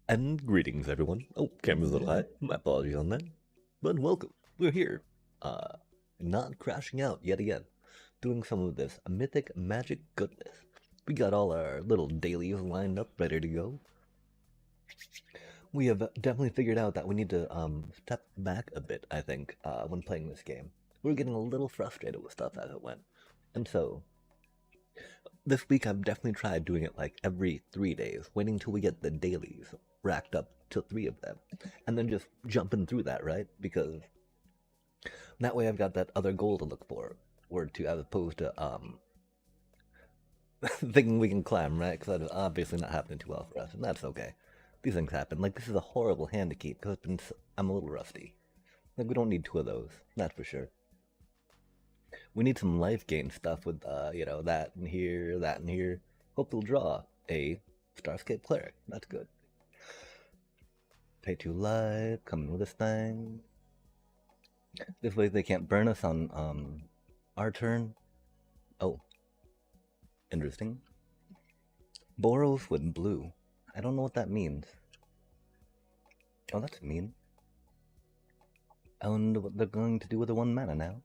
And greetings, everyone. Oh, camera's a little high. My apologies on that. But welcome. We're here. Not crashing out yet again. Doing some of this mythic magic goodness. We got all our little dailies lined up, ready to go. We have definitely figured out that we need to step back a bit, I think, when playing this game. We're getting a little frustrated with stuff as it went. And so, this week I've definitely tried doing it like every 3 days, waiting till we get the dailies racked up to 3 of them, and then just jumping through that, right? Because that way I've got that other goal to look forward to, as opposed to thinking we can climb, right? Because that is obviously not happening too well for us, and that's okay. These things happen. Like, this is a horrible hand to keep because I'm a little rusty. Like, we don't need 2 of those, that's for sure. We need some life gain stuff with, that and here, that and here. Hope we'll draw a Starscape Cleric. That's good. Pay 2 life, come in with this thing. This way they can't burn us on our turn. Oh, interesting. Boros with blue. I don't know what that means. Oh, that's mean. I wonder what they're going to do with the 1 mana now.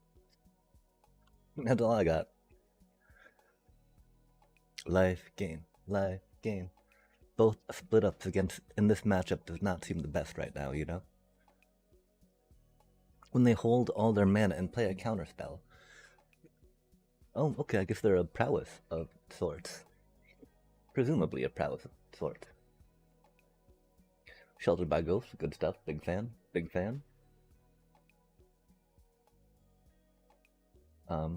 That's all I got. Life gain, life gain. Both split ups against in this matchup does not seem the best right now, you know? When they hold all their mana and play a counterspell. Oh, okay, I guess they're a prowess of sorts. Presumably a prowess of sorts. Sheltered by Ghosts, good stuff, big fan, big fan.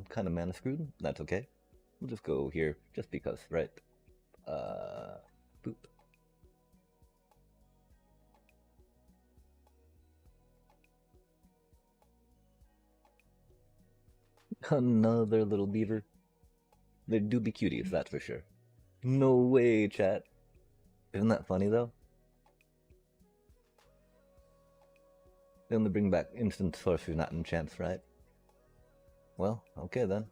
Kind of mana screwed, that's okay. We'll just go here, just because, right? Boop. Another little beaver. They do be cuties, that's for sure. No way, chat. Isn't that funny, though? They only bring back instant sorcery, not enchants, right? Well, okay then.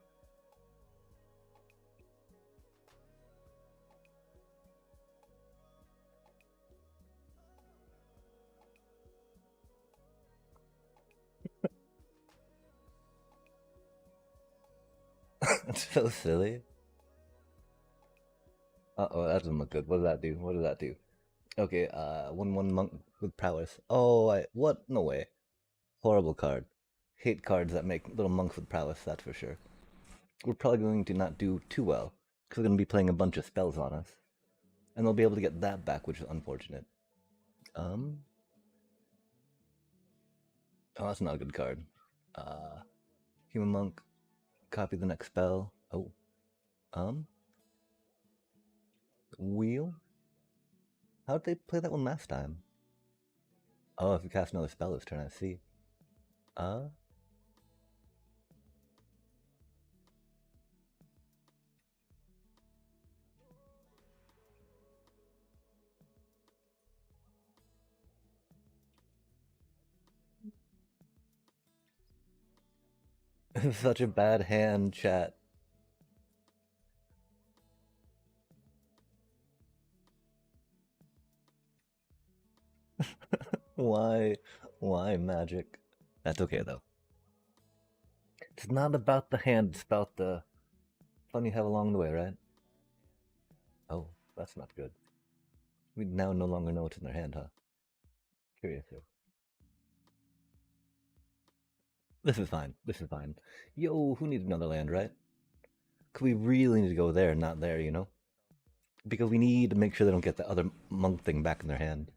That's so silly. Uh-oh, that doesn't look good. What does that do? What does that do? Okay, 1/1 monk with prowess. Oh, what? No way. Horrible card. Hate cards that make little monks with prowess, that's for sure. We're probably going to not do too well, because we're going to be playing a bunch of spells on us. And they'll be able to get that back, which is unfortunate. Oh, that's not a good card. Human Monk, copy the next spell. Oh, Wheel? How did they play that one last time? Oh, if you cast another spell this turn, I see. Such a bad hand, chat. Why? Why magic? That's okay though. It's not about the hand, it's about the fun you have along the way, right? Oh, that's not good. We now no longer know what's in their hand, huh? Curious here. This is fine. This is fine. Yo, who needs another land, right? Cause we really need to go there, not there, you know? Because we need to make sure they don't get the other monk thing back in their hand.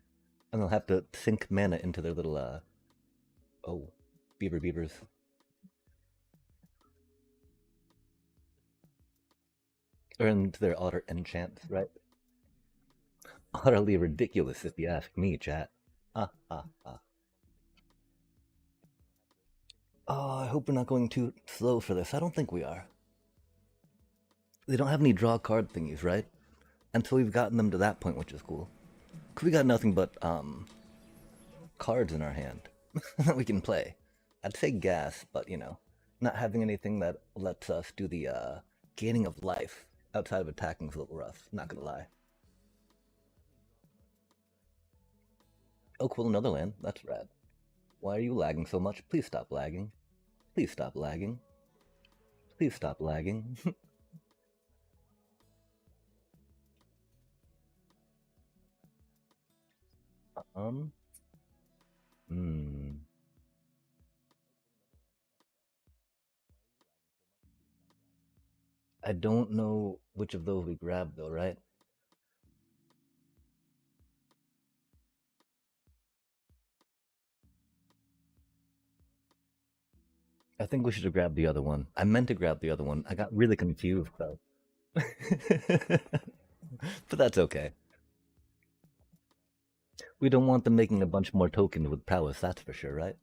And they'll have to sink mana into their little, oh, beavers. Or into their otter enchants, right? Utterly ridiculous if you ask me, chat. Ah, ah, ah. Oh, I hope we're not going too slow for this. I don't think we are. They don't have any draw card thingies, right? Until we've gotten them to that point, which is cool. Cause we got nothing but cards in our hand that we can play. I'd say gas, but you know, not having anything that lets us do the gaining of life outside of attacking is a little rough. Not gonna lie. Oh, cool, another land. That's rad. Why are you lagging so much? Please stop lagging. Please stop lagging. Please stop lagging. um. Hmm. I don't know which of those we grabbed though, right? I think we should have grabbed the other one. I meant to grab the other one. I got really confused though. But that's okay. We don't want them making a bunch more tokens with prowess, that's for sure, right?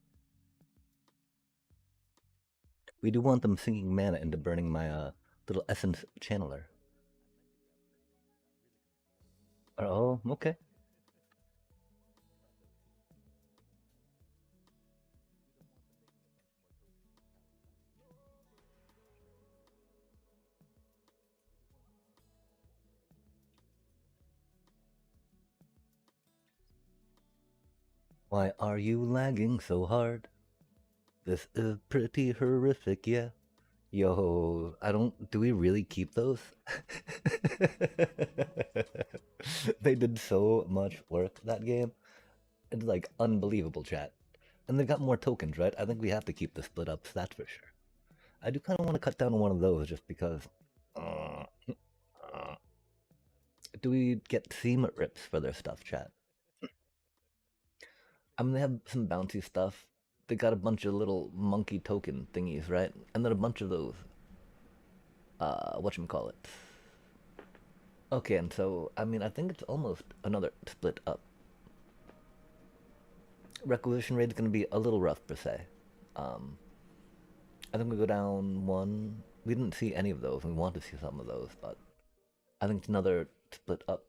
We do want them sinking mana into burning my little essence channeler. Oh, okay. Why are you lagging so hard? This is pretty horrific, yeah. Yo, I don't. Do we really keep those? They did so much work that game. It's like unbelievable, chat. And they've got more tokens, right? I think we have to keep the split ups, that's for sure. I do kind of want to cut down on one of those just because. Uh, uh, do we get seam rips for their stuff, chat? I mean, they have some bouncy stuff. They got a bunch of little monkey token thingies, right? And then a bunch of those. Whatchamacallit. Okay, and so, I mean, I think it's almost another split up. Requisition rate is going to be a little rough, per se. Um, I think we go down one. We didn't see any of those. We want to see some of those, but I think it's another split up.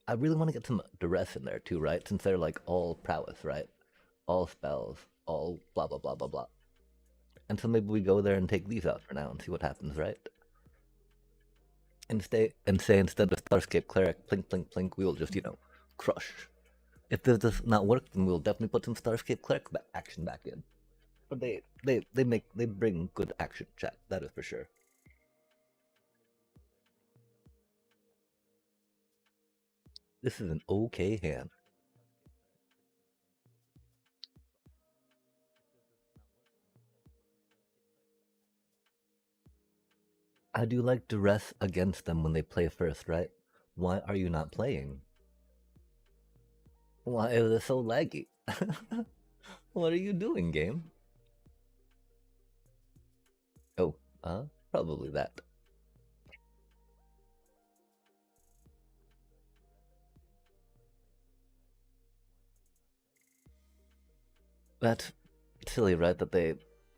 I really want to get some duress in there too, right? Since they're like all prowess, right? All spells, all blah blah blah blah blah. And so maybe we go there and take these out for now and see what happens, right? And say instead of Starscape Cleric, plink plink plink, we will just crush. If this does not work, then we'll definitely put some Starscape Cleric action back in. But they bring good action, chat. That is for sure. This is an okay hand. I do like duress against them when they play first, right? Why are you not playing? Why is it so laggy? What are you doing, game? Oh, probably that. That's silly, right? That they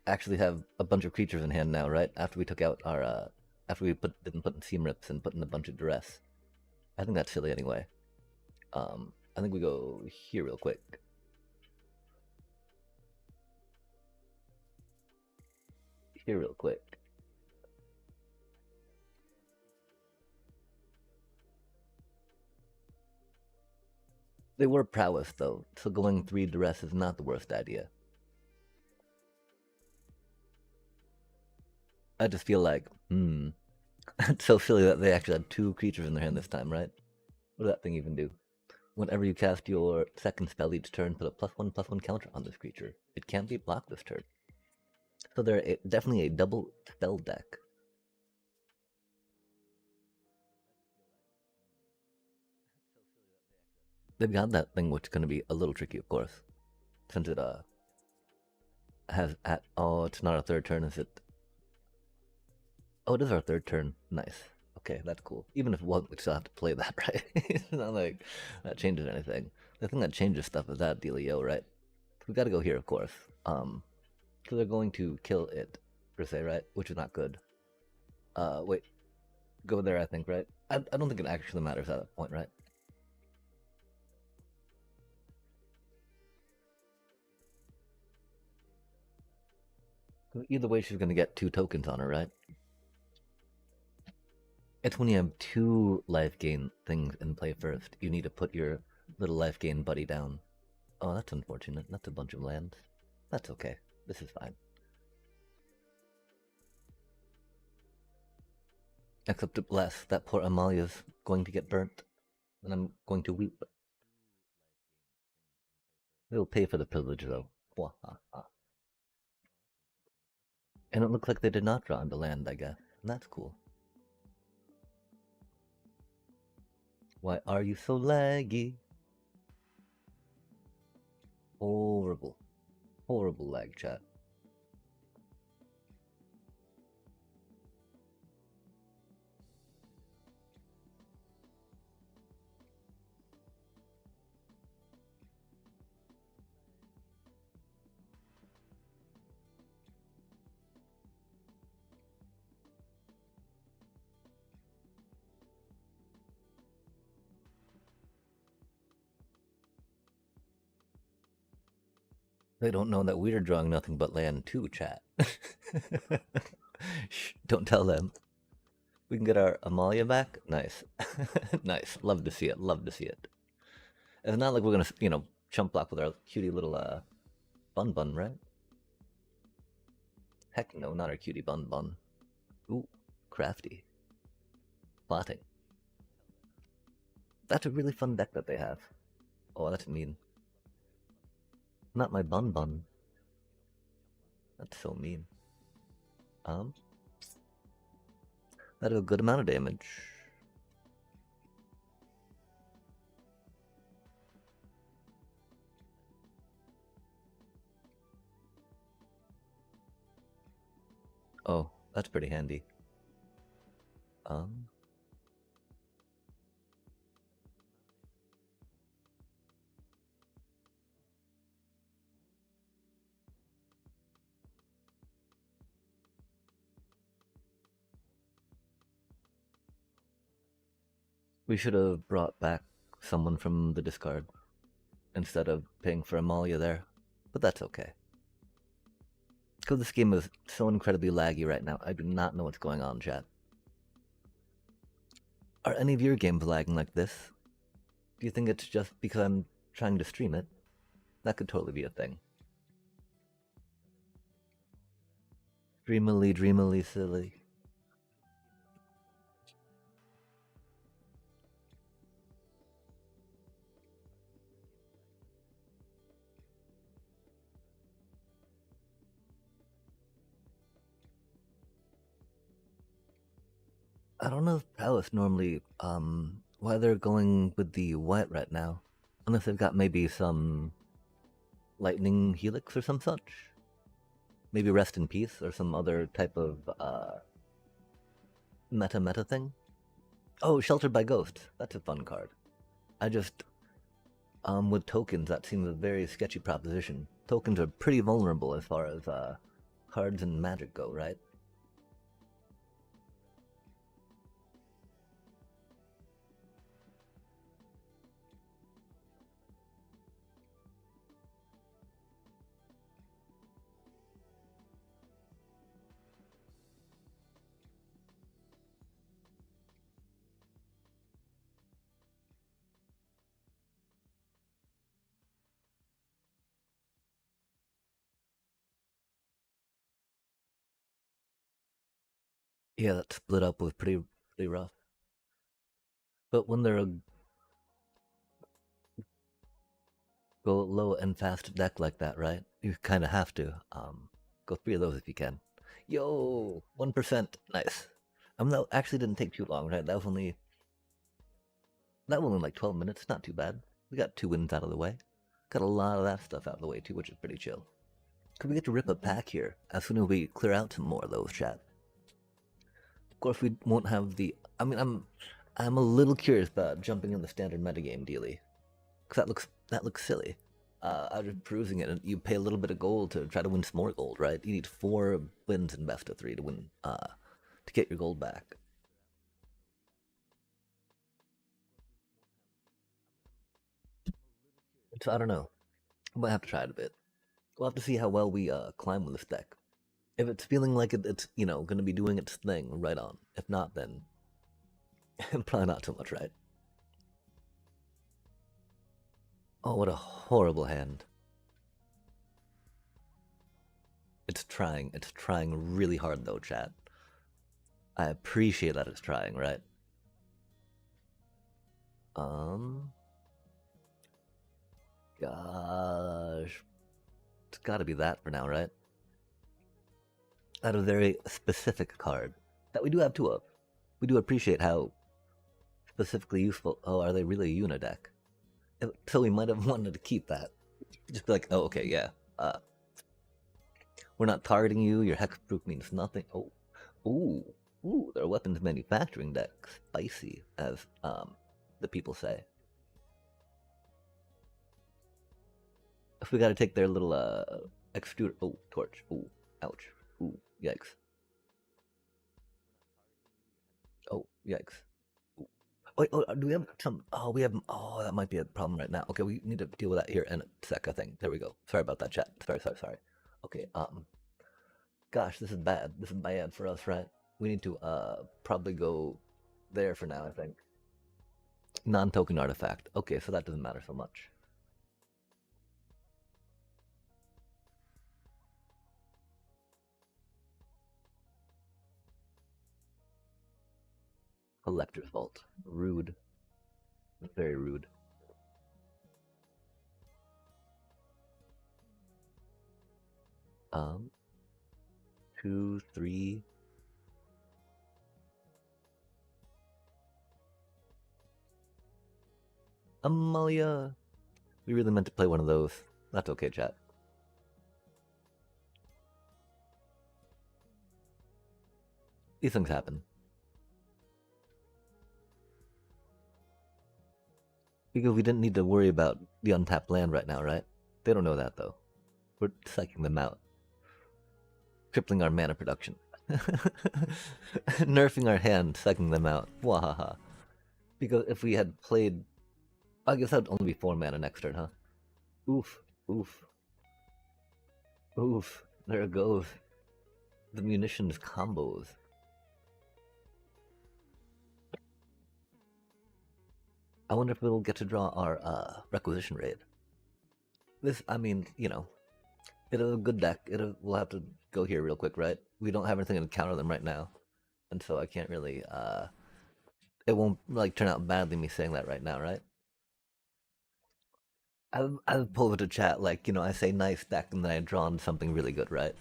actually have a bunch of creatures in hand now, right? After we took out our, after we didn't put in seam rips and put in a bunch of duress. I think that's silly anyway. I think we go here real quick. Here real quick. They were prowess though, so going 3 duress is not the worst idea. I just feel like, it's so silly that they actually had 2 creatures in their hand this time, right? What does that thing even do? Whenever you cast your second spell each turn, put a +1/+1 counter on this creature. It can't be blocked this turn. So they're definitely a double spell deck. They've got that thing which is going to be a little tricky, of course, since it has at it's not our third turn, is it? Oh, it is our third turn. Nice. Okay, that's cool. Even if it wasn't, we still have to play that, right? It's not like that changes anything. The thing that changes stuff is that dealio, right? We got to go here, of course. So they're going to kill it per se, right? Which is not good. Wait, go there, I think, right? I don't think it actually matters at that point, right? Either way, she's gonna get 2 tokens on her, right? It's when you have 2 life gain things in play first. You need to put your little life gain buddy down. Oh, that's unfortunate. That's a bunch of land. That's okay. This is fine. Except alas, that poor Amalia's going to get burnt, and I'm going to weep. They'll pay for the privilege, though. And it looks like they did not draw into land, I guess. And that's cool. Why are you so laggy? Horrible. Horrible lag, chat. They don't know that we're drawing nothing but land too, chat. Shh, don't tell them. We can get our Amalia back? Nice. Nice. Love to see it. Love to see it. It's not like we're gonna, chump block with our cutie little, Bun Bun, right? Heck no, not our cutie Bun Bun. Ooh, crafty. Plotting. That's a really fun deck that they have. Oh, that's mean. Not my Bun Bun. That's so mean. That'll a good amount of damage. Oh, that's pretty handy. We should have brought back someone from the discard instead of paying for Amalia there, but that's okay. Because this game is so incredibly laggy right now, I do not know what's going on, chat. Are any of your games lagging like this? Do you think it's just because I'm trying to stream it? That could totally be a thing. Dreamily silly. I don't know if Prowess normally, why they're going with the white right now. Unless they've got maybe some lightning helix or some such. Maybe Rest in Peace or some other type of meta thing. Oh, Sheltered by Ghosts. That's a fun card. I just with tokens that seems a very sketchy proposition. Tokens are pretty vulnerable as far as cards and magic go, right? Yeah, that split up was pretty rough. But when they're a go low and fast deck like that, right? You kind of have to go 3 of those if you can. Yo, 1%, nice. That actually didn't take too long, right? That was only like 12 minutes. Not too bad. We got 2 wins out of the way. Got a lot of that stuff out of the way too, which is pretty chill. Could we get to rip a pack here as soon as we clear out some more of those, chat? Of course, we won't have the. I mean, I'm a little curious about jumping in the standard metagame dealy, because that looks silly. I was just perusing it, and you pay a little bit of gold to try to win some more gold, right? You need 4 wins in best of 3 to win, to get your gold back. So I don't know. We might have to try it a bit. We'll have to see how well we climb with this deck. If it's feeling like it's going to be doing its thing, right on. If not, then probably not so much, right? Oh, what a horrible hand. It's trying. It's trying really hard though, chat. I appreciate that it's trying, right? Um, gosh. It's gotta be that for now, right? That a very specific card that we do have two of. We do appreciate how specifically useful. Oh, are they really a Unideck? So we might have wanted to keep that. Just be like, oh, okay, yeah. We're not targeting you. Your hexproof means nothing. Oh, ooh, ooh. Their weapons manufacturing deck, spicy, as the people say. If we got to take their little extruder. Oh, torch. Ooh, ouch. Ooh, yikes. Oh, yikes. Wait, oh, do we have some? Oh, we have. Oh, that might be a problem right now. Okay, we need to deal with that here in a sec. I think. There we go. Sorry about that, chat. Sorry. Okay. Gosh, this is bad. This is bad for us, right? We need to probably go there for now. I think. Non-token artifact. Okay, so that doesn't matter so much. Collector's Vault. Rude. Very rude. Um, 2, 3. Amalia. We really meant to play one of those. That's okay, chat. These things happen. Because we didn't need to worry about the untapped land right now, right? They don't know that, though. We're psyching them out. Tripling our mana production. Nerfing our hand, psyching them out. Wahaha. Because if we had played... I guess that would only be 4 mana next turn, huh? Oof. Oof. Oof. There it goes. The munitions combos. I wonder if we'll get to draw our requisition raid. This, I mean, you know, it'll a good deck. We'll have to go here real quick, right? We don't have anything to counter them right now, and so I can't really. It won't like turn out badly me saying that right now, right? I'll pull it to chat like I say nice deck and then I draw on something really good, right?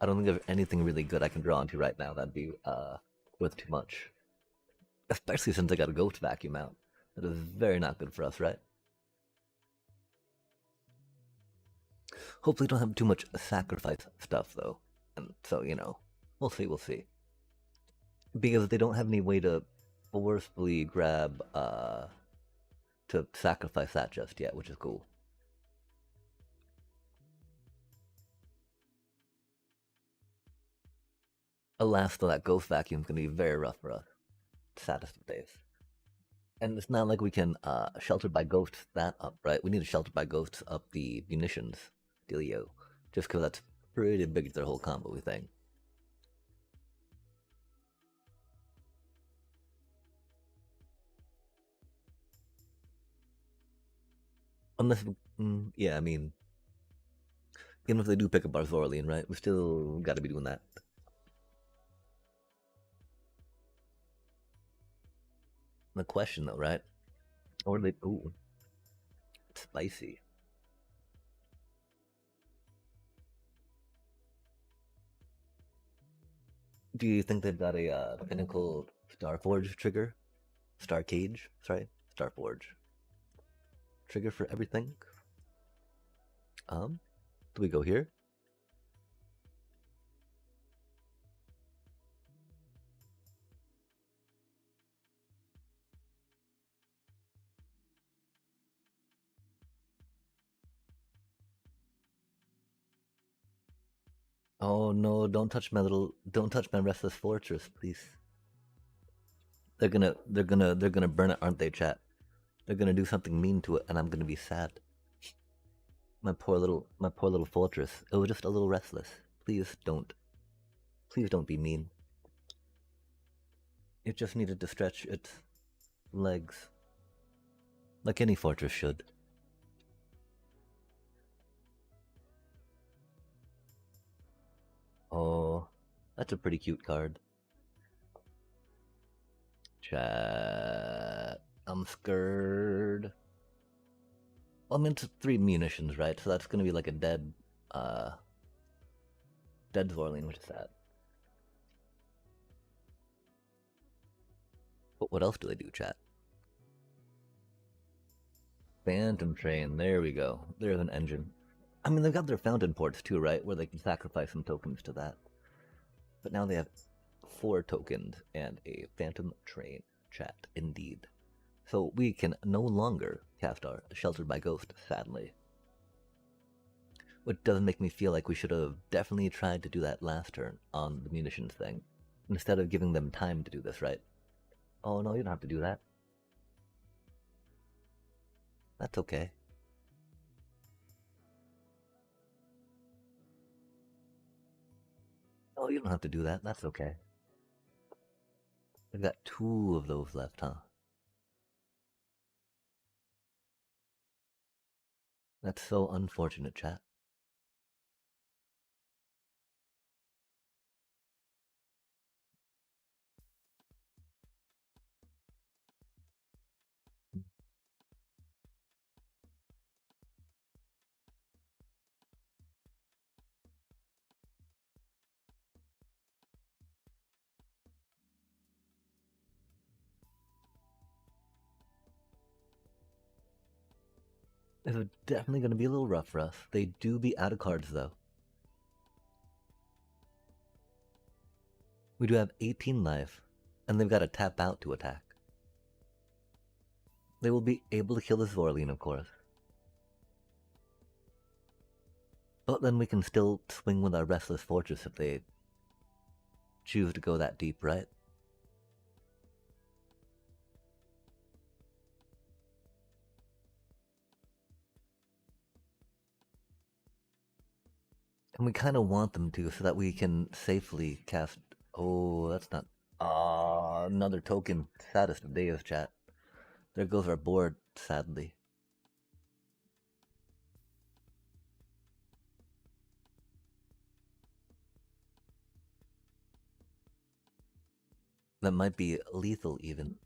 I don't think of anything really good I can draw onto right now. That'd be worth too much, especially since I got a ghost vacuum out. That is very not good for us, right? Hopefully, don't have too much sacrifice stuff though, and so we'll see. We'll see. Because they don't have any way to forcefully grab to sacrifice that just yet, which is cool. Alas, though, that ghost vacuum is going to be very rough for us. Saddest of days. And it's not like we can shelter by ghosts that up, right? We need to shelter by ghosts up the munitions dealio, just because that's pretty big to their whole combo, we think. Unless, yeah, I mean, even if they do pick up our Zorlian, right? We still got to be doing that. The question, though, right? Or they, ooh, spicy. Do you think they've got a Pinnacle Starforge trigger? Star Cage? Sorry, Starforge. Trigger for everything? Do we go here? Oh no, don't touch my restless fortress, please. They're gonna burn it, aren't they, chat? They're gonna do something mean to it, and I'm gonna be sad. My poor little fortress. It was just a little restless. Please don't be mean. It just needed to stretch its legs. Like any fortress should. That's a pretty cute card. Chat. I'm scared. Well, I mean, it's 3 munitions, right? So that's gonna be like a dead Zorleen, which is sad. But what else do they do, chat? Phantom Train, there we go. There's an engine. I mean, they've got their fountain ports too, right? Where they can sacrifice some tokens to that. But now they have 4 tokens and a Phantom Train, chat, indeed. So we can no longer cast our Sheltered by Ghost, sadly. Which does make me feel like we should have definitely tried to do that last turn on the munitions thing, instead of giving them time to do this, right? Oh no, you don't have to do that. That's okay. Oh, you don't have to do that. That's okay. I've got 2 of those left, huh? That's so unfortunate, chat. This is definitely going to be a little rough for us. They do be out of cards, though. We do have 18 life, and they've got to tap out to attack. They will be able to kill this Zorleen, of course. But then we can still swing with our Restless Fortress if they choose to go that deep, right? And we kind of want them to so that we can safely cast... Oh, that's not... Ah, another token. Saddest of days, chat. There goes our board, sadly. That might be lethal, even.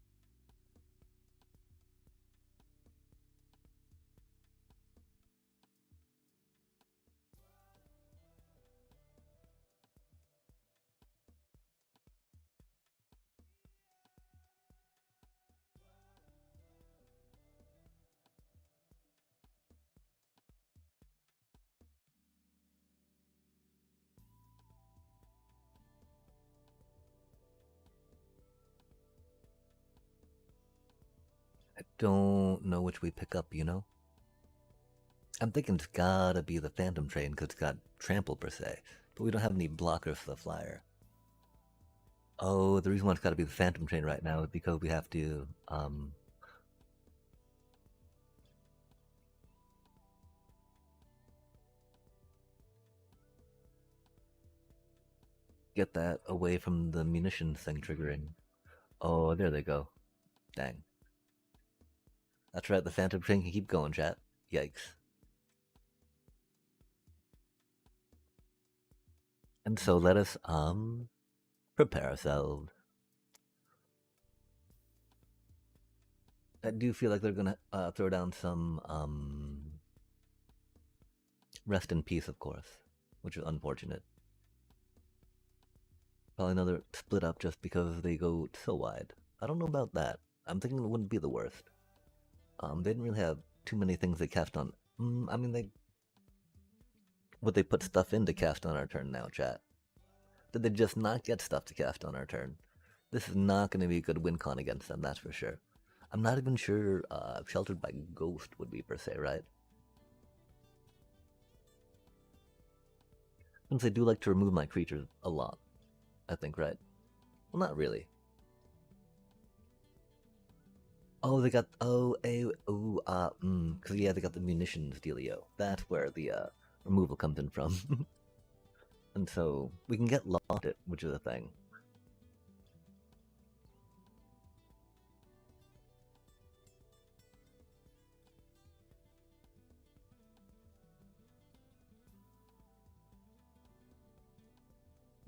I don't know which we pick up, you know? I'm thinking it's gotta be the Phantom Train because it's got trample per se, but we don't have any blockers for the flyer. Oh, the reason why it's gotta be the Phantom Train right now is because we have to, get that away from the munitions thing triggering. Oh, there they go. Dang. That's right, the Phantom Train can keep going, chat. Yikes. And so let us, prepare ourselves. I do feel like they're gonna throw down some rest in peace, of course, which is unfortunate. Probably another split up just because they go so wide. I don't know about that. I'm thinking it wouldn't be the worst. They didn't really have too many things they cast on. I mean, would they put stuff in to cast on our turn now, chat? Did they just not get stuff to cast on our turn? This is not going to be a good win con against them, that's for sure. I'm not even sure Sheltered by Ghost would be per se, right? Since they do like to remove my creatures a lot, I think, right? Well, not really. Oh, they got because yeah, they got the munitions dealio. That's where the removal comes in from, and so we can get lost it, which is a thing.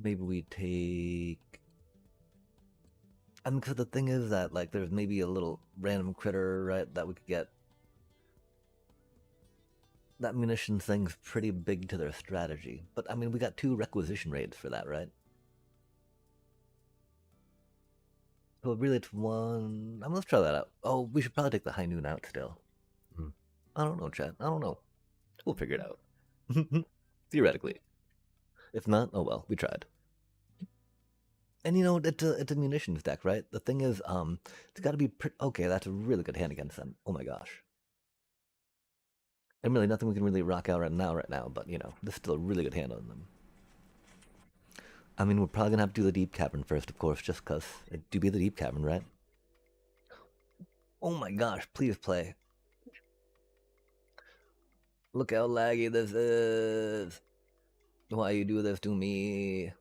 maybe we take. I mean, because the thing is that like there's maybe a little random critter, right, that we could get. That munition thing's pretty big to their strategy, but I mean, we got 2 requisition raids for that, right? So really, it's 1. I mean, let's try that out. Oh, we should probably take the High Noon out still. I don't know, chat. I don't know. We'll figure it out. Theoretically. If not, oh well, we tried. And you know, it's a munitions deck, right? The thing is, it's got to be okay. That's a really good hand against them. Oh my gosh. And really, nothing we can really rock out right now. But you know, this is still a really good hand on them. I mean, we're probably gonna have to do the Deep Cavern first, of course, just cause it do be the Deep Cavern, right? Oh my gosh! Please play. Look how laggy this is. Why you do this to me?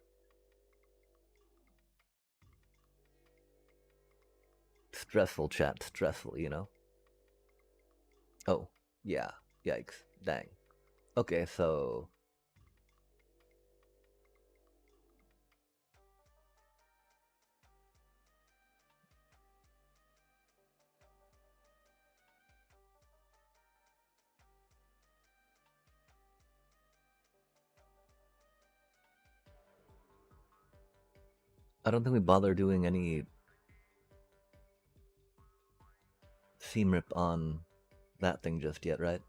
Stressful, chat. Stressful, you know? Oh, yeah. Yikes. Dang. Okay, so... I don't think we bother doing any seam rip on that thing just yet, right?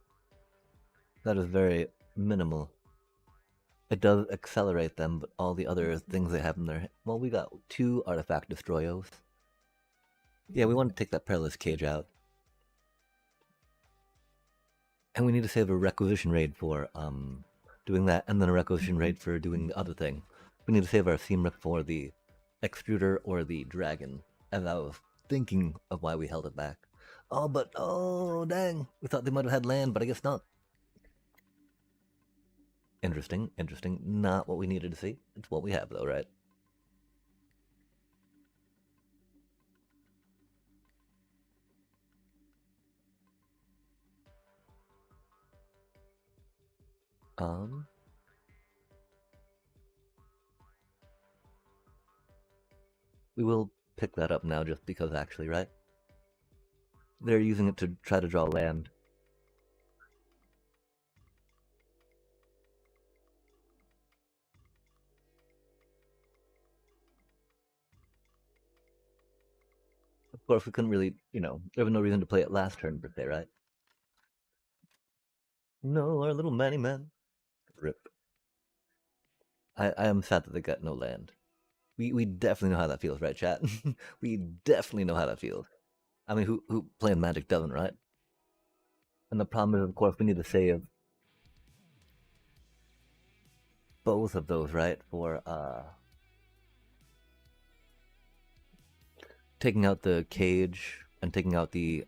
That is very minimal. It does accelerate them, but all the other things they have in their... Well, we got 2 artifact destroyos. Yeah, we want to take that perilous cage out. And we need to save a requisition raid for doing that, and then a requisition raid for doing the other thing. We need to save our seam rip for the extruder or the dragon, as I was thinking of why we held it back. Oh, dang. We thought they might have had land, but I guess not. Interesting. Not what we needed to see. It's what we have, though, right? We will pick that up now just because, actually, right? They're using it to try to draw land. Of course, we couldn't really, you know, there was no reason to play it last turn per se, right? No, our little manny man. Rip. I am sad that they got no land. We definitely know how that feels, right, chat? We definitely know how that feels. I mean, who playing Magic doesn't, right? And the problem is, of course, we need to save both of those, right, for taking out the cage and taking out the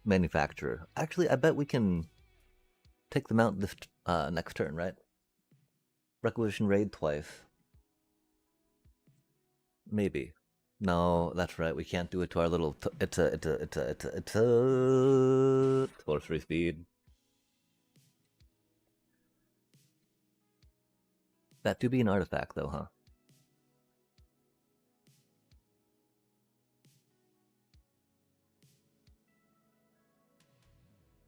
manufacturer. Actually, I bet we can take them out this next turn, right? Requisition raid twice. Maybe. No, that's right. We can't do it to our little. It's a sorcery speed. That do be an artifact, though, huh?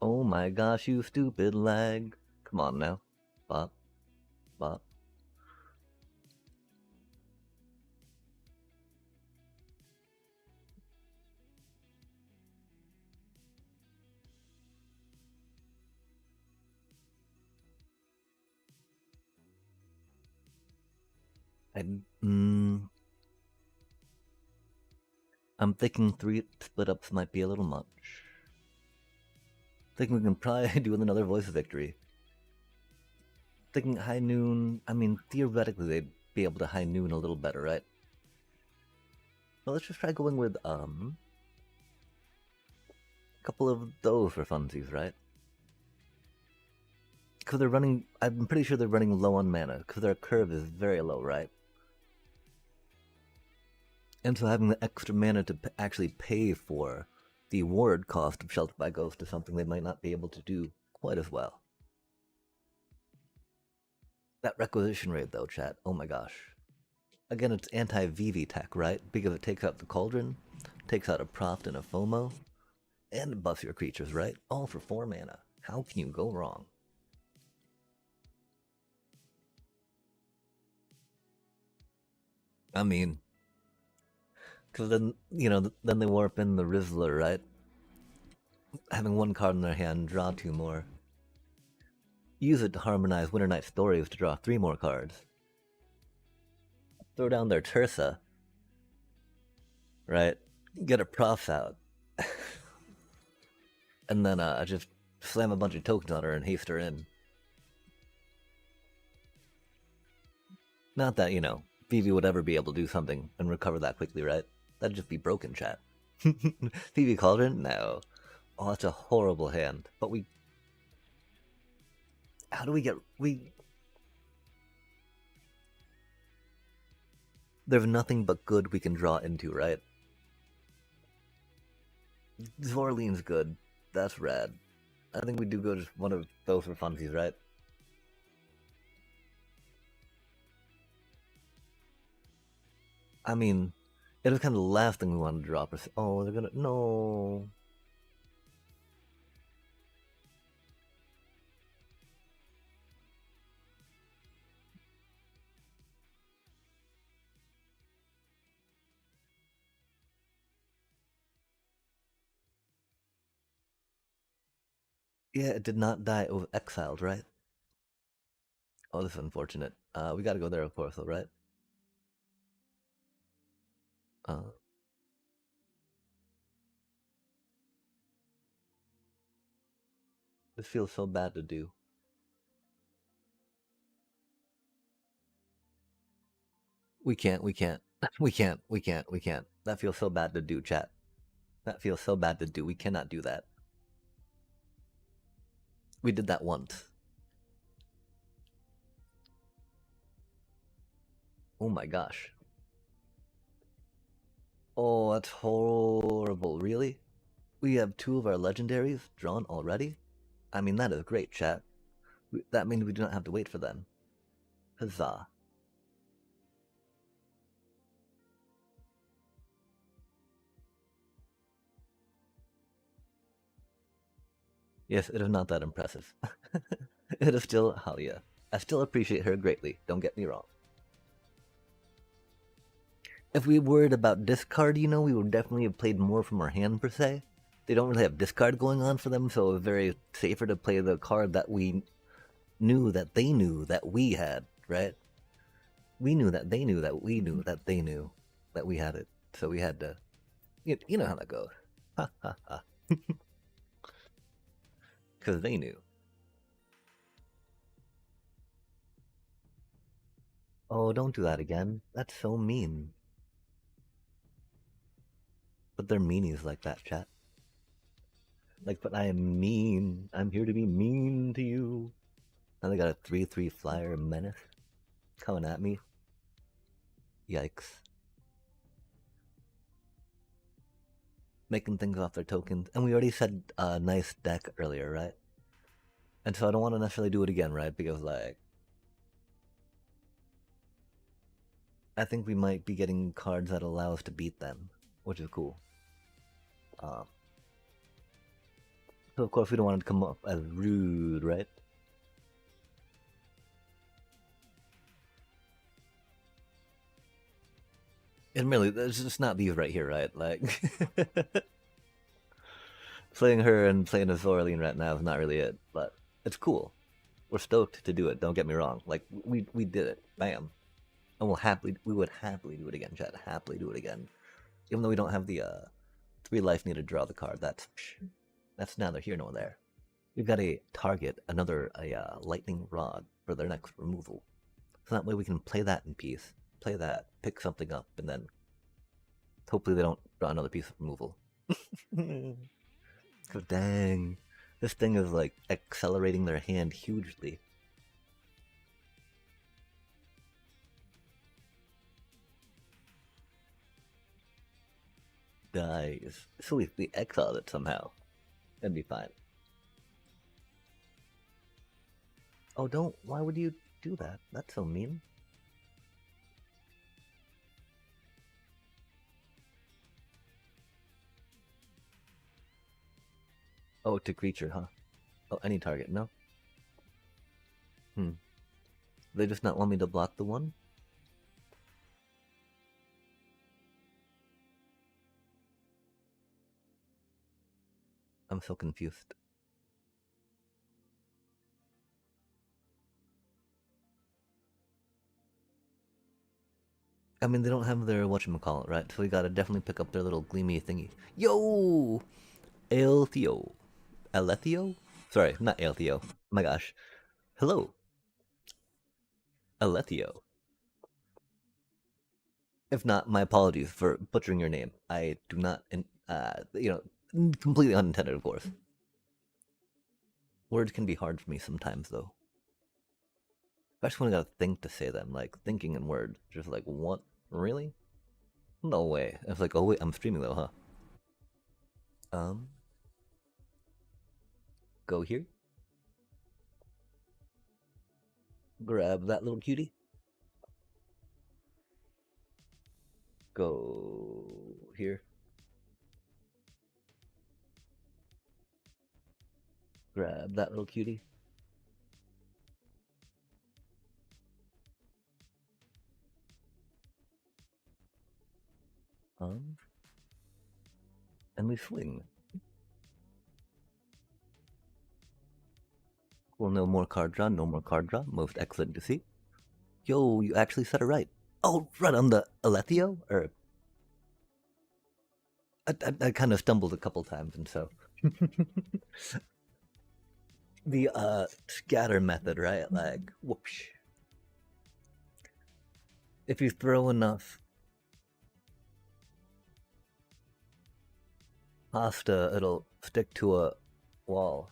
Oh my gosh, you stupid lag! Come on now, bop, bop. I'm thinking 3 split ups might be a little much. Thinking we can probably do with another Voice of Victory. Thinking High Noon, I mean, theoretically they'd be able to High Noon a little better, right? Well, let's just try going with, a couple of those for funsies, right? Because they're running, I'm pretty sure they're running low on mana, because their curve is very low, right? And so having the extra mana to actually pay for the ward cost of Shelter by Ghost is something they might not be able to do quite as well. That requisition rate, though, chat. Oh my gosh. Again, it's anti-VV tech, right? Because it takes out the cauldron, takes out a Proft and a FOMO, and it buffs your creatures, right? All for 4 mana. How can you go wrong? I mean, because then, you know, then they warp in the Rizzler, right? Having 1 card in their hand, draw 2 more. Use it to harmonize Winter Night Stories to draw 3 more cards. Throw down their Tersa, right? Get a Prof out. And then just slam a bunch of tokens on her and haste her in. Not that, you know, Phoebe would ever be able to do something and recover that quickly, right? That'd just be broken, chat. Phoebe Cauldron? No. Oh, that's a horrible hand. But we... How do we get... There's nothing but good we can draw into, right? Zorline's good. That's rad. I think we do go just one of those for funsies, right? I mean, it was kind of the last thing we wanted to drop. Oh, they're gonna... No... Yeah, it did not die. It was exiled, right? Oh, this is unfortunate. We gotta go there, of course, though, right? This feels so bad to do. We can't. We can't. That feels so bad to do, chat. That feels so bad to do. We cannot do that. We did that once. Oh my gosh. Oh, that's horrible. Really? We have 2 of our legendaries drawn already? I mean, that is great, chat. That means we do not have to wait for them. Huzzah. Yes, it is not that impressive. It is still Halia. I still appreciate her greatly, don't get me wrong. If we worried about discard, you know, we would definitely have played more from our hand, per se. They don't really have discard going on for them, so it was very safer to play the card that we knew that they knew that we had, right? We knew that they knew that we knew that they knew that we had it, so we had to... You know how that goes. Ha ha ha. Because they knew. Oh, don't do that again. That's so mean. But they're meanies like that, chat. Like, but I am mean. I'm here to be mean to you. Now they got a 3/3 flyer menace coming at me. Yikes. Making things off their tokens. And we already said nice deck earlier, right? And so I don't want to necessarily do it again, right? Because, like, I think we might be getting cards that allow us to beat them, which is cool. So of course we don't want to come up as rude, right? And really, it's just not these right here, right? Like, playing her and playing a Zoraline right now is not really it, but it's cool. We're stoked to do it. Don't get me wrong. Like, we did it, bam, and we would happily do it again, chat. Happily do it again, even though we don't have the 3 life need to draw the card. That's neither here nor there. We've got a target, another lightning rod for their next removal. So that way we can play that in peace. Play that, pick something up, and then hopefully they don't draw another piece of removal. Cause dang, this thing is like accelerating their hand hugely. Dies. So if we exiled it somehow, it'd be fine. Oh, don't. Why would you? do that? That's so mean. Oh, to creature, huh? Oh, any target, no? Hmm. They just not want me to block the one? I'm so confused. I mean, they don't have their whatchamacallit, right? So we gotta definitely pick up their little gleamy thingy. Yo! Alethio. Alethio? Sorry, not Alethio. My gosh. Hello. Alethio. If not, my apologies for butchering your name. I do not, completely unintended, of course. Words can be hard for me sometimes, though. Especially when I gotta think to say them, like thinking in words. Just like, what? Really? No way. It's like, oh wait, I'm streaming though, huh? Um, go here. Grab that little cutie. Go here. Grab that little cutie. And we swing. Well, no more card draw, no more card draw. Most excellent to see. Yo, you actually said it right. Oh, right on the Alethio? Or I kind of stumbled a couple times, and so the scatter method, right? Like whoosh. If you throw enough pasta, it'll stick to a wall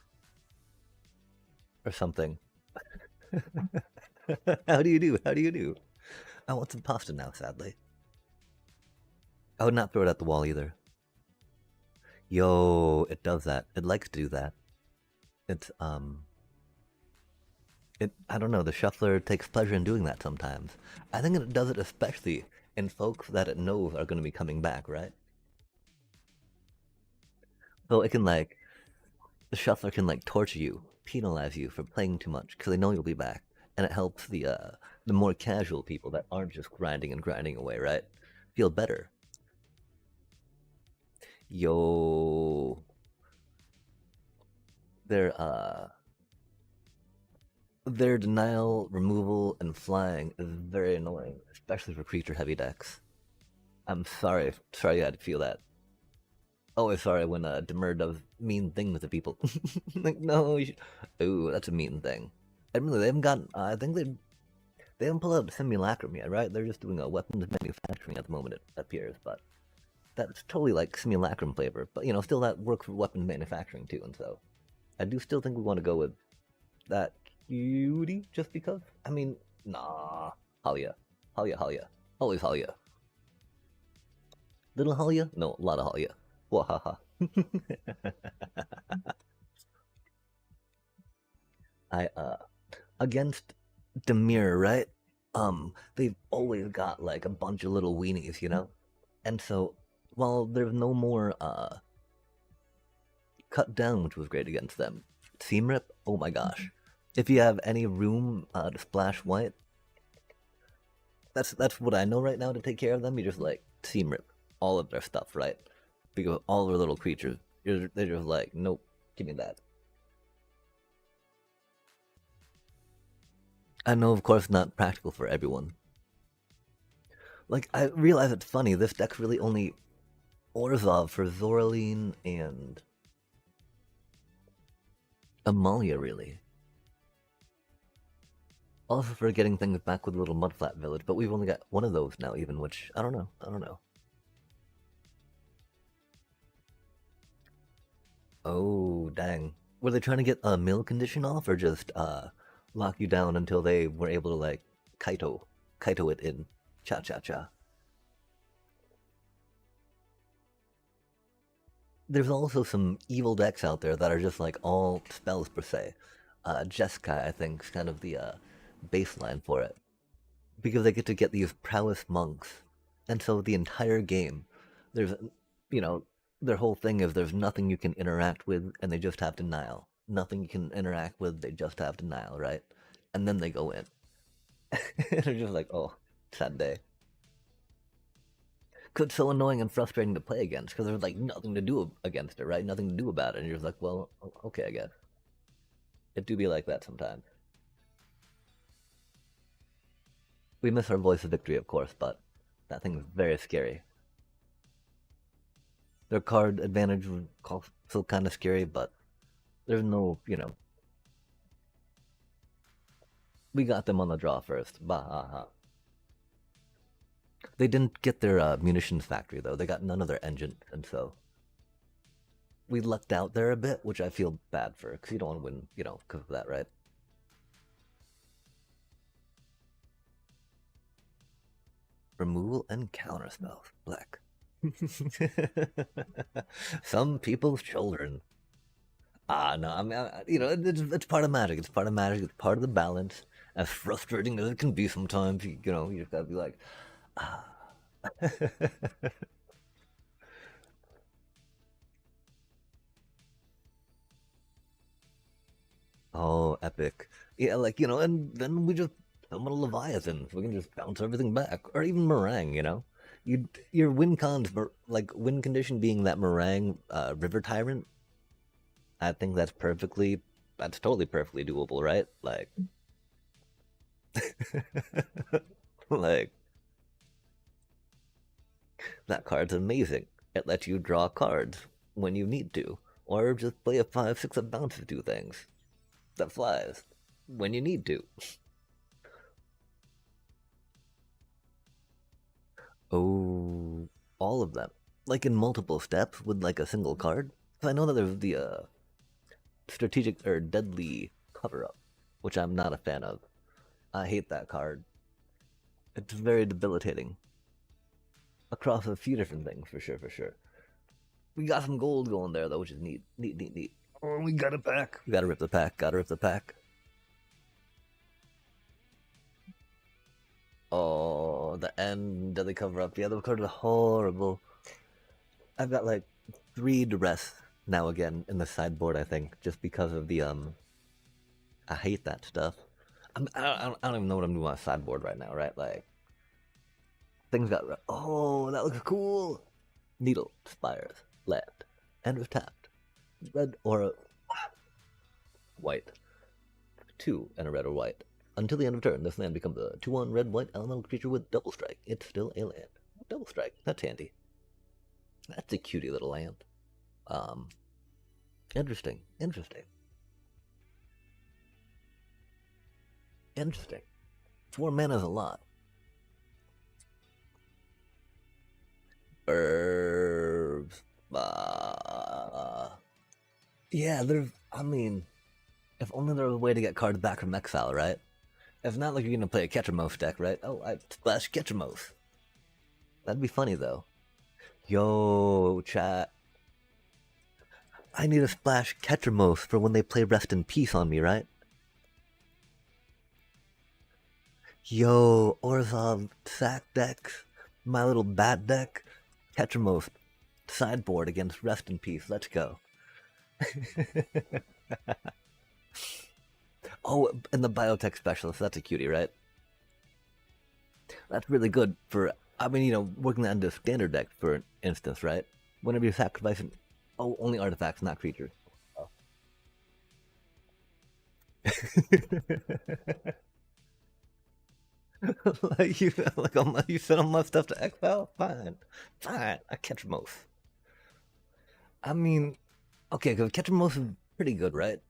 or something. How do you do? How do you do? I want some pasta now, sadly. I would not throw it at the wall either. Yo, it does that. It likes to do that. It's I don't know, the shuffler takes pleasure in doing that sometimes. I think it does it especially in folks that it knows are going to be coming back, right? So it can like the shuffler can like torture you, penalize you for playing too much because they know you'll be back, and it helps the more casual people that aren't just grinding and grinding away, right? Feel better. Yo, their their denial, removal, and flying is very annoying, especially for creature heavy decks. I'm sorry you had to feel that. Always sorry when Demur does mean things to people. Like no, ooh, that's a mean thing. Admittedly, they haven't gotten. I think they haven't pulled out simulacrum yet, right? They're just doing a weapons manufacturing at the moment. It appears, but that's totally like simulacrum flavor. But still that works for weapons manufacturing too. And so, I do still think we want to go with that cutie just because. I mean, nah, Halia, Halia, always Halia. Little Halia? No, a lot of Halia. Wahaha. I against Demir, right? They've always got like a bunch of little weenies, And so while there's no more cut down, which was great against them, seam rip, oh my gosh. If you have any room to splash white, that's what I know right now to take care of them. You just like seam rip all of their stuff, right? Because all their little creatures, they're just like, nope, give me that. I know, of course, not practical for everyone. Like, I realize it's funny, this deck's really only Orzhov for Zoraline and Amalia, really. Also for getting things back with Little Mudflat Village, but we've only got one of those now, even, which, I don't know. Oh, dang. Were they trying to get a mill condition off, or just, lock you down until they were able to, like, Kaito it in cha-cha-cha? There's also some evil decks out there that are just like all spells per se. Jeskai, I think, is kind of baseline for it. Because they get to get these prowess monks. And so the entire game, there's, you know, their whole thing is there's nothing you can interact with and they just have denial. Nothing you can interact with, they just have denial, right? And then they go in. They're just like, oh, sad day. Cause it's so annoying and frustrating to play against because there's like nothing to do against it, right? Nothing to do about it. And you're just like, well, okay, I guess. It do be like that sometimes. We miss our voice of victory, of course, but that thing is very scary. Their card advantage was also kind of scary, but there's no, we got them on the draw first. Bah ha ha. They didn't get their munitions factory, though. They got none of their engine, and so we lucked out there a bit, which I feel bad for, because you don't want to win, because of that, right? Removal and counter spells. Black. Some people's children. No, I mean, it's part of magic. It's part of magic. It's part of the balance. As frustrating as it can be sometimes, you just gotta be like, ah. Oh, epic. Yeah, and then we just summon a Leviathan. We can just bounce everything back. Or even Meringue, your win cons, win condition being that Meringue River Tyrant, I think that's totally perfectly doable, right? Like, that card's amazing. It lets you draw cards when you need to. Or just play a 5/6 of bounce to do things. That flies when you need to. Oh, all of them. Like in multiple steps with like a single card. I know that there's the strategic or deadly cover up, which I'm not a fan of. I hate that card. It's very debilitating. Across a few different things, for sure, for sure. We got some gold going there though, which is neat. Neat. Oh, we got it back. We gotta rip the pack, Oh, the end, deadly cover up. Yeah, the card is horrible. I've got like 3 duress now again in the sideboard, I think, just because of the I hate that stuff. I don't even know what I'm doing on my sideboard right now, right? Like, things got. Oh, that looks cool. Needle, Spires, land, end of tapped. Red or white. 2 and a red or white. Until the end of turn, this land becomes a 2/1 red-white elemental creature with double strike. It's still a land. Double strike. That's handy. That's a cutie little land. Interesting. 4 mana is a lot. Herbs. Yeah, if only there was a way to get cards back from exile, right? It's not like you're gonna play a Ketramos deck, right? Oh, I splash Ketramos. That'd be funny, though. Yo, chat. I need to splash Ketramos for when they play Rest in Peace on me, right? Yo, Orzhov sack decks, my little bat deck, Ketramos sideboard against Rest in Peace. Let's go. Oh, and the biotech specialist. That's a cutie, right? That's really good for, working that into a standard deck, for instance, right? Whenever you're sacrificing, only artifacts, not creatures. Oh. you sent all my stuff to exile? Fine. I catch most. I mean, okay, because Ketramos is pretty good, right?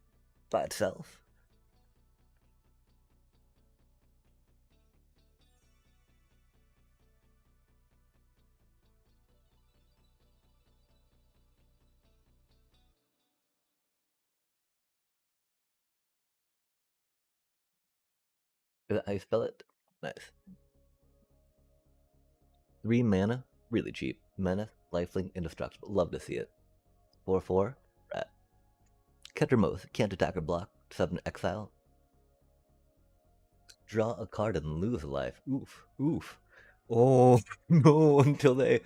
By itself. Is that how you spell it? Nice. 3 mana, really cheap. Menace, lifelink, indestructible. Love to see it. 4/4, rat. Ketramos, can't attack or block. 7 exile. Draw a card and lose a life. Oof, oof. Oh no! Until they,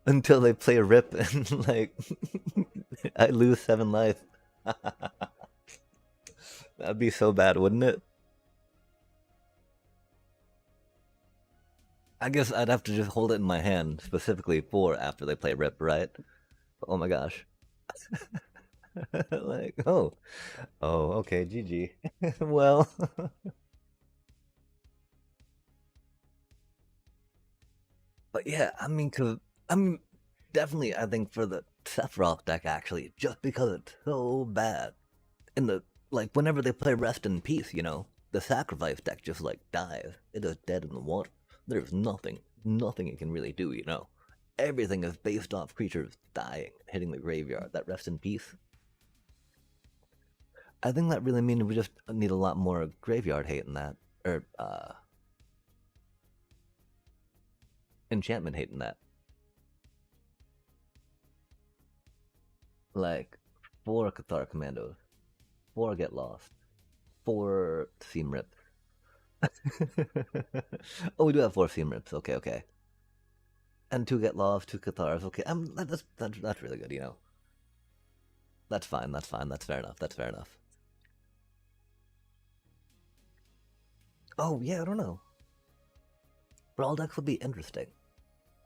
until they play a rip and like, I lose 7 life. That'd be so bad, wouldn't it? I guess I'd have to just hold it in my hand specifically for after they play rip, right? Oh my gosh. Like, oh, okay, GG. Well, but yeah, I mean, definitely, I think for the Sephiroth deck, actually, just because it's so bad. In the, like, whenever they play Rest in Peace, the Sacrifice deck just, like, dies. It is dead in the water. There's nothing it can really do. Everything is based off creatures dying, hitting the graveyard. That Rest in Peace. I think that really means we just need a lot more graveyard hate in that. Or, enchantment hate in that. Like, 4 Cathar Commandos, 4 Get Lost, 4 Seam Rips. Oh, we do have 4 Seam Rips. Okay. And 2 Get Lost, 2 Cathars. Okay, that's really good. That's fine. That's fair enough. Oh yeah, I don't know. Brawl decks would be interesting.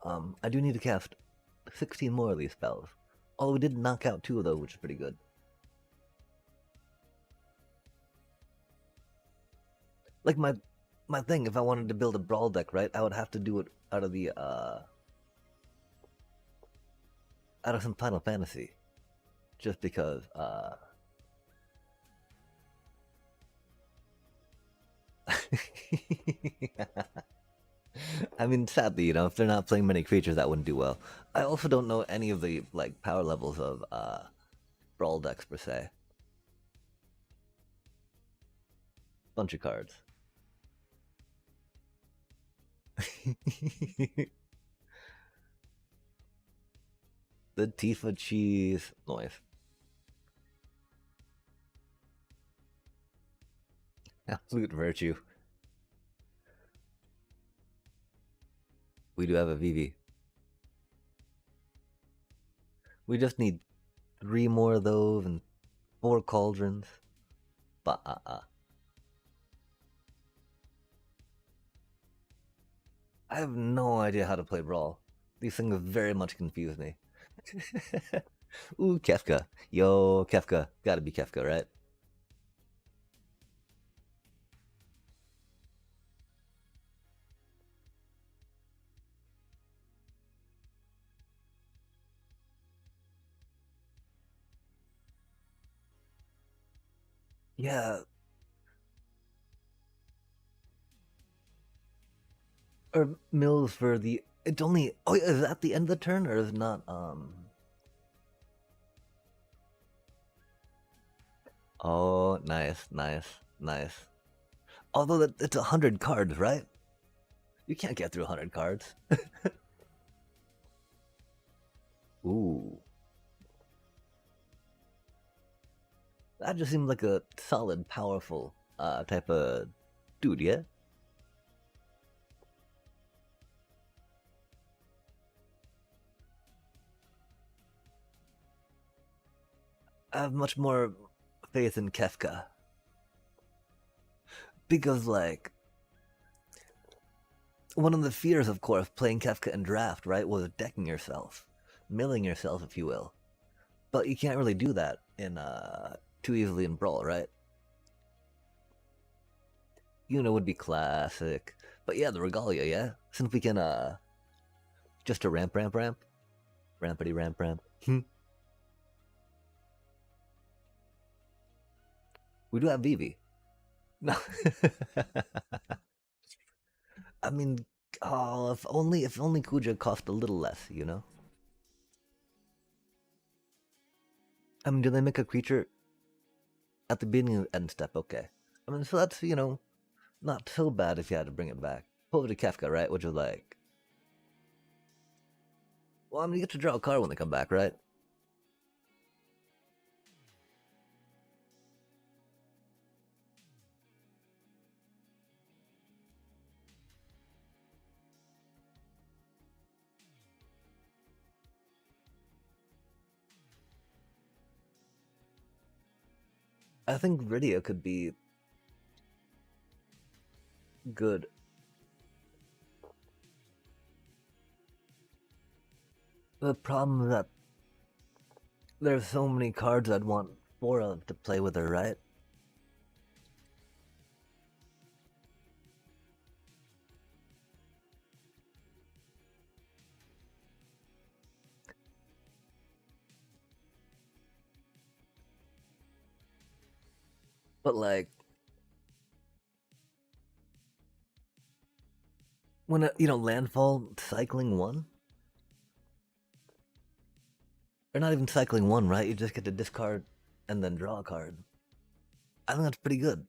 I do need to cast 16 more of these spells. Although we did knock out 2 of those, which is pretty good. Like my thing, if I wanted to build a Brawl deck, right, I would have to do it out of the out of some Final Fantasy. Just because I mean, sadly, if they're not playing many creatures, that wouldn't do well. I also don't know any of the like power levels of Brawl decks per se. Bunch of cards. The Tifa cheese noise. Absolute virtue. We do have a Vivi. We just need 3 more of those and 4 cauldrons. Ba. I have no idea how to play Brawl. These things very much confuse me. Ooh, Kefka. Yo, Kefka. Gotta be Kefka, right? Yeah. Or Mills for the. It's only. Oh, is that the end of the turn, or is it not? Oh, nice. Although it's 100 cards, right? You can't get through 100 cards. Ooh. That just seems like a solid, powerful type of dude, yeah? I have much more faith in Kefka. Because, like, one of the fears, of course, playing Kefka in draft, right, was decking yourself, milling yourself, if you will. But you can't really do that in too easily in Brawl, right? Would be classic. But yeah, the Regalia, yeah? Since we can, just a ramp. Rampity ramp. We do have Vivi. No. I mean, oh, if only Kuja cost a little less. I mean, do they make a creature at the beginning and end step? Okay. I mean, so that's, not so bad if you had to bring it back. Over to Kefka, right? Which is like, well, I mean, you get to draw a card when they come back, right? I think Rydia could be good. The problem is that there's so many cards I'd want 4 of to play with her, right? But like, when landfall cycling 1, or not even cycling 1, right? You just get to discard and then draw a card. I think that's pretty good.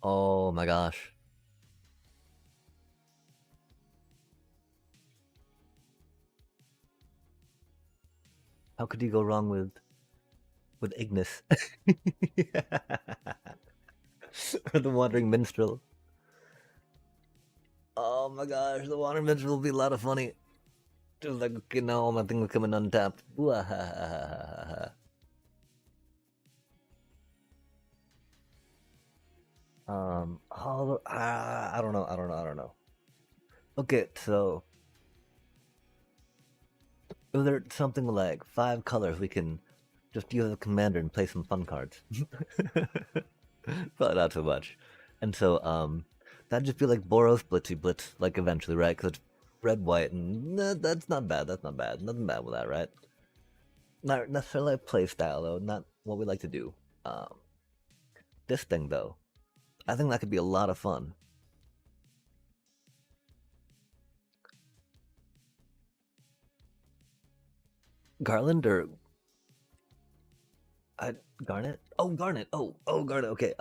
Oh my gosh. How could you go wrong with Ignis? Or the Wandering Minstrel. Oh my gosh, the Wandering Minstrel will be a lot of funny. Just like, all my things coming untapped. I don't know. Okay, so is there something like 5 colors we can just use as a commander and play some fun cards? Probably not so much. And so, that'd just be like Boros Blitzy Blitz, like eventually, right? Because it's red, white, and that's not bad. That's not bad. Nothing bad with that, right? Not necessarily a play style, though. Not what we like to do. This thing, though, I think that could be a lot of fun. Garland or Garnet? Oh, Garnet. Oh, Garnet. Okay.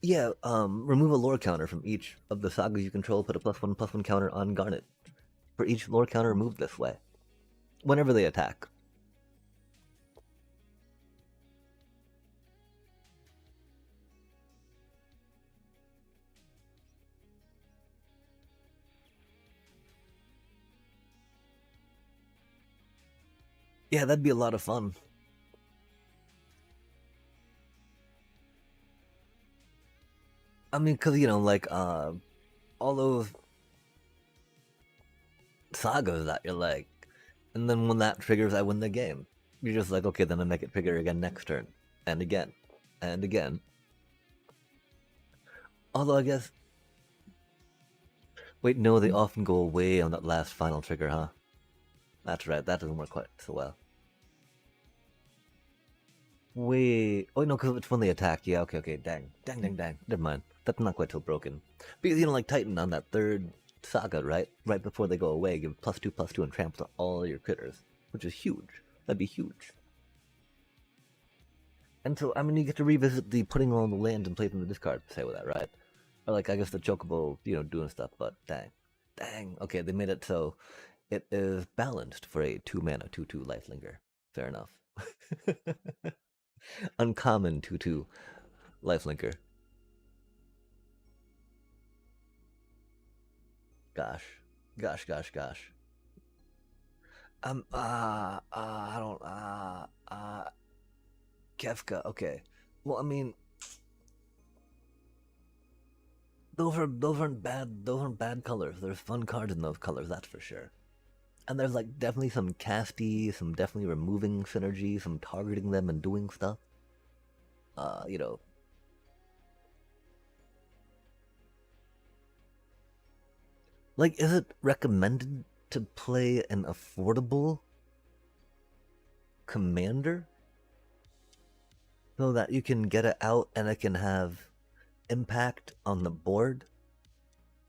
Yeah. Remove a lore counter from each of the sagas you control. Put a +1/+1 counter on Garnet for each lore counter removed this way, whenever they attack. Yeah, that'd be a lot of fun. I mean, because like all those sagas that you're like, and then when that triggers, I win the game. You're just like, okay, then I make it trigger again next turn, and again, and again. Although I guess, wait, no, they often go away on that last final trigger, huh? That's right, that doesn't work quite so well. Wait, oh no, because it's when they attack. Yeah, okay, dang. Never mind. That's not quite so broken. Because like Titan on that third saga, right? Right before they go away, give +2/+2 and trample to all your critters, which is huge. That'd be huge. And so, I mean, you get to revisit the putting all the lands and place in the discard, say with that, right? Or like, I guess the Chocobo, doing stuff, but dang. Okay, they made it so it is balanced for a 2-mana 2/2 Lifelinger. Fair enough. Uncommon 2/2 Lifelinker. Gosh. I don't, Kefka, okay. Well, I mean, those aren't bad colors. There's fun cards in those colors, that's for sure. And there's like definitely some casty, some definitely removing synergy, some targeting them and doing stuff. Like, is it recommended to play an affordable commander so that you can get it out and it can have impact on the board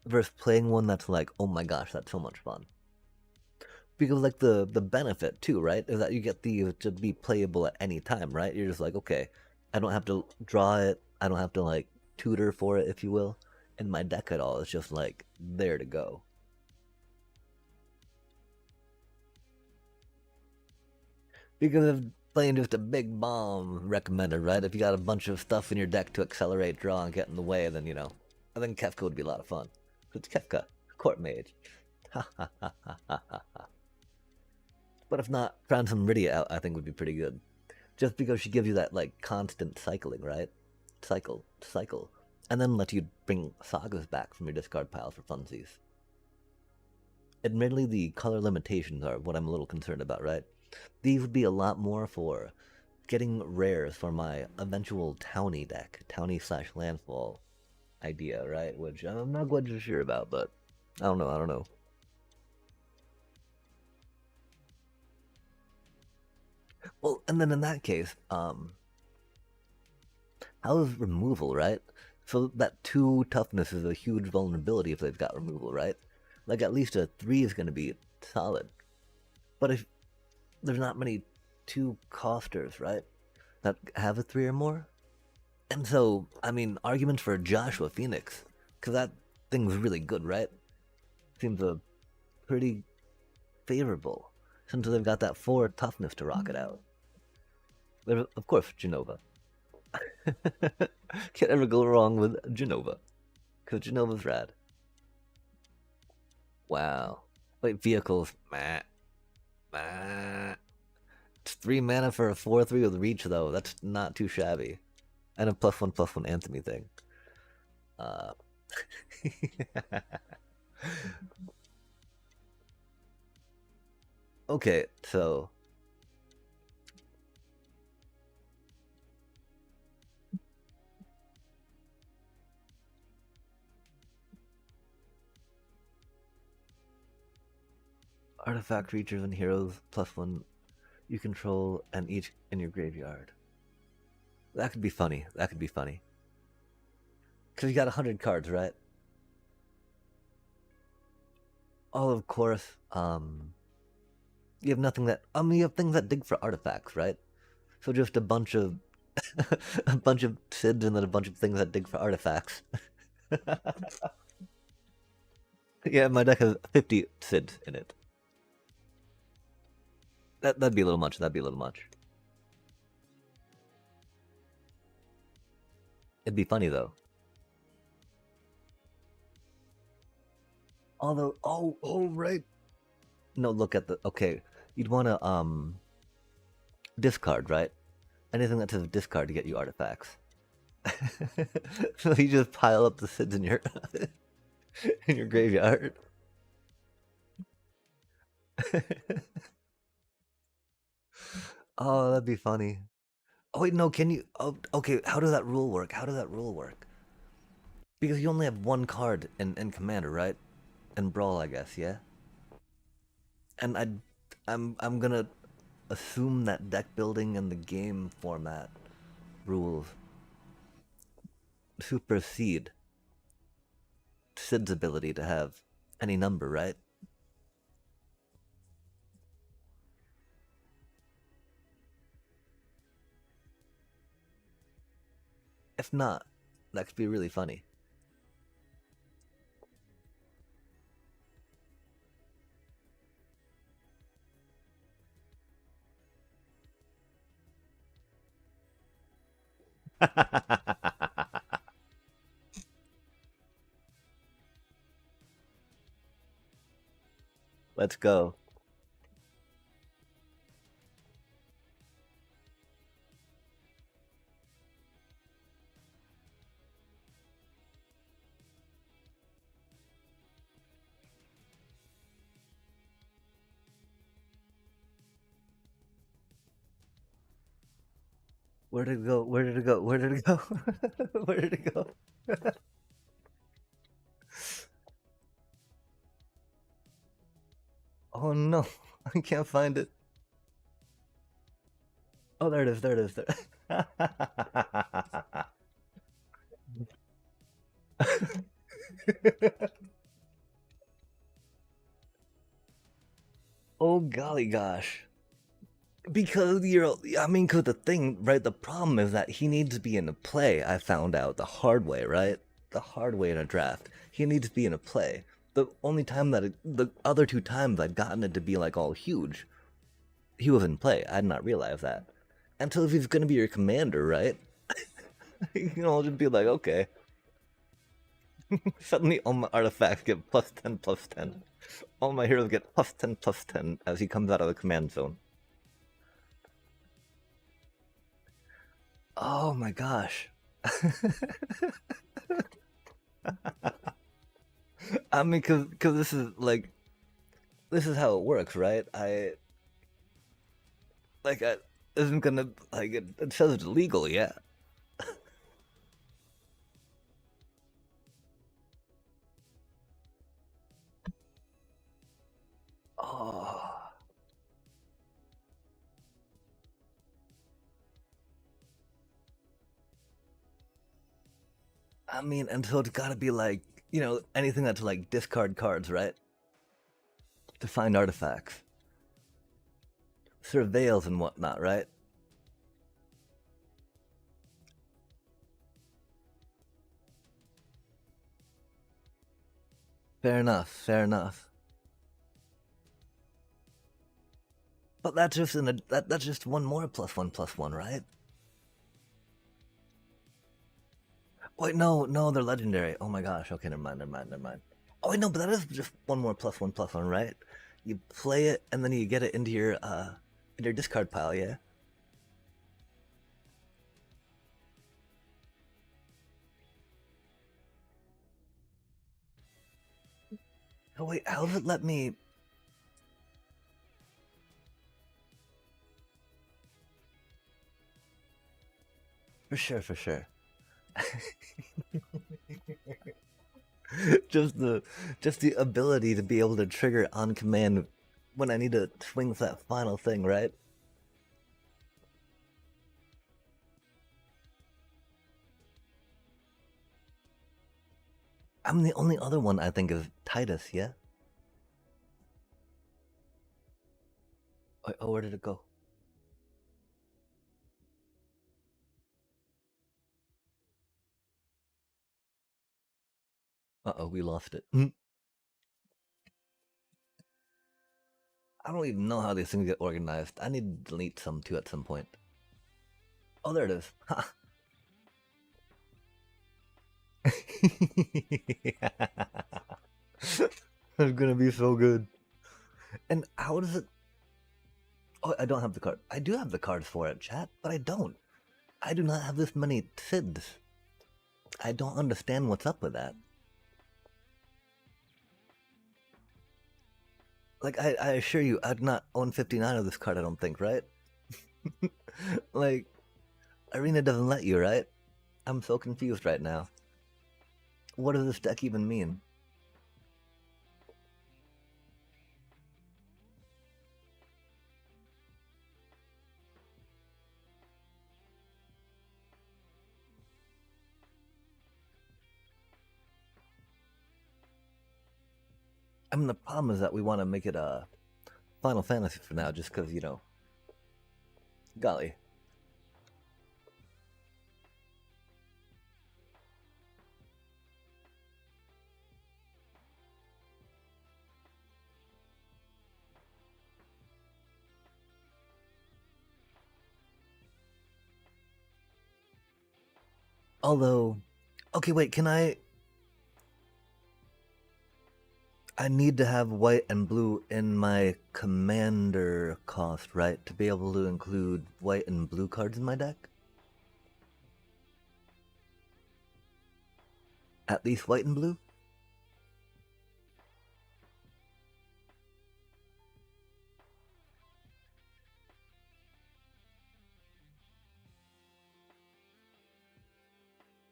versus playing one that's like, oh my gosh, that's so much fun? Because like the benefit too, right, is that you get these to be playable at any time, right? You're just like, okay, I don't have to draw it, I don't have to like tutor for it, if you will, in my deck at all. It's just like there to go. Because if playing just a big bomb recommended, right? If you got a bunch of stuff in your deck to accelerate, draw, and get in the way, then I think Kefka would be a lot of fun. It's Kefka, court mage. But if not, Phantom Meridia out, I think would be pretty good. Just because she gives you that like constant cycling, right? Cycle, and then let you bring sagas back from your discard pile for funsies. Admittedly, the color limitations are what I'm a little concerned about, right? These would be a lot more for getting rares for my eventual townie deck, townie slash landfall idea, right? Which I'm not quite sure about, but I don't know. Well, and then in that case, how's removal, right? So that 2 toughness is a huge vulnerability if they've got removal, right? Like at least a 3 is going to be solid. But if there's not many 2 costers, right, that have a 3 or more, and so, I mean, arguments for Joshua Phoenix, because that thing's really good, right? Seems a pretty favorable, since they've got that 4 toughness to rock it out. There's, of course, Genova. Can't ever go wrong with Genova, because Genova's rad. Wow. Wait, vehicles. Meh. It's 3 mana for a 4/3 with reach, though. That's not too shabby. And a +1/+1 Anthony thing. Okay, so artifact creatures and heroes +1 you control and each in your graveyard. That could be funny. That could be funny. Because you got 100 cards, right? Oh, of course. You have nothing that. You have things that dig for artifacts, right? So just a bunch of. a bunch of SIDs and then a bunch of things that dig for artifacts. Yeah, my deck has 50 SIDs in it. That'd be a little much. That'd be a little much. It'd be funny though. Although, oh, right. No, look at the. Okay, you'd want to discard, right? Anything that says discard to get you artifacts. So you just pile up the SIDs in your in your graveyard. Oh, that'd be funny. Oh wait, no, can you? Oh, okay. How does that rule work? How does that rule work? Because you only have 1 card in Commander, right? And Brawl, I guess, yeah. And I'm gonna assume that deck building and the game format rules supersede Sid's ability to have any number, right? If not, that could be really funny. Let's go. Where did it go? Where did it go? Where did it go? Where did it go? Oh no, I can't find it. Oh, there it is. There it is. There. Oh golly gosh. Because because the thing, right? The problem is that he needs to be in a play. I found out the hard way, right? The hard way in a draft. He needs to be in a play. The only time the other 2 times I've gotten it to be like all huge, he was in play. I did not realize that. And so if he's gonna be your commander, right? You can all just be like, okay. Suddenly all my artifacts get plus 10 plus 10. All my heroes get plus 10 plus 10 as he comes out of the command zone. Oh my gosh. I mean, cause this is like, this is how it works, right? I isn't gonna, like, it says it's legal, yeah. Oh. I mean, and so it's gotta be like, anything that's like discard cards, right? To find artifacts. Surveils and whatnot, right? Fair enough, fair enough. But that's just that's just one more plus one, right? Wait, no, they're legendary. Oh my gosh. Okay, never mind. Oh wait, no, but that is just one more plus one, right? You play it and then you get it into your discard pile, yeah. Oh wait, how does it let me? For sure, for sure. just the just the ability to be able to trigger on command when I need to swing that final thing, right? I'm the only other one I think is Titus, yeah. Oh, where did it go? Uh-oh, we lost it. I don't even know how these things get organized. I need to delete some too at some point. Oh, there it is. It's gonna be so good. And how does it? Oh, I don't have the card. I do have the cards for it, chat, but I don't. I do not have this many SIDs. I don't understand what's up with that. Like, I assure you, I'd not own 59 of this card, I don't think, right? Like, Arena doesn't let you, right? I'm so confused right now. What does this deck even mean? I mean, the problem is that we want to make it a Final Fantasy for now, just because, golly. Although, okay, wait, can I need to have white and blue in my commander cost, right? To be able to include white and blue cards in my deck? At least white and blue?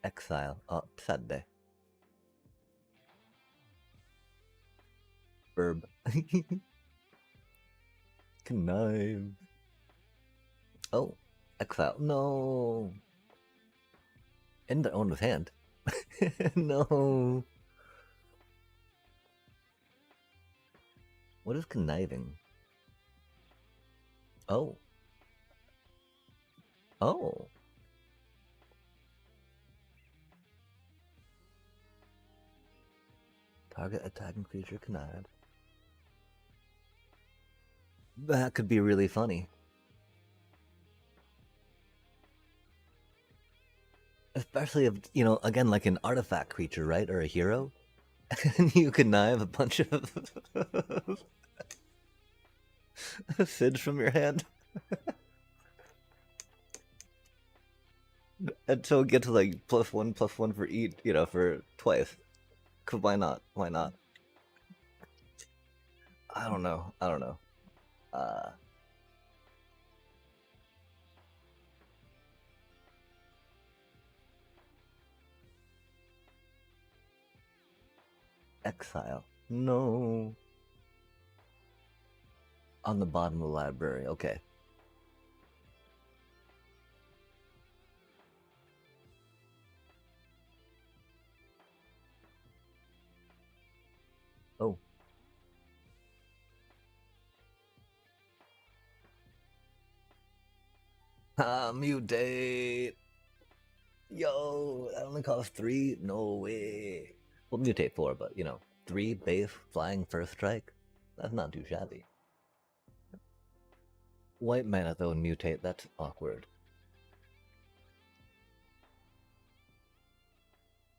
Exile. Oh, sad day. Verb. Connive. Oh, exile. No. In their owner's hand. No. What is conniving? Oh. Oh. Target attacking creature connived. That could be really funny. Especially if, you know, again, like an artifact creature, right? Or a hero. And you connive a bunch of Sids from your hand. And so it gets like +1/+1 for each, you know, for twice. Cause why not? Why not? I don't know. I don't know. Uh, Exile. No. On the bottom of the library. Okay. Oh. Mutate. Yo, that only costs 3? No way. Well, mutate 4, but, you know, 3 base flying first strike? That's not too shabby. White mana, though, and mutate, that's awkward.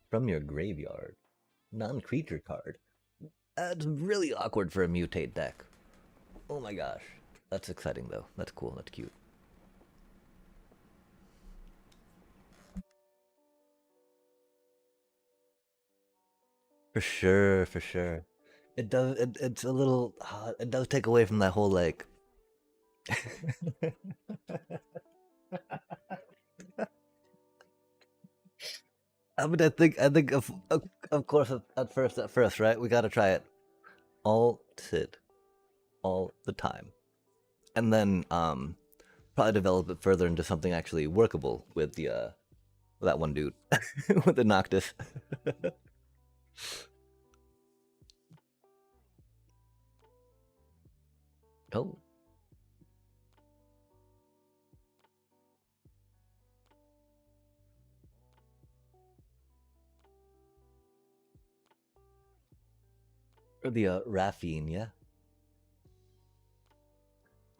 From your graveyard. Non-creature card. That's really awkward for a mutate deck. Oh my gosh. That's exciting, though. That's cool. That's cute. For sure, for sure. It does. It's a little. It does take away from that whole like. I mean, I think of course, at first, right? We gotta try it. All Sid, all the time, and then probably develop it further into something actually workable with the that one dude with the Noctis. Oh, or the Raffine, yeah.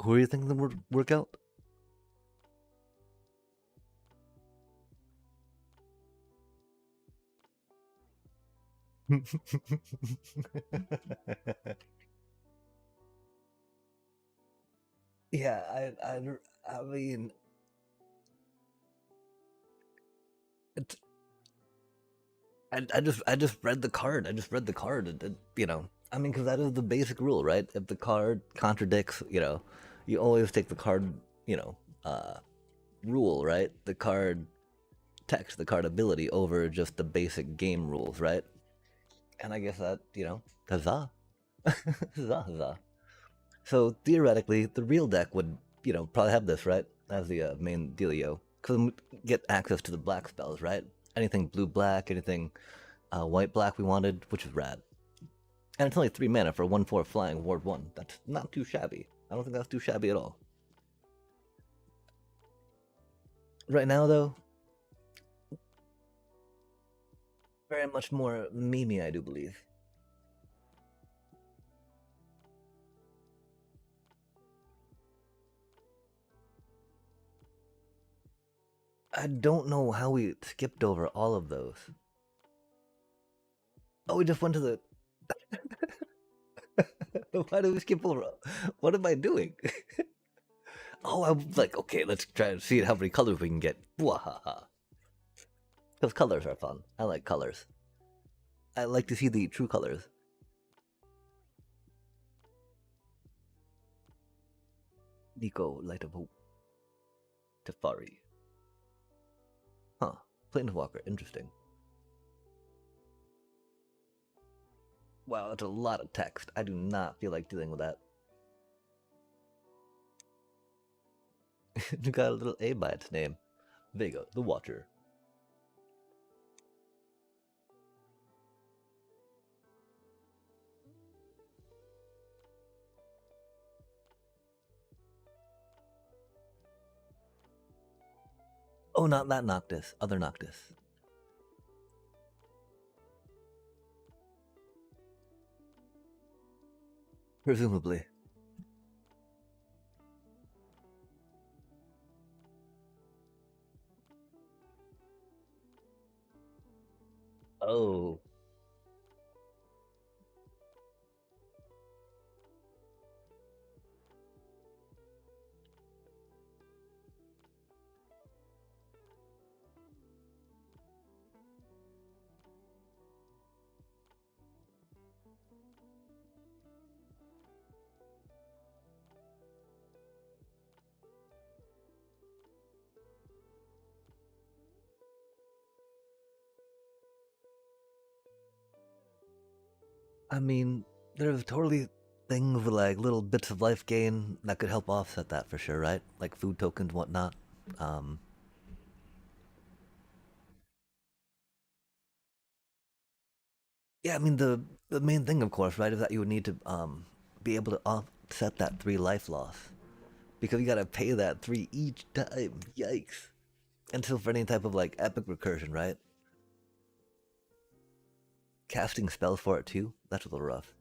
Who are you thinking would work out? Yeah, I mean, it's, I just read the card. I just read the card. You know, I mean, because that is the basic rule, right? If the card contradicts, you know, you always take the card, you know, rule, right? The card text, the card ability over just the basic game rules, right? And I guess that, you know, huzzah, huzzah, huzzah. So theoretically, the real deck would, you know, probably have this, right, as the main dealio, because get access to the black spells, right? Anything blue black, anything white black we wanted, which is rad. And it's only 3 mana for 1/4 flying ward 1. That's not too shabby. I don't think that's too shabby at all. Right now, though, very much more Mimi, I do believe. I don't know how we skipped over all of those. Oh, we just went to the. Why did we skip over? What am I doing? Oh, I was like, okay, let's try to see how many colors we can get. Wahaha. Because colors are fun. I like colors. I like to see the true colors. Nico, Light of Hope. Teferi. Huh. Planeswalker, interesting. Wow, that's a lot of text. I do not feel like dealing with that. You got a little A by its name. Vega, the Watcher. Oh, not that Noctis. Other Noctis. Presumably. Oh, I mean, there's totally things with like little bits of life gain that could help offset that for sure, right? Like food tokens, whatnot. Um, yeah, I mean the main thing, of course, right, is that you would need to be able to offset that 3 life loss because you gotta pay that 3 each time. Yikes! Until for any type of like epic recursion, right? Casting spells for it too. That's a little rough.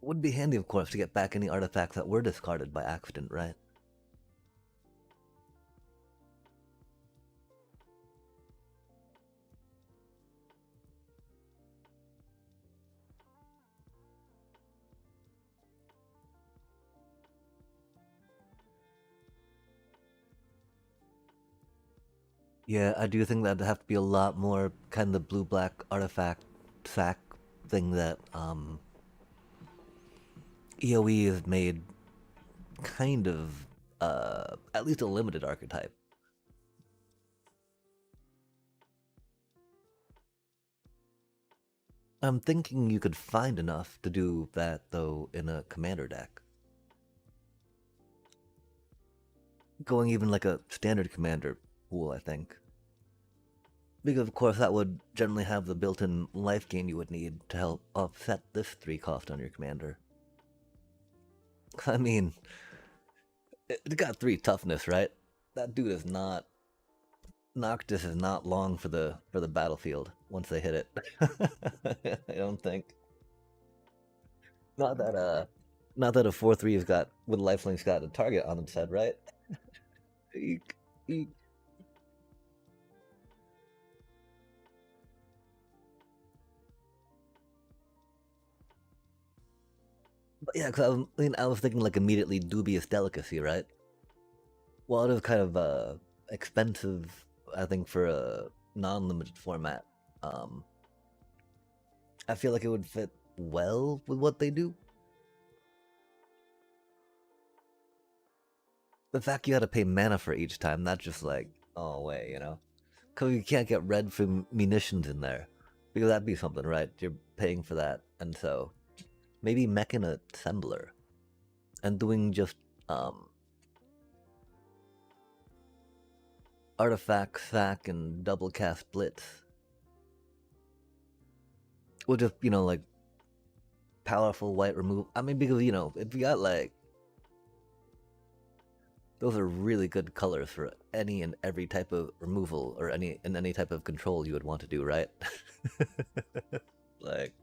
Would be handy, of course, to get back any artifacts that were discarded by accident, right? Yeah, I do think that'd have to be a lot more kind of blue black artifact sack thing that EOE has made kind of at least a limited archetype. I'm thinking you could find enough to do that though in a commander deck. Going even like a standard commander pool, I think. Because of course that would generally have the built-in life gain you would need to help offset this 3 cost on your commander. I mean, it got 3 toughness, right? That dude is not Noctis is not long for the battlefield once they hit it. I don't think. Not that not that a 4/3's got with lifelink's got a target on its head, right? Eek, eek. But yeah, because I was thinking like immediately dubious delicacy, right? Well, it is kind of expensive, I think, for a non-limited format. Um, I feel like it would fit well with what they do. The fact you got to pay mana for each time, that's just like, oh wait, you know, because you can't get red for munitions in there, because that'd be something, right? You're paying for that, and so maybe meching a assembler and doing just um artifact sack and double cast blitz. Or just, like powerful white remove. I mean, because, if you got like, those are really good colors for any and every type of removal or any type of control you would want to do, right? Like,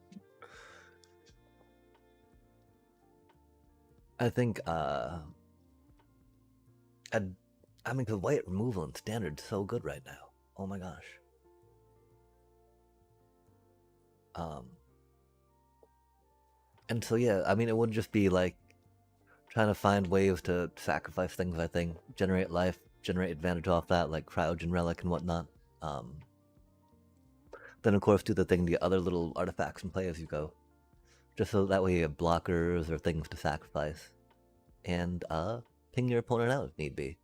I think, I'd, I mean, the white removal in standard's so good right now. Oh my gosh. Um, and so yeah, I mean, it would just be like trying to find ways to sacrifice things. I think generate life, generate advantage off that, like cryogen relic and whatnot. Um, then of course do the thing, the other little artifacts and play as you go, just so that way you have blockers or things to sacrifice, and ping your opponent out if need be.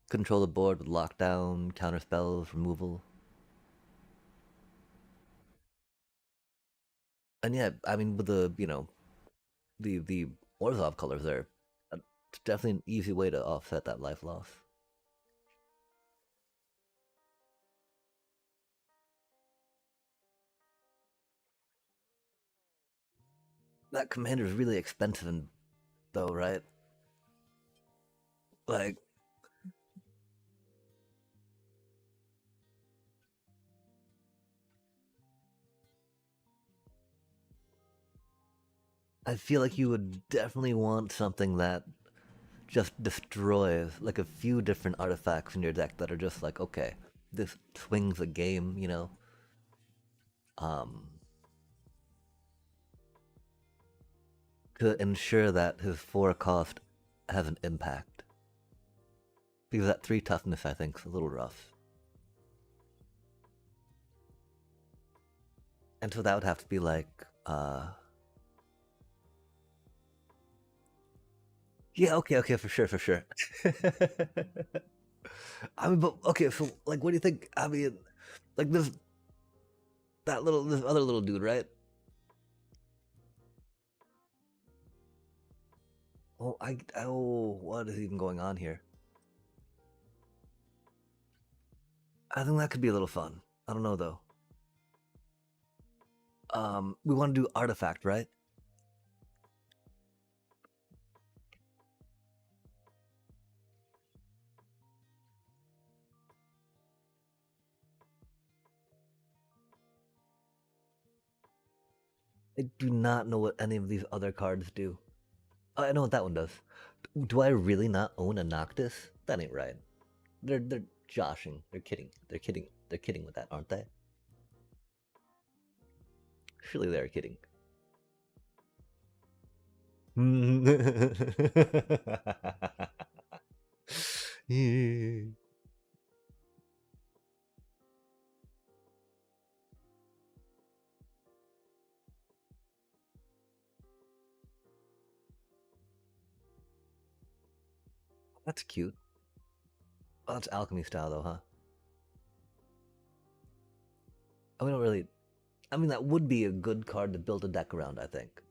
Control the board with lockdown, counter spells, removal, and yeah, I mean with the the Orzhov colors there, it's definitely an easy way to offset that life loss. That commander is really expensive, though, right? Like, I feel like you would definitely want something that just destroys like a few different artifacts in your deck that are just like, okay, this swings a game, you know. Um, to ensure that his 4 cost has an impact. Because that 3 toughness I think is a little rough. And so that would have to be like, yeah, okay, for sure. I mean, but okay, so like, what do you think? I mean, like this other little dude, right? What is even going on here? I think that could be a little fun. I don't know though. We want to do artifact, right? I do not know what any of these other cards do. Oh, I know what that one does. Do I really not own a Noctis? That ain't right. They're joshing. They're kidding. They're kidding. They're kidding with that, aren't they? Surely they're kidding. That's cute. Oh, that's alchemy style though, huh? I don't really. I mean, that would be a good card to build a deck around, I think.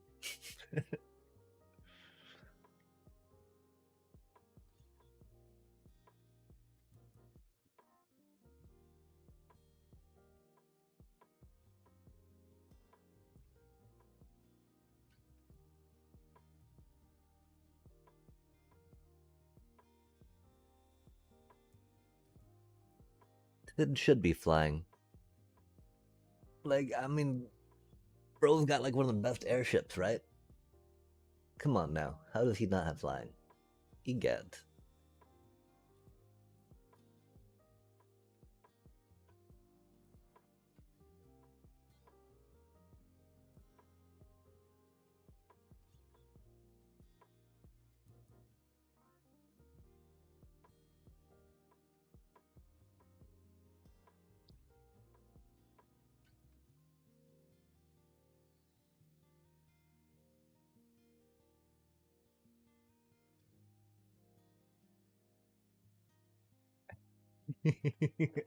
It should be flying. Like, I mean, bro's got like one of the best airships, right? Come on now. How does he not have flying? Egad.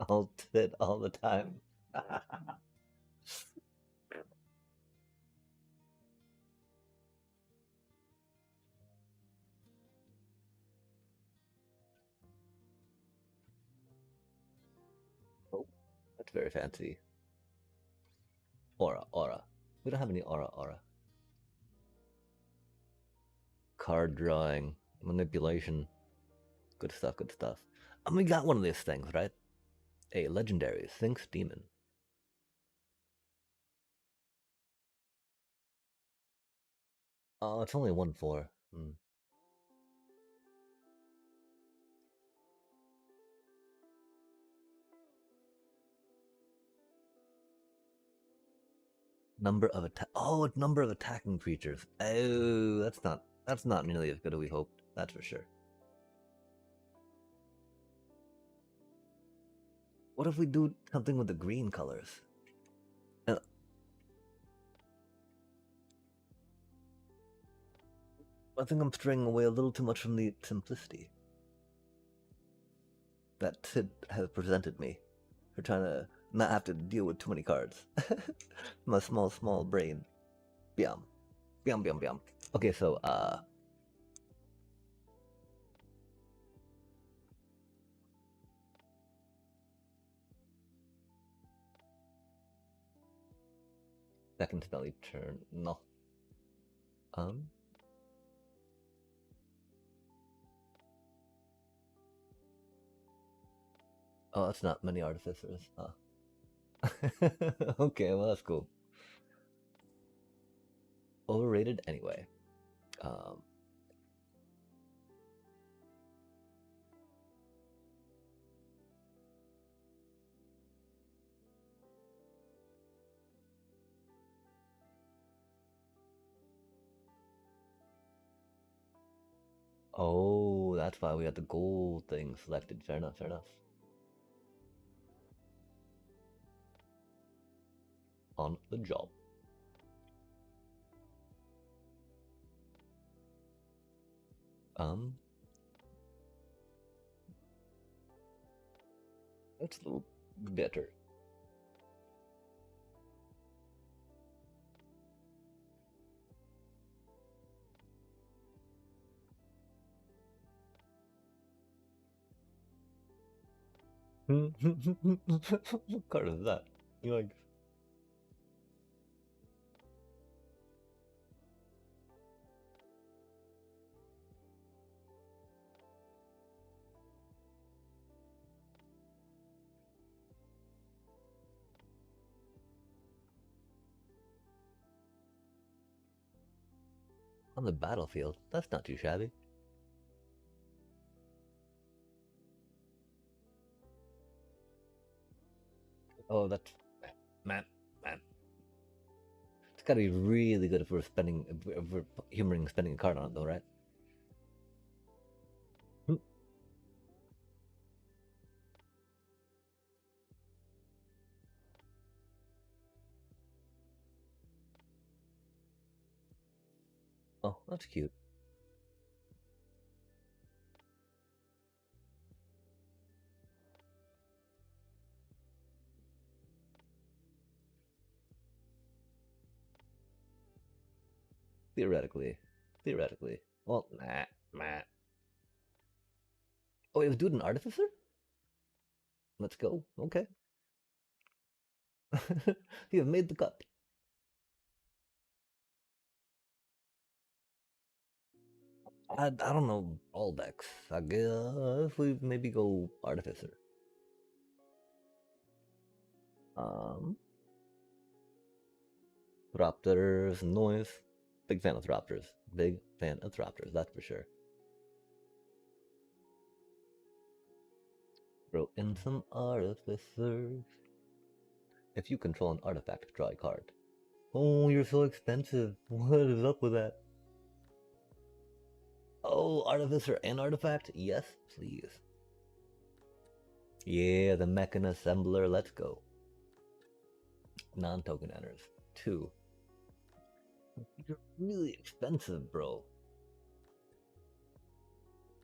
Alt it all the time. Oh, that's very fancy. Aura. We don't have any aura. Card drawing, manipulation. Good stuff. And we got one of these things, right? A legendary Sphinx Demon. Oh, it's only 1/4. Number of attack. Oh, it's number of attacking creatures. Oh, that's not nearly as good as we hoped. That's for sure. What if we do something with the green colors? Uh, I think I'm straying away a little too much from the simplicity that Sid has presented me for trying to not have to deal with too many cards. My small brain. Biam. Okay, so second spell each turn. No. Um Oh, that's not many artificers. Okay, well that's cool. Overrated anyway. Um Oh, that's why we had the gold thing selected. Fair enough, fair enough. On the job. Um, that's a little better. What card is that? You like on the battlefield? That's not too shabby. Oh, that's man, man. It's got to be really good if we're spending, if we're humoring spending a card on it, though, right? Hmm. Oh, that's cute. Theoretically, theoretically. Well, nah. Oh, it was Dude an Artificer? Let's go. Okay. You have made the cut. I don't know all decks. I guess we maybe go Artificer. Um, Thropters, noise. Big fan of Thropters. Big fan of Thropters, that's for sure. Throw in some Artificers. If you control an artifact, draw a card. Oh, you're so expensive. What is up with that? Oh, Artificer and Artifact? Yes, please. Yeah, the Mechan Assembler, let's go. Non-token enters. 2. You're really expensive, bro.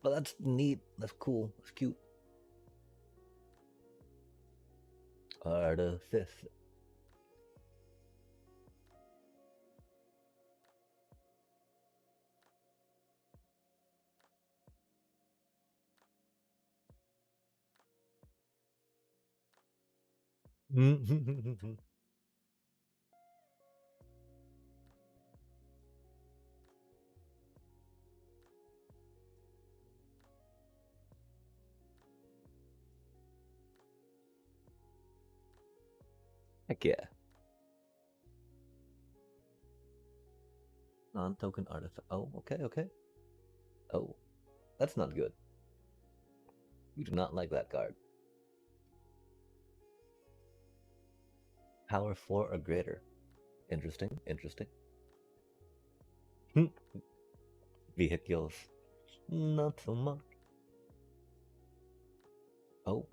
But that's neat. That's cool. That's cute. Artificer. Heck yeah. Non-token artifact. Oh, okay, okay. Oh, that's not good. You do not like that card. Power 4 or greater. Interesting, interesting. Vehicles. Not so much. Oh,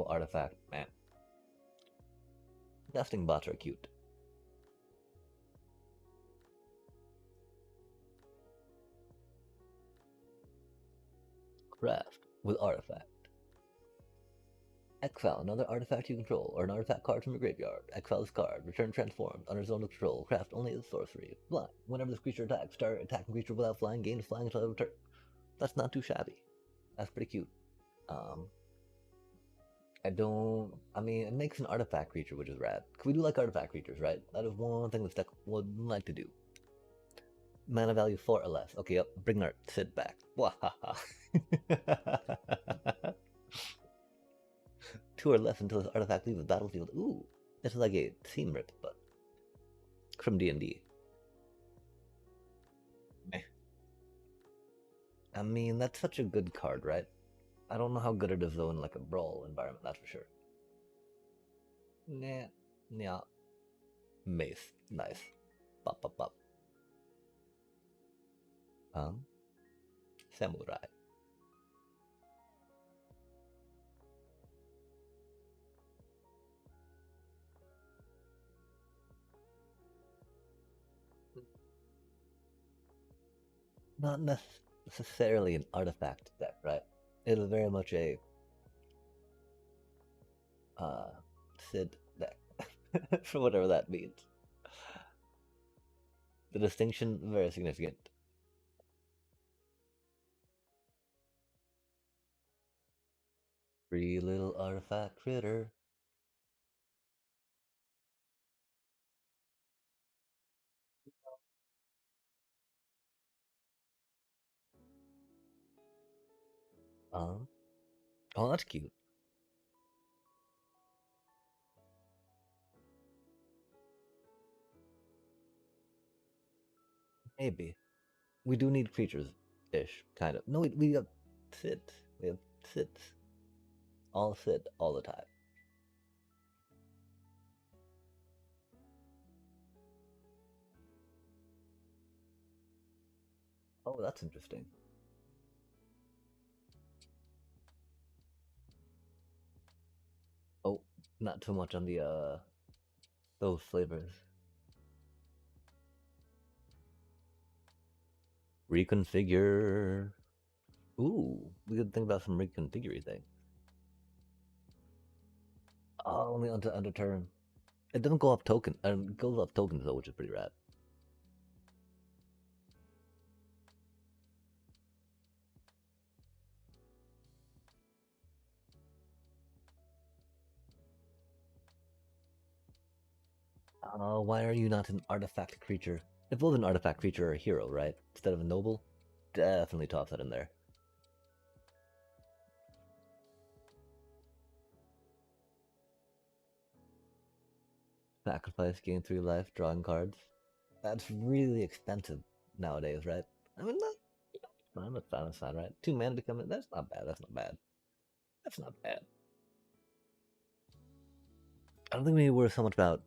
artifact. Man. Nesting bots are cute. Craft with artifact. Exile another artifact you control, or an artifact card from your graveyard. Exile this card. Return transformed. Under zone of control. Craft only as sorcery. Flying. Whenever this creature attacks, start attacking creature without flying. Gain flying until return. That's not too shabby. That's pretty cute. Um, I don't. I mean, it makes an artifact creature, which is rad. We do like artifact creatures, right? That is one thing this deck would like to do. Mana value 4 or less. Okay, yep. Bring our Sid back. Wahaha. 2 or less until this artifact leaves the battlefield. Ooh, this is like a scene rip, but from D&D. I mean, that's such a good card, right? I don't know how good it is though in like a brawl environment. That's for sure. Nah, yeah. Mace, nice. Pop, pop, pop. Um, Samurai. Not necessarily an artifact deck, right? It is very much a uh, Sid deck, for whatever that means. The distinction very significant. Free little artifact critter. Oh, that's cute. Maybe. We do need creatures ish, kind of. No, we have sit. We have sits. All sit all the time. Oh, that's interesting. Oh, not too much on the those flavors. Reconfigure. Ooh, we could think about some reconfigure thing. Oh, only onto turn. It doesn't go off token. It goes off tokens though, which is pretty rad. Why are you not an artifact creature? If it was an artifact creature or a hero, right? Instead of a noble, definitely toss that in there. Sacrifice, gain 3 life, drawing cards. That's really expensive nowadays, right? I mean, that's fine, right? 2 mana to come in, that's not bad, that's not bad. That's not bad. I don't think we need to worry so much about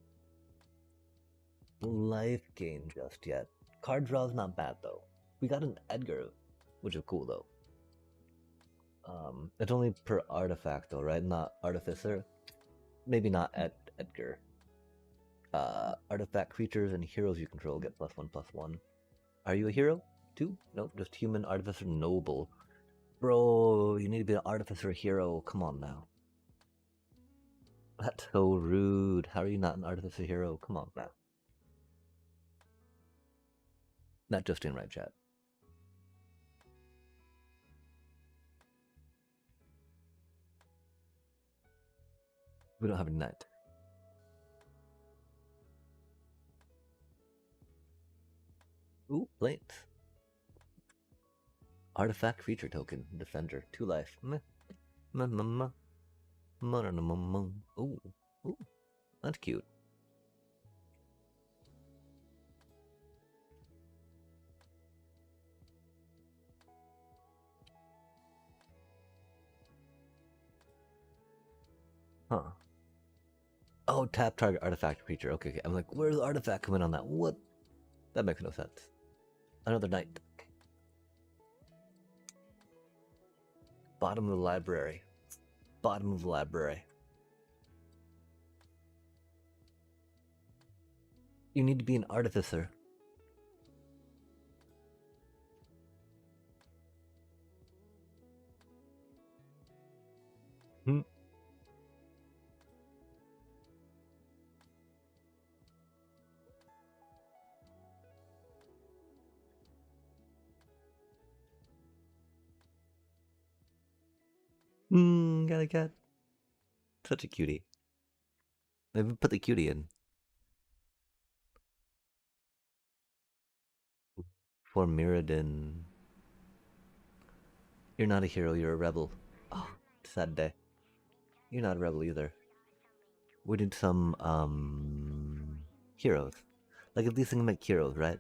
life gain just yet. Card draw's not bad though. We got an Edgar, which is cool though. It's only per artifact though, right? Not artificer. Maybe not at Edgar. Artifact creatures and heroes you control get +1/+1. Are you a hero? 2? Nope, just human, artificer, noble. Bro, you need to be an artificer hero. Come on now. That's so rude. How are you not an artificer hero? Come on now. Not just in right chat. We don't have a knight. Ooh, planes. Artifact creature token, defender, 2 life. Meh. Meh, meh, meh. Ooh, ooh, that's cute. Huh. Oh, tap target artifact creature. Okay, okay. I'm like, where's the artifact coming on that? What? That makes no sense. Another knight. Bottom of the library. Bottom of the library. You need to be an artificer. Hmm. Got a cat. Such a cutie. Maybe put the cutie in. For Mirrodin. You're not a hero, you're a rebel. Oh, sad day. You're not a rebel either. We need some, heroes. Like, if these things make heroes, right?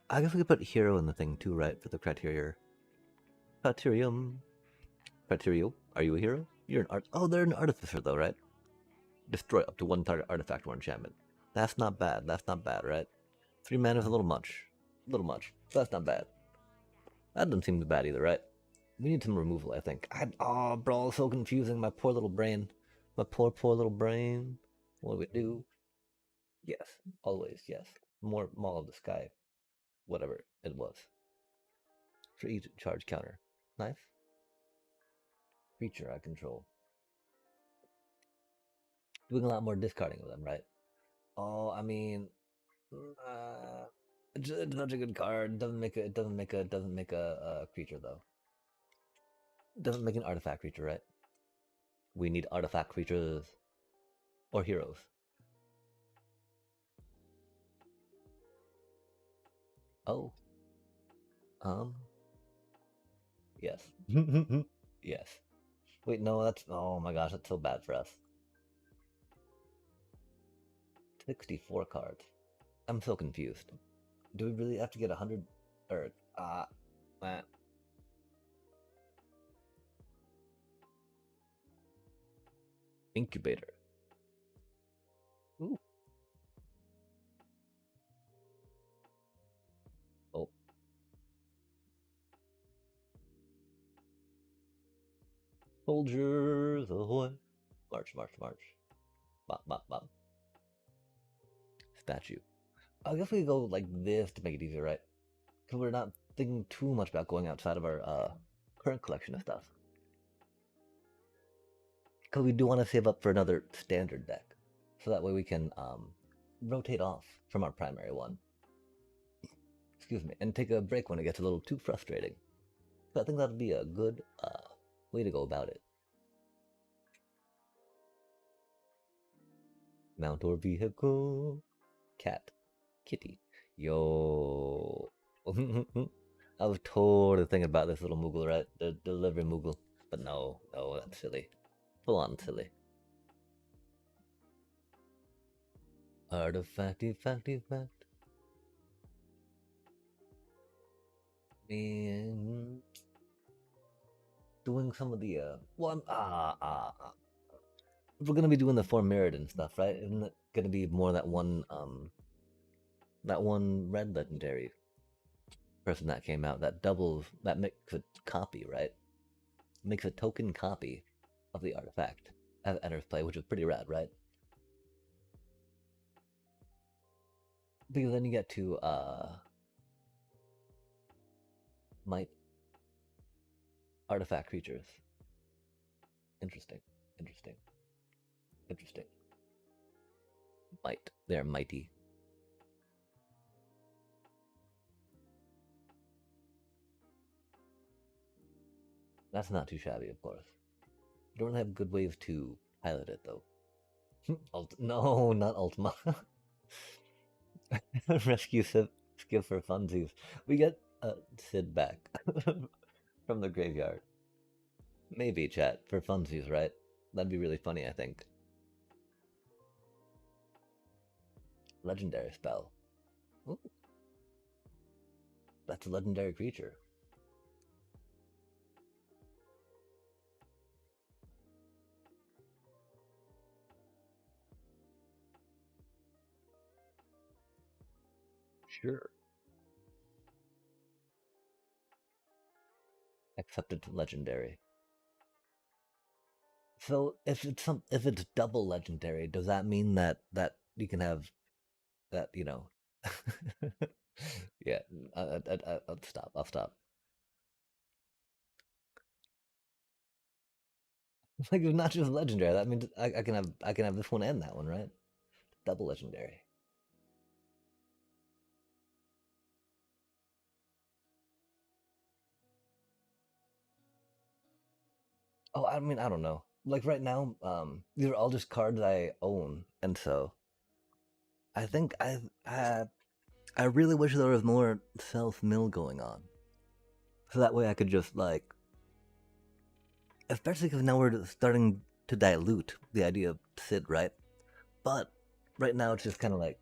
I guess we could put hero in the thing too, right? For the criteria. Criterium. Criterio. Are you a hero? You're an art. Oh, they're an artificer though, right? Destroy up to 1 target artifact or enchantment. That's not bad. That's not bad, right? 3 mana is a little much. A little much. But that's not bad. That doesn't seem too bad either, right? We need some removal, I think. Oh, bro, it's so confusing. My poor little brain. My poor, poor little brain. What do we do? Yes, always, yes. More Maul of the Sky. Whatever it was. For each charge counter. Nice. Creature I control. Doing a lot more discarding of them, right? Oh, I mean, it's such a good card. Doesn't make a creature though. Doesn't make an artifact creature, right? We need artifact creatures or heroes. Oh, yes, yes. Wait, no, that's oh my gosh, that's so bad for us. 64 cards. I'm so confused. Do we really have to get 100 or Incubator. Ooh. Oh. Soldiers ahoy. March, march, march. Bop, bop, bop. Statue. I guess we go like this to make it easier, right? Because we're not thinking too much about going outside of our current collection of stuff. Because we do want to save up for another standard deck. So that way we can rotate off from our primary one. Excuse me. And take a break when it gets a little too frustrating. So I think that would be a good way to go about it. Mount or vehicle. Cat. Kitty. Yo. I was totally thinking about this little Moogle, right? The delivery Moogle. But no, that's silly. Full on silly. Artifact. And doing some of the well, if we're gonna be doing the four Mirrodin stuff, right? Isn't it gonna be more that one red legendary person that came out that doubles that makes a copy, right? Makes a token copy of the artifact as it enters play, which is pretty rad, right? Because then you get to might artifact creatures. Interesting. Might. They're mighty. That's not too shabby, of course. You don't have good ways to pilot it, though. No, not Ultima. Rescue skill for funsies. We get Sid back from the graveyard. Maybe, chat, for funsies, right? That'd be really funny, I think. Legendary spell. Ooh. That's a legendary creature. Sure. Accepted to legendary. So if it's double legendary, does that mean that you can have that, you know? Yeah, I'll stop. Like it's not just legendary. That means I can have this one and that one, right? Double legendary. Oh, I mean, I don't know. Like right now, these are all just cards I own, and so I think I really wish there was more self mill going on, so that way I could just like, especially because now we're starting to dilute the idea of Sid, right? But right now it's just kind of like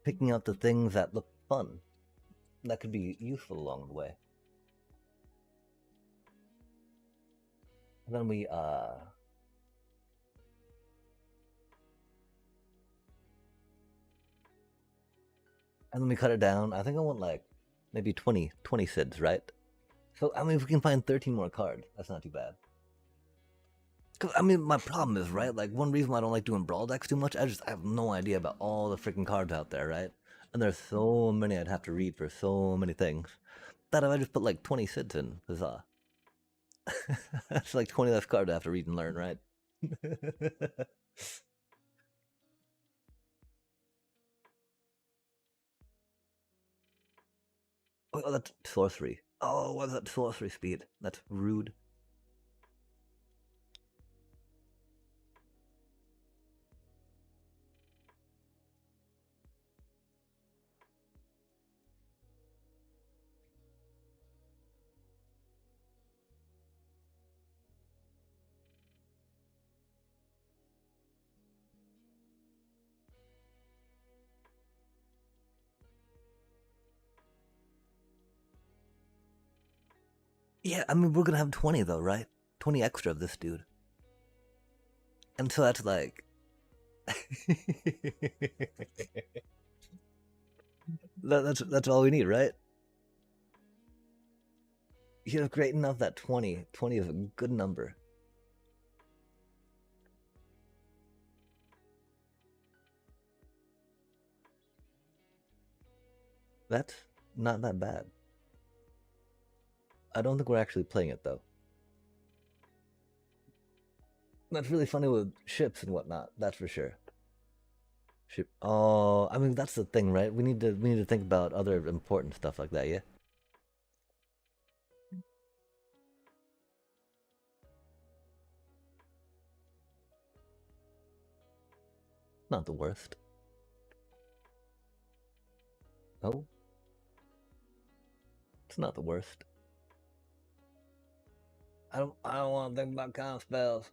picking out the things that look fun, that could be useful along the way. And then we and then we cut it down. I think I want like maybe 20 Sids, right? So I mean, if we can find 13 more cards, that's not too bad. Cause I mean, my problem is right. Like one reason why I don't like doing brawl decks too much, I have no idea about all the freaking cards out there, right? And there's so many I'd have to read for so many things. That if I just put like 20 Sids in, huzzah! That's like 20 less cards I have to read and learn, right? Oh, that's sorcery. Oh, what's that sorcery speed? That's rude. Yeah, I mean, we're gonna have 20 though, right? 20 extra of this dude. And so that's like. that's all we need, right? You have great enough that 20. 20 is a good number. That's not that bad. I don't think we're actually playing it though. That's really funny with ships and whatnot. That's for sure. Ship. Oh, I mean that's the thing, right? We need to think about other important stuff like that. Yeah. Not the worst. Oh, it's not the worst. I don't want to think about con spells.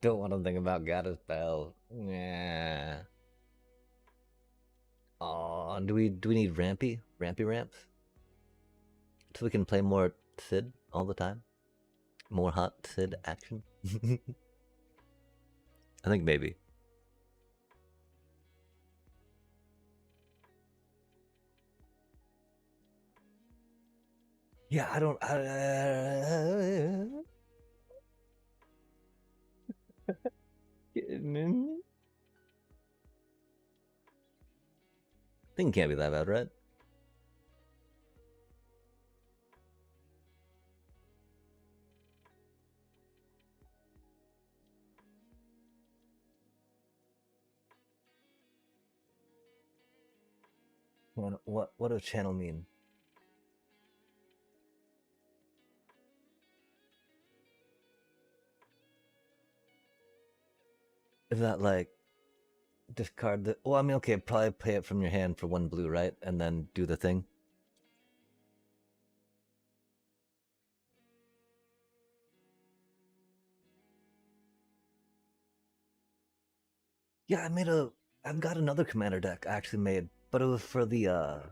Don't want to think about goddess spells. Yeah. Oh, do we need rampy ramps, so we can play more Sid all the time? More hot Sid action. I think maybe. Yeah, I don't. Thing can't be that bad, right? What does channel mean? Is that like discard the? Well, I mean, okay, probably play it from your hand for 1 blue, right? And then do the thing. Yeah, I've got another commander deck I actually made, but it was for the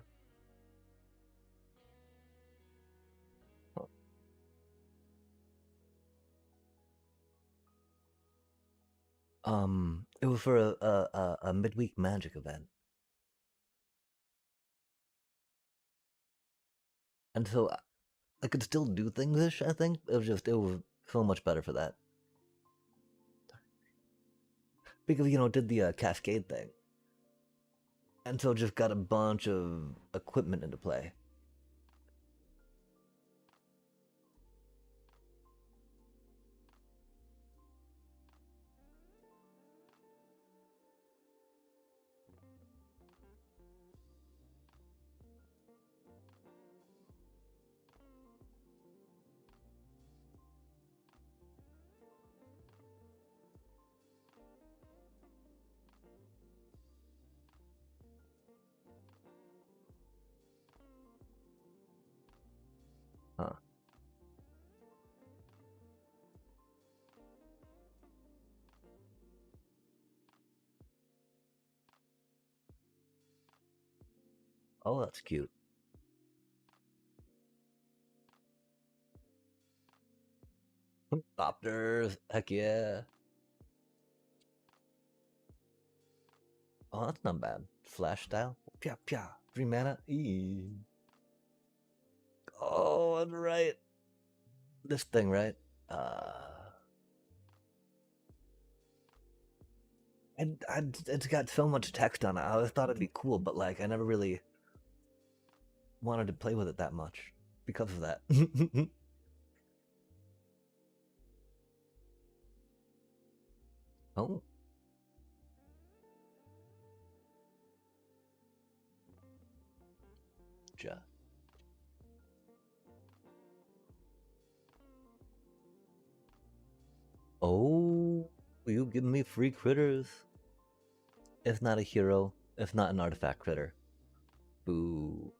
it was for a midweek magic event. And so I could still do things ish, I think. It was so much better for that. Because did the cascade thing. And so just got a bunch of equipment into play. Huh. Oh, that's cute. Opters, heck yeah. Oh, that's not bad. Flash style? Pya pya. 3 mana? Eee. Oh, I'm right. This thing, right? Uh, it's got so much text on it. I always thought it'd be cool, but like I never really wanted to play with it that much because of that. Oh, ja. Oh, you give me free critters. It's not a hero. It's not an artifact critter. Boo.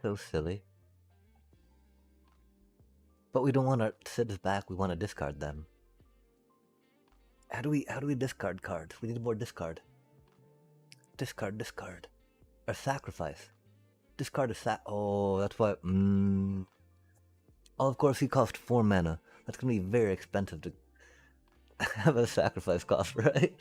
So silly. But we don't want our Sids back. We want to discard them. How do we discard cards? We need more discard. Discard. Or sacrifice. Discard a oh, that's why oh, of course he cost 4 mana. That's gonna be very expensive to have a sacrifice cost, right?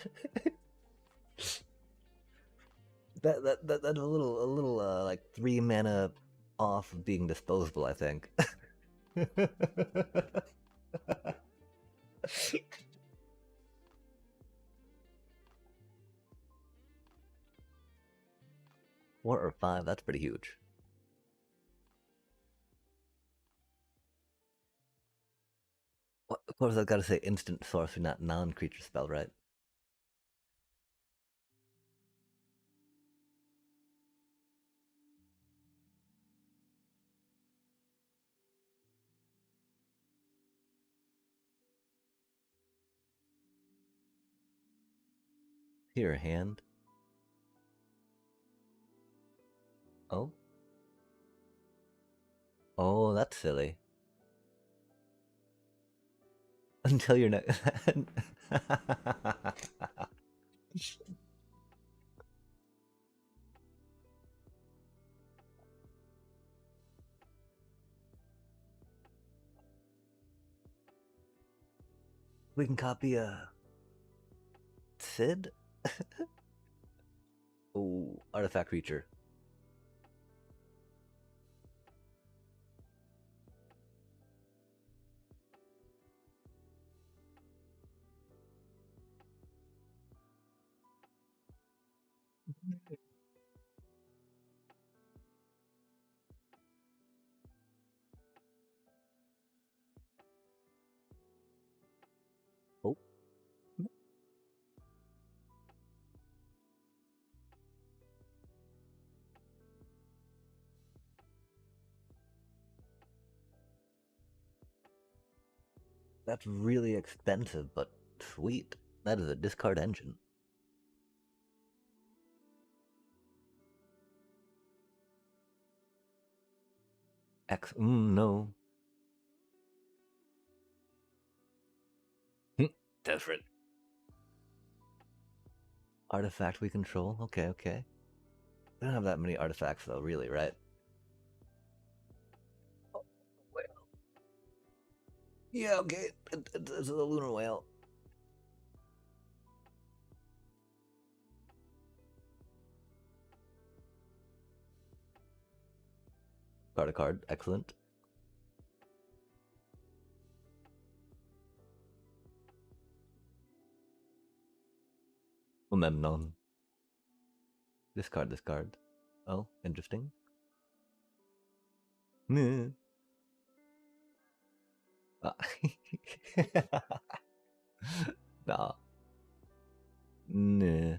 That's a little like 3 mana off of being disposable, I think. Four or five, that's pretty huge. Well, of course, I've got to say instant sorcery, not non-creature spell, right? Here, hand. Oh? Oh, that's silly. Until you're not. We can copy a Sid. Oh, artifact creature. Oh, that's really expensive, but sweet. That is a discard engine. No. Different. Artifact we control. Okay, okay. We don't have that many artifacts though, really, right? Oh, whale. Yeah, okay. It's a lunar whale. Card a card. Excellent. Memnon. Discard. Oh, interesting. Nah. Nah. Nah.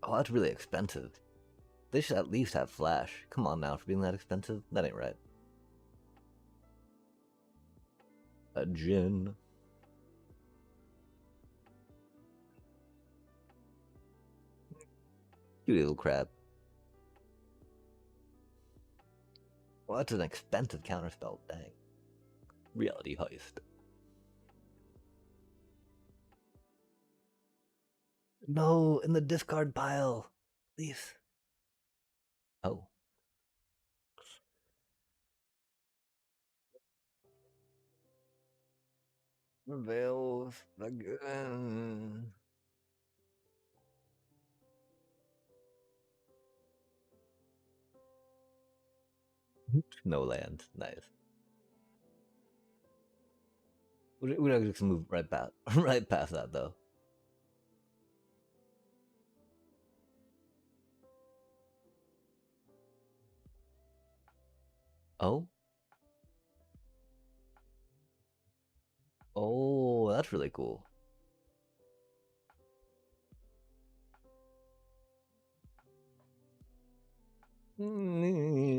Oh, that's really expensive. They should at least have Flash. Come on now, for being that expensive? That ain't right. A Jin. Cute little crab. Well, that's an expensive counterspell, dang. Reality Heist. No, in the discard pile. Please. Oh. Veils again. No land. Nice. We're just move right past right past that though. Oh? Oh, that's really cool.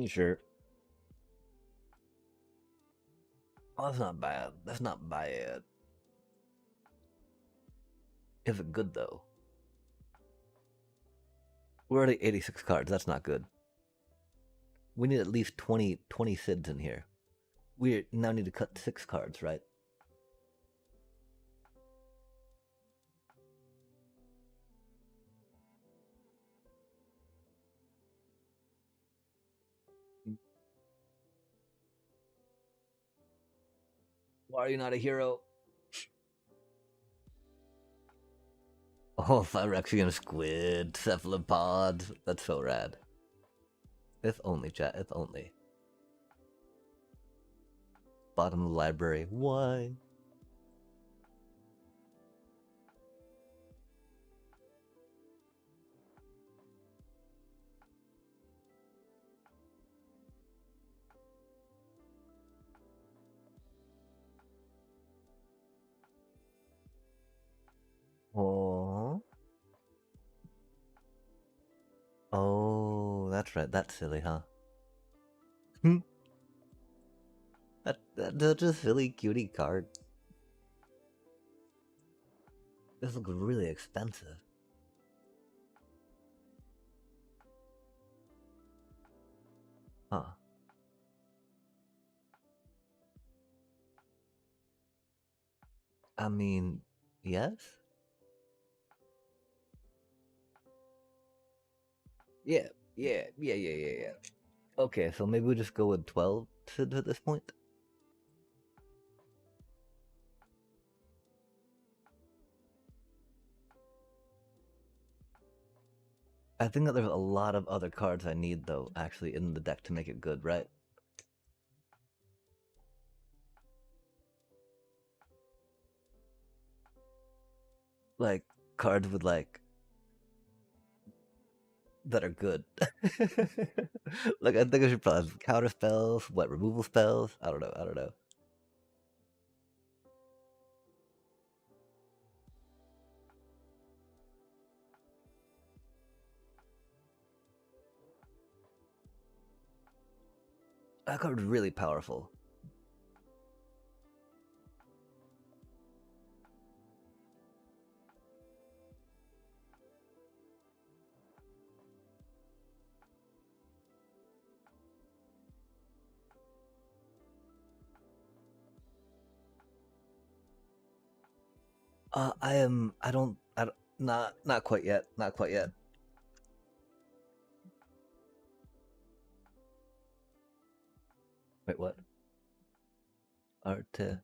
Sure. Oh, that's not bad. That's not bad. Is it good though? We're already 86 cards. That's not good. We need at least 20 SIDs in here. We now need to cut 6 cards, right? Why are you not a hero? Oh, Phyrexian squid, cephalopod. That's so rad. If only, chat. If only. Bottom of the library. Why? Oh. Oh, that's right. That's silly, huh? That's a silly cutie card. This looks really expensive. Huh. I mean, yes? Yeah, yeah. Okay, so maybe we just go with 12 SIDs at this point? I think that there's a lot of other cards I need, though, actually, in the deck to make it good, right? Like, cards with, like, that are good. Like, I think I should probably have counter spells, what, removal spells? I don't know. That card is really powerful. I don't, not quite yet, not quite yet. Wait, what? Artificer.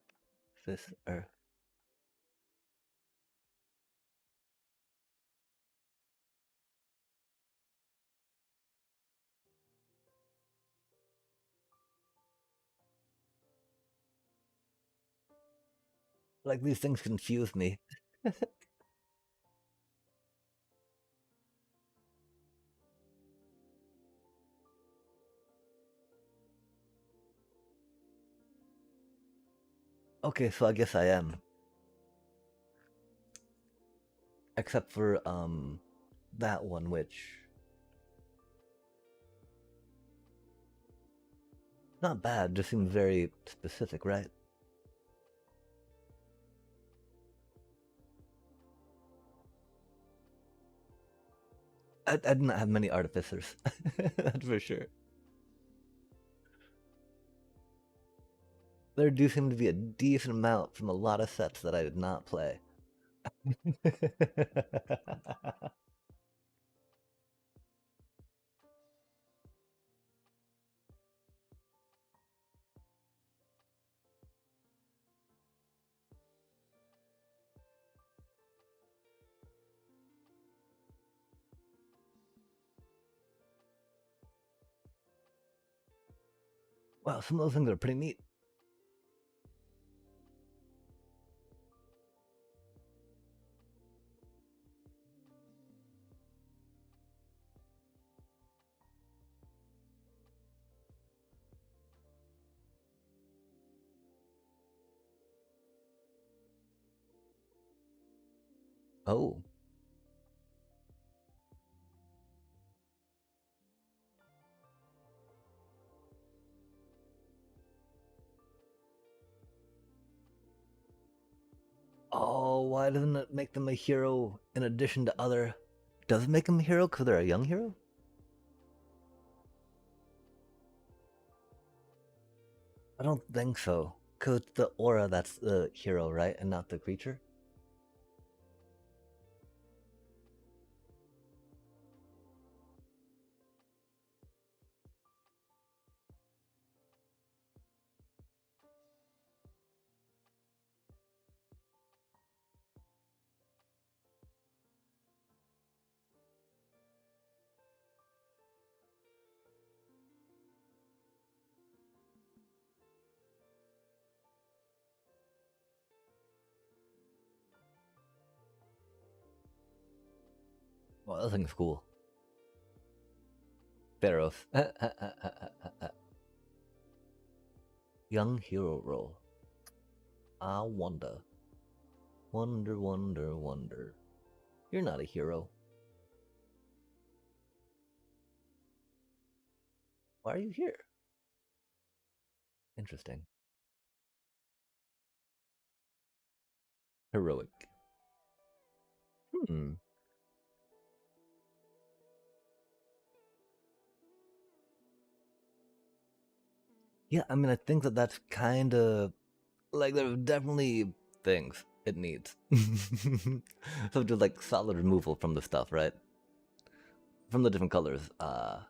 Like, these things confuse me. Okay, so I guess I am. Except for, that one, which... Not bad, just seems very specific, right? I did not have many artificers. That's for sure. There do seem to be a decent amount from a lot of sets that I did not play. Wow, some of those things are pretty neat. Oh. Oh, why doesn't it make them a hero in addition to other? Does it make them a hero because they're a young hero? I don't think so. Because it's the aura that's the hero, right? And not the creature? Well, that thing's cool. Theros. Young hero role. I wonder. Wonder, wonder, wonder. You're not a hero. Why are you here? Interesting. Heroic. Hmm. Yeah, I mean, I think that that's kind of like there are definitely things it needs. So just like solid removal from the stuff, right? From the different colors. But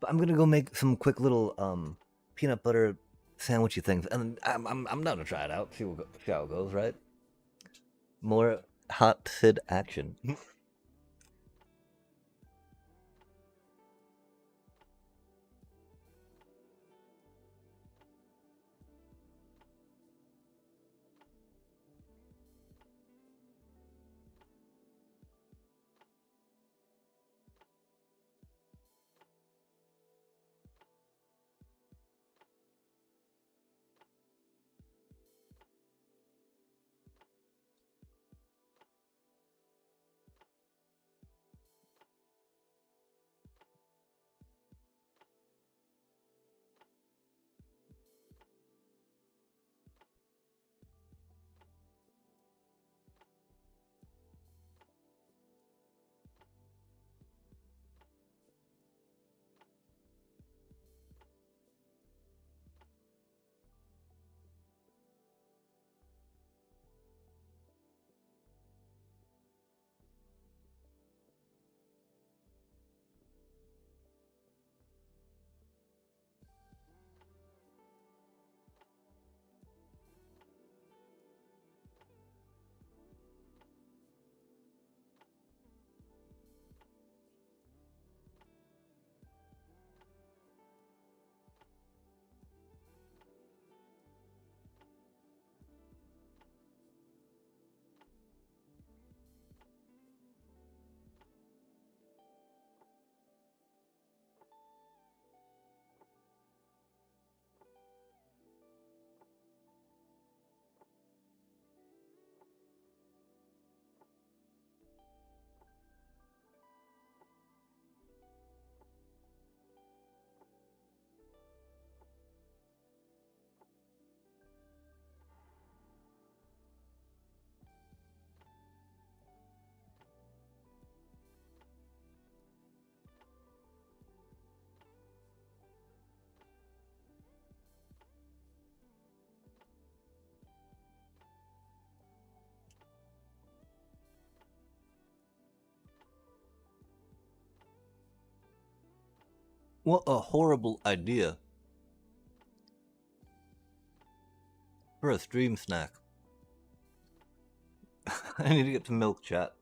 I'm gonna go make some quick little peanut butter sandwichy things, and I'm down to try it out. See how it goes, right? More hot Sid action. What a horrible idea for a stream snack. I need to get some milk, chat.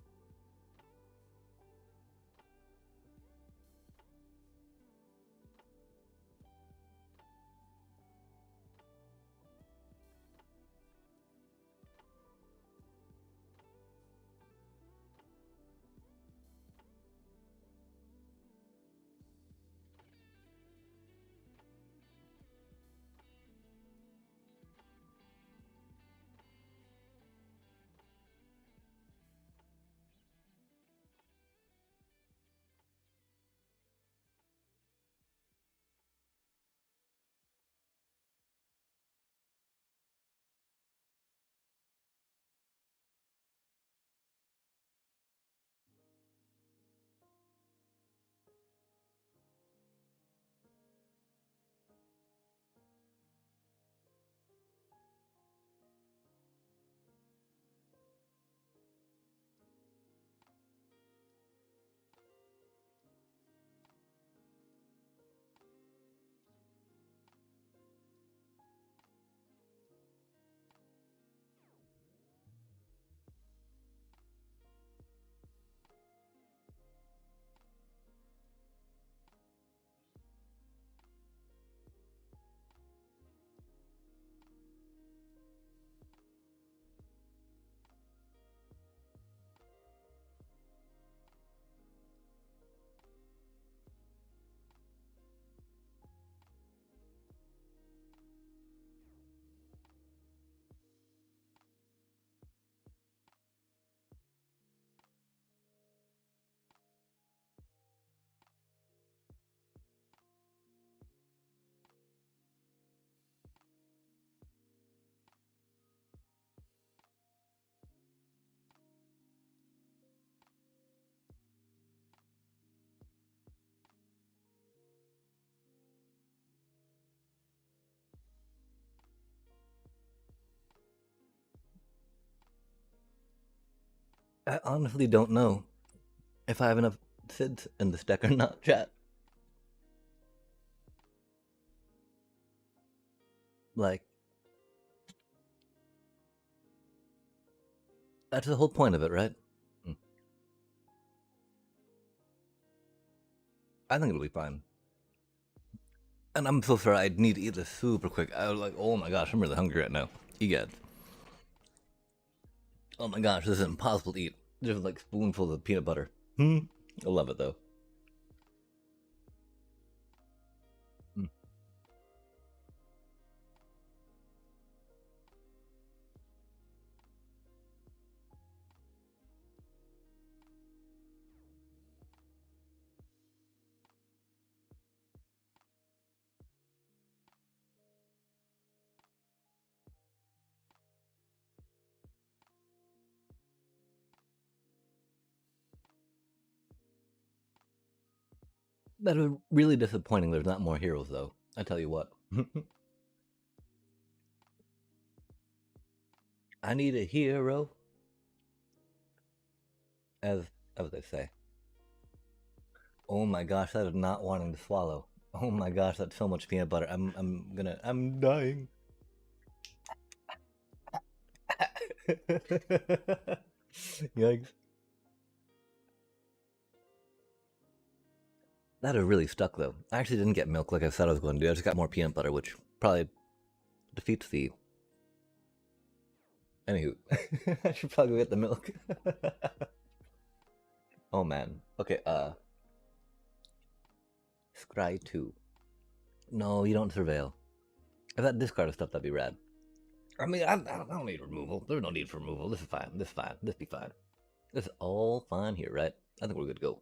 I honestly don't know if I have enough SIDS in this deck or not, chat. Like, that's the whole point of it, right? I think it'll be fine. And I'm so sorry, I need to eat this super quick. I was like, oh my gosh, I'm really hungry right now. Egad. Oh my gosh, this is impossible to eat. Just like spoonfuls of peanut butter. I love it though. That is really disappointing. There's not more heroes though. I tell you what. I need a hero, as they say. Oh my gosh, that is not wanting to swallow. Oh my gosh, that's so much peanut butter. I'm dying. Yikes. That is really stuck though. I actually didn't get milk like I said I was going to do. I just got more peanut butter, which probably defeats the. Anywho, I should probably go get the milk. Oh man. Okay, Scry 2. No, you don't surveil. If that discard of stuff, that'd be rad. I mean, I don't need removal. There's no need for removal. This is fine. This is fine. This be fine. This is all fine here, right? I think we're good to go.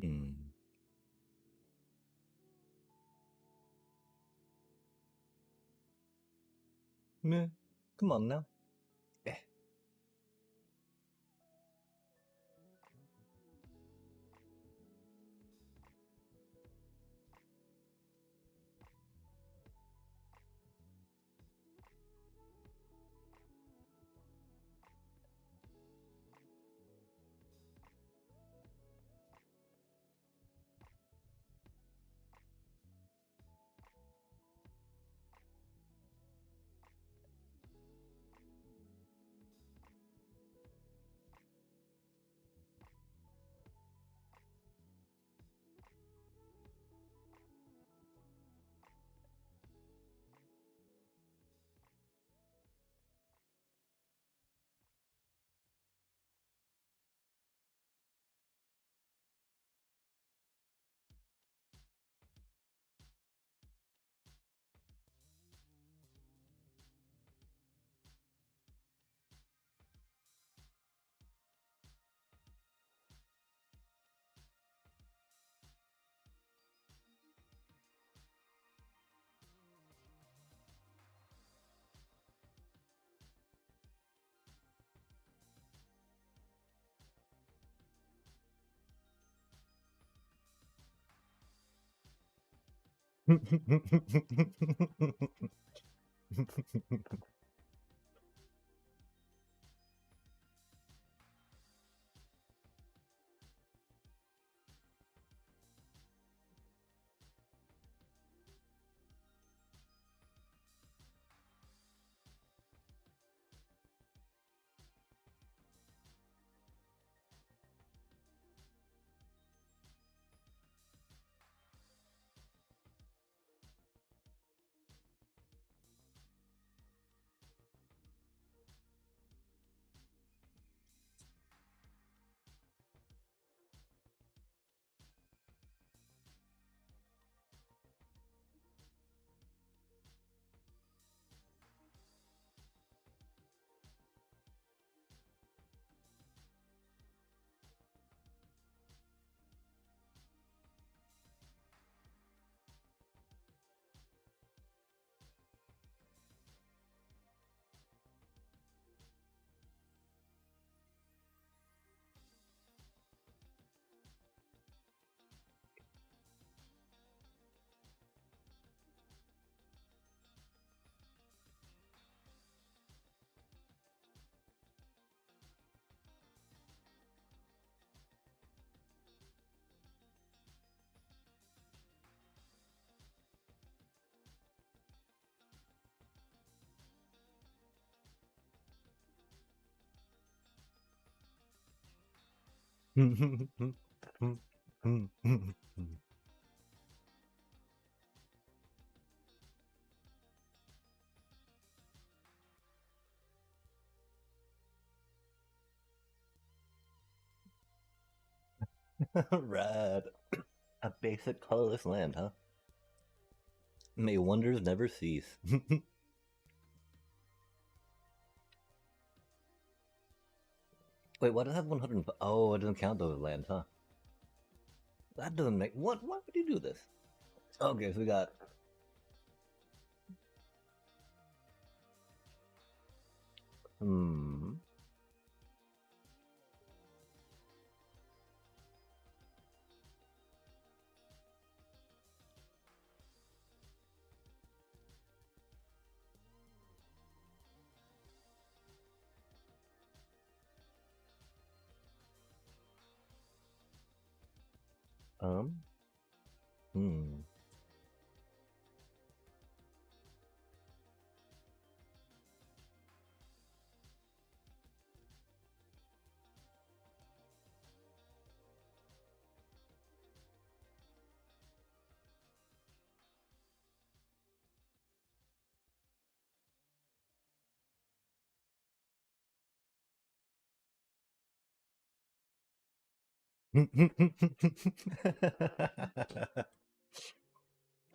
Hmm. Meh. Come on now. Eh. Rad. A basic colorless land, huh? May wonders never cease. Wait, why does it have 100? Oh, it doesn't count those lands, huh? That doesn't make. What? Why would you do this? Okay, so we got. Hmm. Um. Hmm.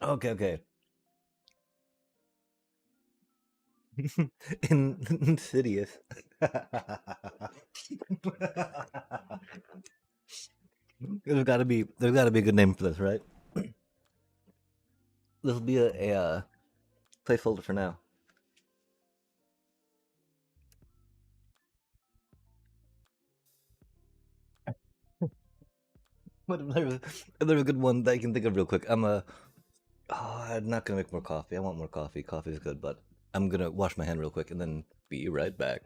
Okay, okay. Insidious. There's gotta be a good name for this, right? This will be a placeholder for now. But if there's a good one that I can think of real quick, I'm not gonna make more coffee. I want more coffee. Coffee is good, but I'm gonna wash my hand real quick and then be right back.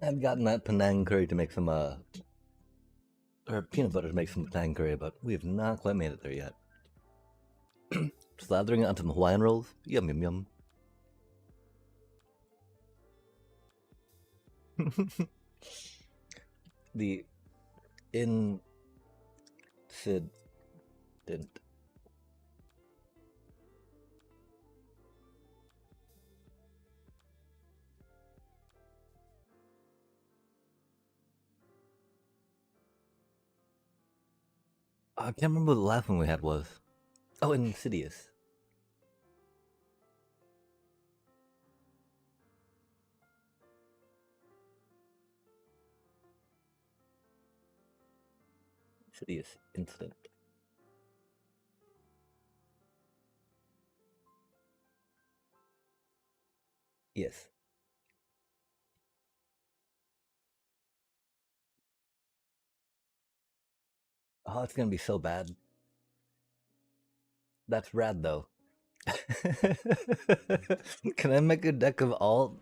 I've gotten that Penang curry to make some or peanut butter to make some Penang curry, but we have not quite made it there yet. Slathering it onto some Hawaiian rolls. Yum yum yum. The incident. I can't remember what the last one we had was. Oh, Insidious. Insidious incident. Yes. Oh, it's gonna be so bad. That's rad though. Can I make a deck of all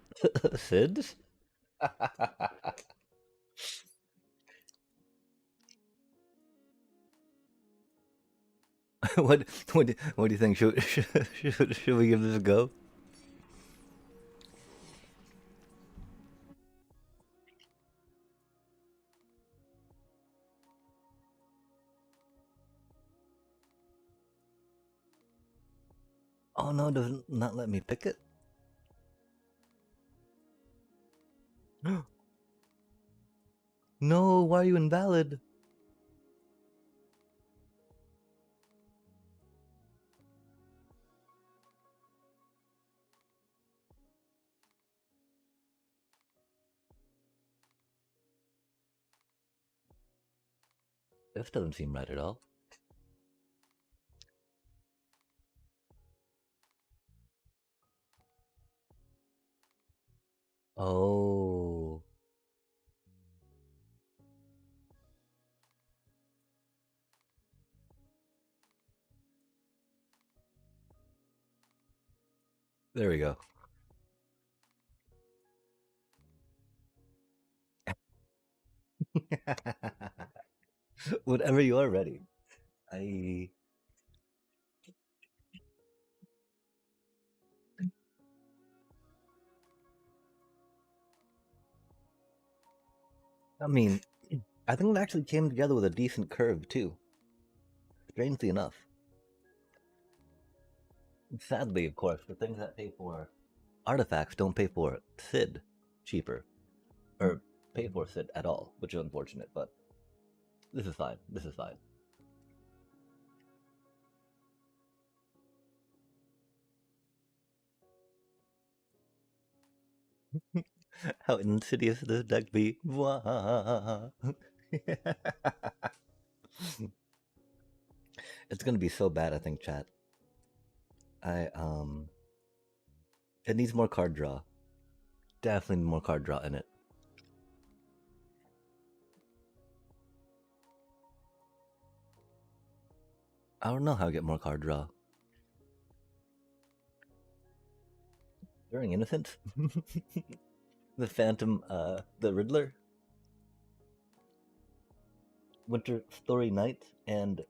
Sids? What do you think? Should we give this a go? Oh no, does not let me pick it? No, why are you invalid? This doesn't seem right at all. Oh. There we go. Whatever you are ready. I I mean, I think it actually came together with a decent curve too. Strangely enough. Sadly, of course, the things that pay for artifacts don't pay for Sid cheaper. Or pay for Sid at all, which is unfortunate, but this is fine. This is fine. How insidious this deck be. It's gonna be so bad, I think, chat. It needs more card draw. Definitely more card draw in it. I don't know how to get more card draw. During Innocence? The Phantom, the Riddler? Winter Story Night and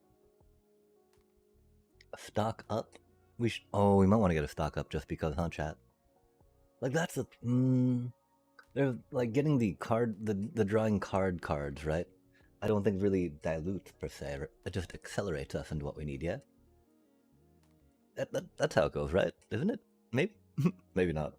stock up? We might want to get a stock up just because, huh, chat? Like, that's a... They're, like, getting the drawing cards, right? I don't think really dilutes, per se. It just accelerates us into what we need, yeah? That's how it goes, right? Isn't it? Maybe? Maybe not.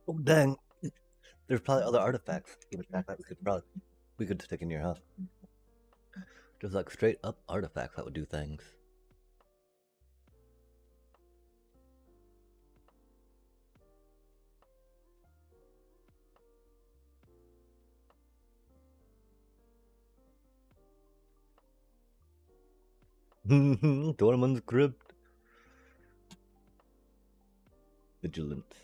Oh, dang. There's probably other artifacts in the backpack we could stick in your house. Just like straight up artifacts that would do things. Dorman's Crypt. Vigilance.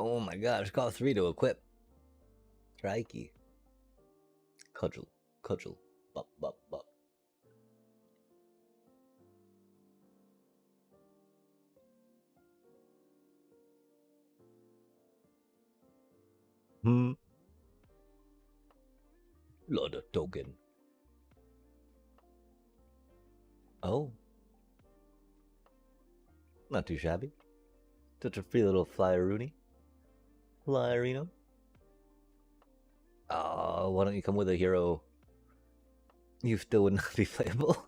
Oh my gosh, cost 3 to equip. Crikey. Cudgel. Cudgel. Bop, bop, bop. Lot of token. Oh. Not too shabby. Such a free little flyer-rooney. Flyerino. Oh, why don't you come with a hero? You still would not be playable.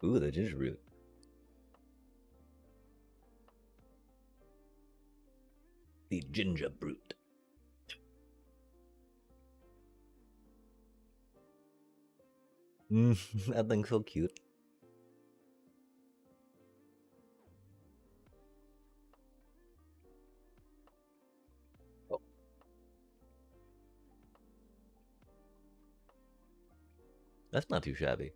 Ooh, the ginger root. The ginger brute. That thing's so cute. Oh. That's not too shabby.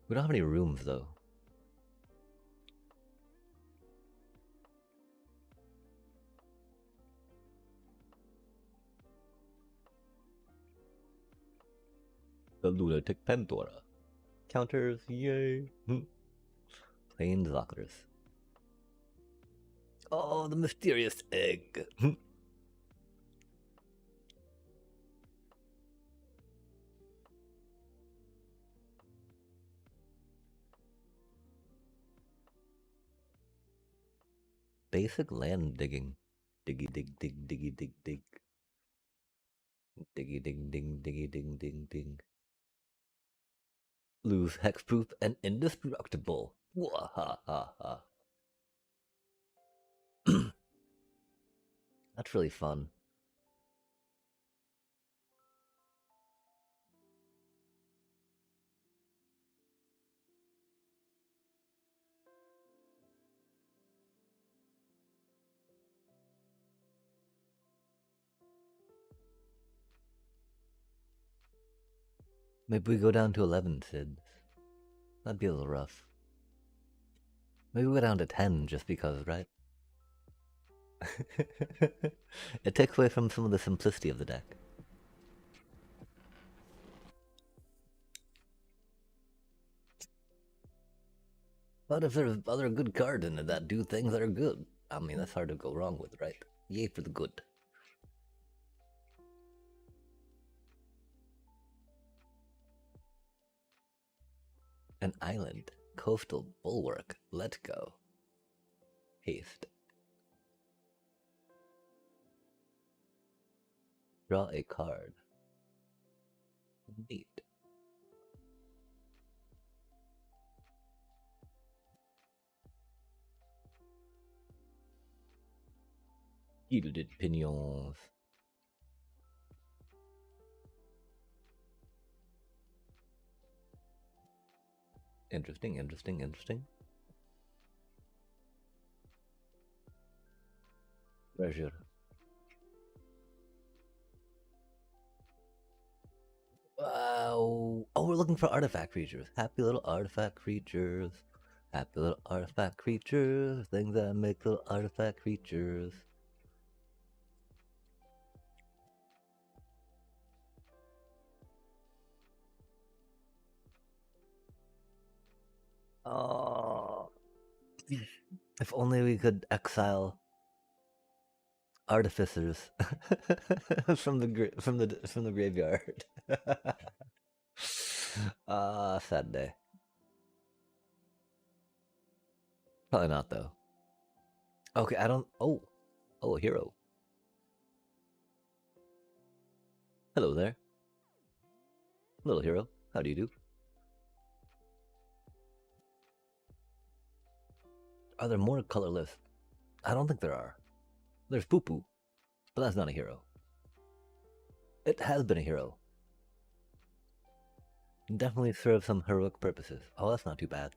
We don't have any rooms, though. The Lunatic Pandora. Counters, yay. Planeswalkers. Oh, the mysterious egg. Basic land digging. Diggy dig dig diggy dig dig. Diggy ding ding diggy ding ding ding. Lose hexproof and indestructible. Wahahaha. That's really fun. Maybe we go down to 11, Sid. That'd be a little rough. Maybe we go down to 10 just because, right? It takes away from some of the simplicity of the deck. But if there's other good cards in it that do things that are good, I mean, that's hard to go wrong with, right? Yay for the good. An island. Coastal bulwark. Let's go. Haste. Draw a card. Neat. Gilded pinions. Interesting, interesting, interesting. Treasure. Wow. Oh, we're looking for artifact creatures. Happy little artifact creatures. Happy little artifact creatures. Things that make little artifact creatures. Oh. If only we could exile artificers from the graveyard. Sad day. Probably not though. Okay, I don't. Oh, a hero. Hello there, little hero. How do you do? Are there more colorless? I don't think there are. There's Poo Poo, but that's not a hero. It has been a hero. Definitely serves some heroic purposes. Oh, that's not too bad.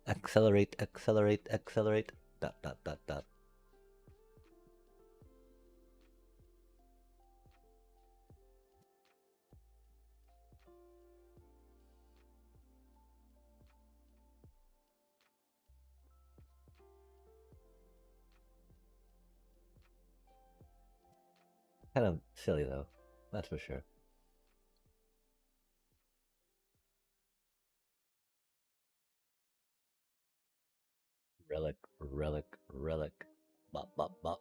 Accelerate, accelerate, accelerate. Dot, dot, dot, dot. Kind of silly though, that's for sure. Relic, relic, relic. Bop, bop, bop.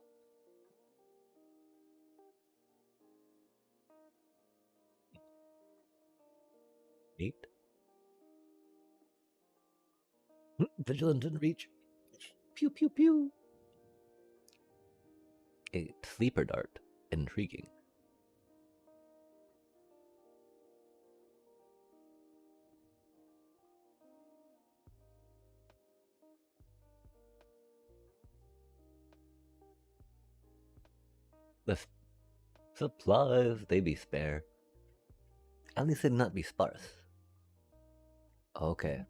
Neat. Vigilant and reach. Pew, pew, pew. A sleeper dart. Intriguing. The supplies, they be spare. At least they'd not be sparse. Okay.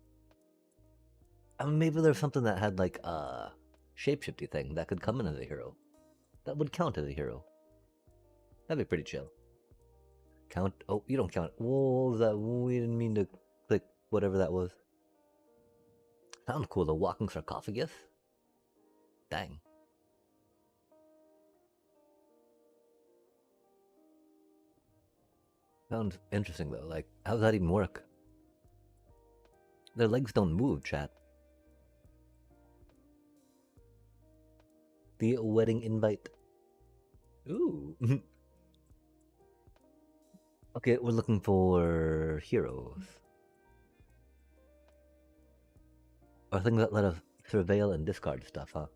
Maybe there's something that had like a shapeshifty thing that could come in as a hero. That would count as a hero. That'd be pretty chill. Count. Oh, you don't count. What was that? We didn't mean to click whatever that was. Sounds cool. The walking sarcophagus. Dang. Sounds interesting though. Like, how does that even work? Their legs don't move, chat. The wedding invite. Ooh. Okay, we're looking for heroes. Or things that let us surveil and discard stuff, huh?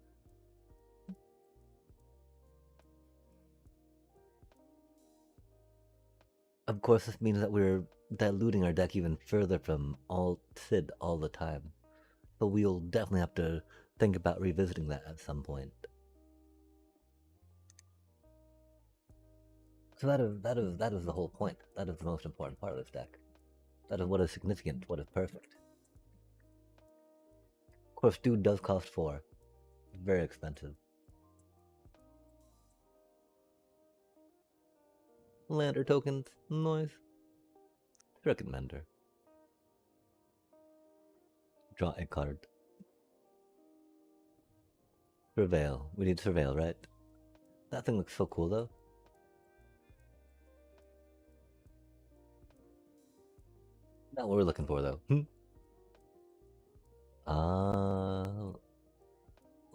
Of course, this means that we're diluting our deck even further from alt Sid all the time. So we'll definitely have to think about revisiting that at some point. So that is the whole point. That is the most important part of this deck. That is what is significant, what is perfect. Of course, dude does cost 4. Very expensive. Lander tokens, noise. Recommender. Draw a card. Surveil. We need surveil, right? That thing looks so cool, though. Not what we're looking for, though.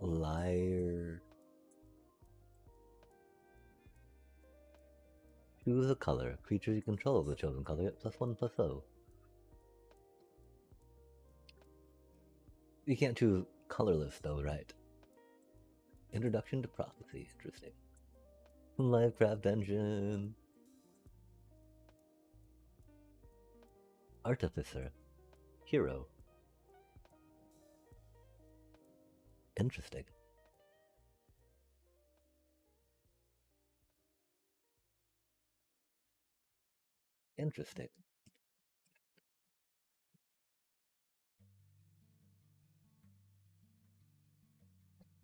Liar. Choose a color. Creatures you control of the chosen color get +1/+0. You can't choose colorless, though, right? Introduction to Prophecy. Interesting. Livecraft Engine. Artificer. Hero. Interesting. Interesting.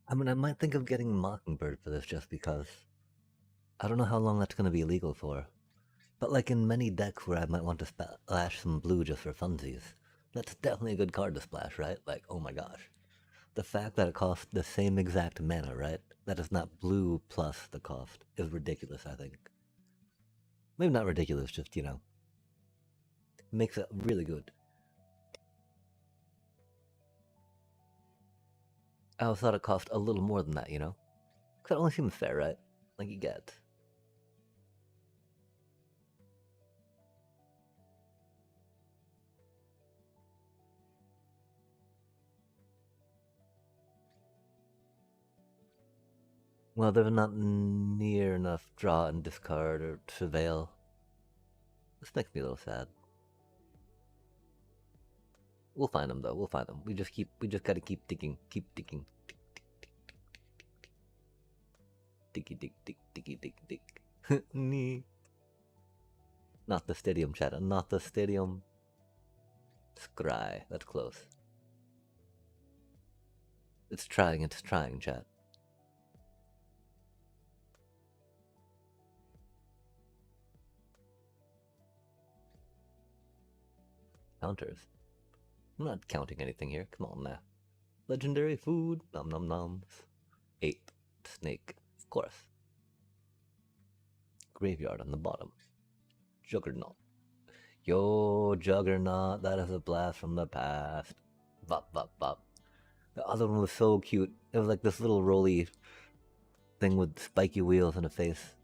I mean, I might think of getting Mockingbird for this just because. I don't know how long that's going to be legal for. But like in many decks where I might want to splash some blue just for funsies, that's definitely a good card to splash, right? Like, oh my gosh. The fact that it costs the same exact mana, right? That is not blue plus the cost is ridiculous, I think. Maybe not ridiculous, just, makes it really good. I always thought it cost a little more than that, Because it only seems fair, right? Like you get. Well, there's not near enough draw and discard or surveil. This makes me a little sad. We'll find them though. We'll find them. We just gotta keep digging. Keep digging. Diggy dig dig diggy dig dig. Nee. Not the stadium, chat. Not the stadium. Scry. That's close. It's trying, chat. Counters. I'm not counting anything here. Come on now. Legendary food. Nom nom noms. Ape. Snake. Of course. Graveyard on the bottom. Juggernaut. Yo, Juggernaut. That is a blast from the past. Vop, vop, vop. The other one was so cute. It was like this little rolly thing with spiky wheels and a face.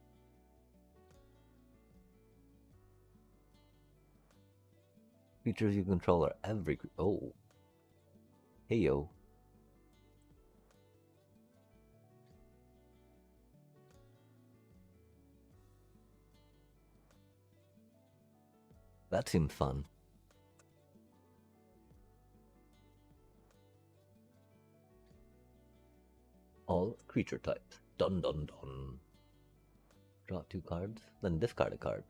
Creatures you control are every. Oh. Hey yo. That seems fun. All creature types. Dun dun dun. Draw 2 cards, then discard a card.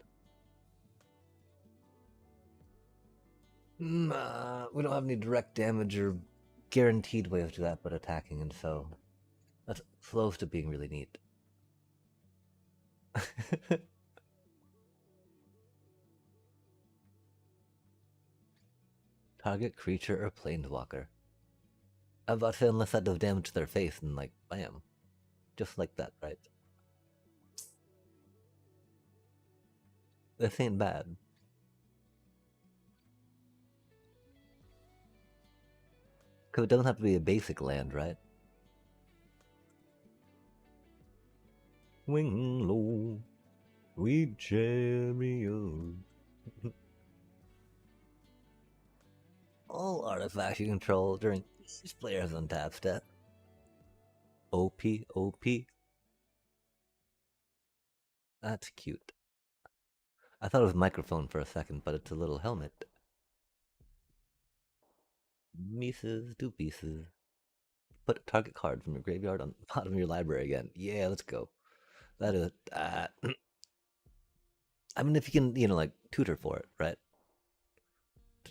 We don't have any direct damage or guaranteed ways to do that but attacking, and so that's close to being really neat. Target creature or planeswalker. I was about to say, unless that does damage to their face, and like, bam. Just like that, right? This ain't bad. Because it doesn't have to be a basic land, right? Wing low, sweet chariot. All artifacts you control during each player's untap step. OP, OP. That's cute. I thought it was microphone for a second, but it's a little helmet. Mises, 2 pieces. Put a target card from your graveyard on the bottom of your library again. Yeah, let's go. That is that. I mean, if you can, like tutor for it, right?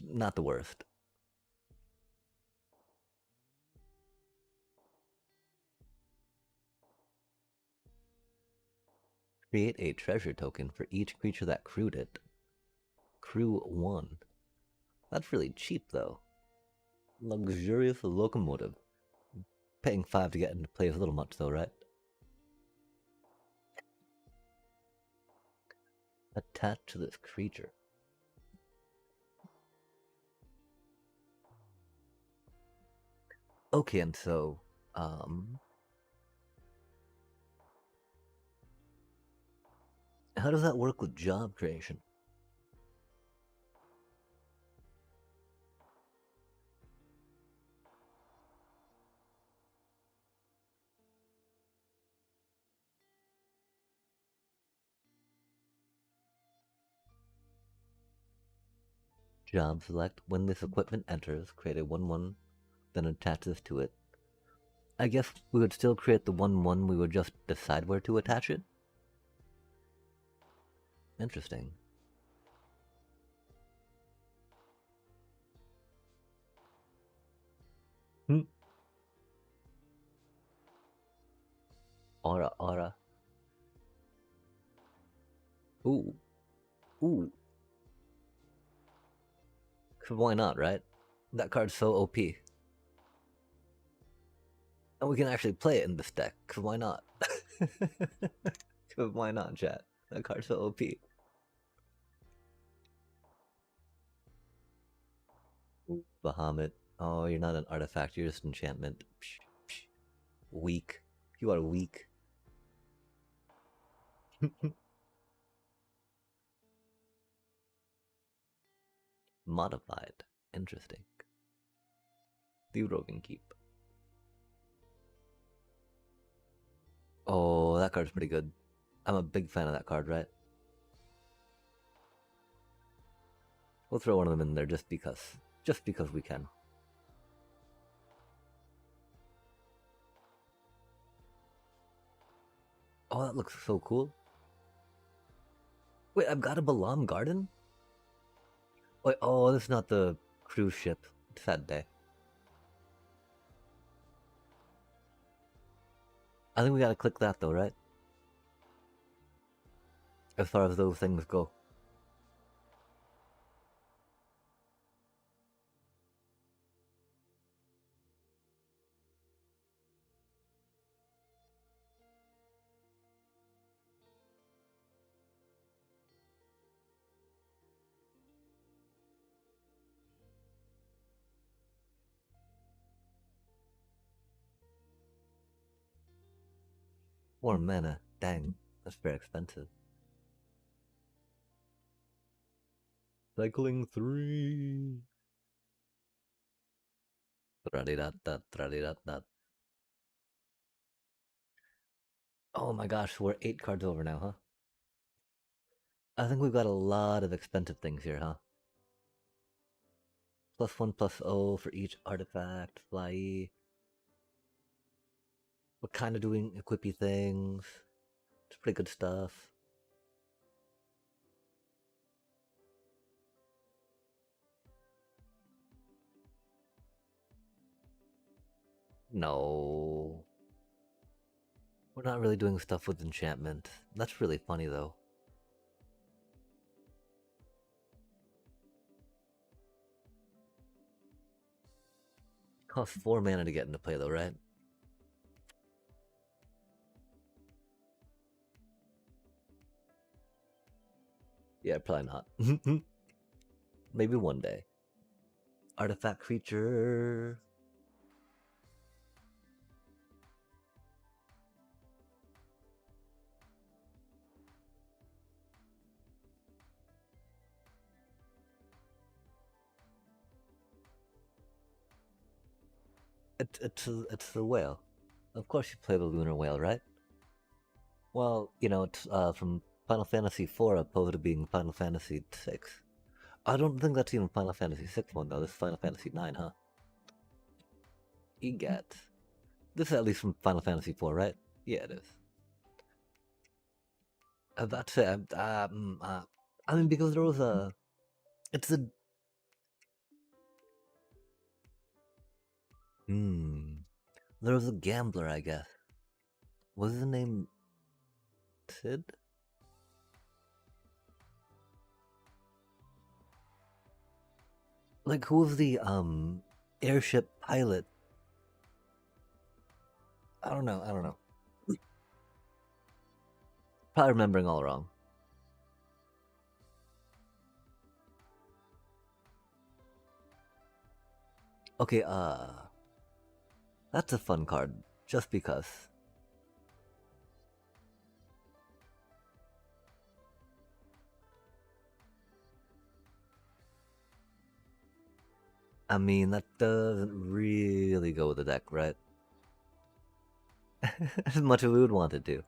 Not the worst. Create a treasure token for each creature that crewed it. Crew 1. That's really cheap, though. Luxurious locomotive. Paying 5 to get into play is a little much though, right? Attached to this creature. Okay, and so, how does that work with job creation? Job select. When this equipment enters, create a 1-1, then attach this to it. I guess we would still create the 1-1, we would just decide where to attach it? Interesting. Aura, aura. Ooh. Ooh. Cause why not, right? That card's so OP. And we can actually play it in this deck, cause why not? Cause why not, chat? That card's so OP. Bahamut. Oh, you're not an artifact, you're just enchantment. Psh, psh. Weak. You are weak. Modified. Interesting. The Roving Keep. Oh, that card's pretty good. I'm a big fan of that card, right? We'll throw one of them in there just because. Just because we can. Oh, that looks so cool. Wait, I've got a Balam Garden? Wait, oh, this is not the cruise ship. Sad day. I think we gotta click that though, right? As far as those things go. More mana. Dang, that's very expensive. Cycling 3. Oh my gosh, we're 8 cards over now, huh? I think we've got a lot of expensive things here, huh? +1/+0 for each artifact, fly. We're kind of doing equippy things. It's pretty good stuff. No. We're not really doing stuff with enchantment. That's really funny though. Costs 4 mana to get into play though, right? Yeah, probably not. Maybe one day. Artifact creature. It's the whale. Of course you play the lunar whale, right? Well, you know, it's from Final Fantasy IV opposed to being Final Fantasy VI. I don't think that's even Final Fantasy VI one though. This is Final Fantasy IX, huh? EGAT. This is at least from Final Fantasy IV, right? Yeah, it is. That's it. I mean, because there was a. It's a. There was a gambler, I guess. Was his name Sid? Like, who was the airship pilot? I don't know. I don't know. Probably remembering all wrong. Okay, that's a fun card, just because. I mean, that doesn't really go with the deck, right? As much as we would want it to.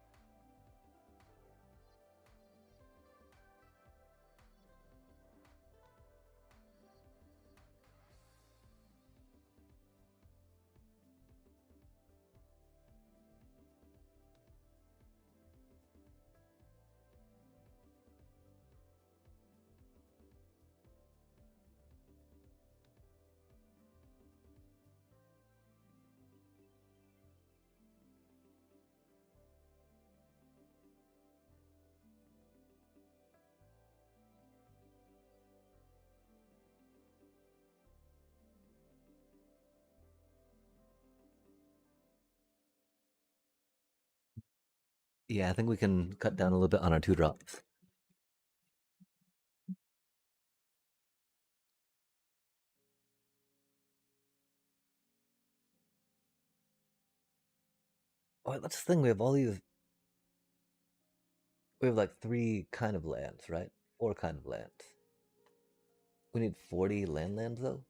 Yeah, I think we can cut down a little bit on our 2 drops. Oh, that's the thing. We have all these. We have like 3 kind of lands, right? 4 kind of lands. We need 40 lands though.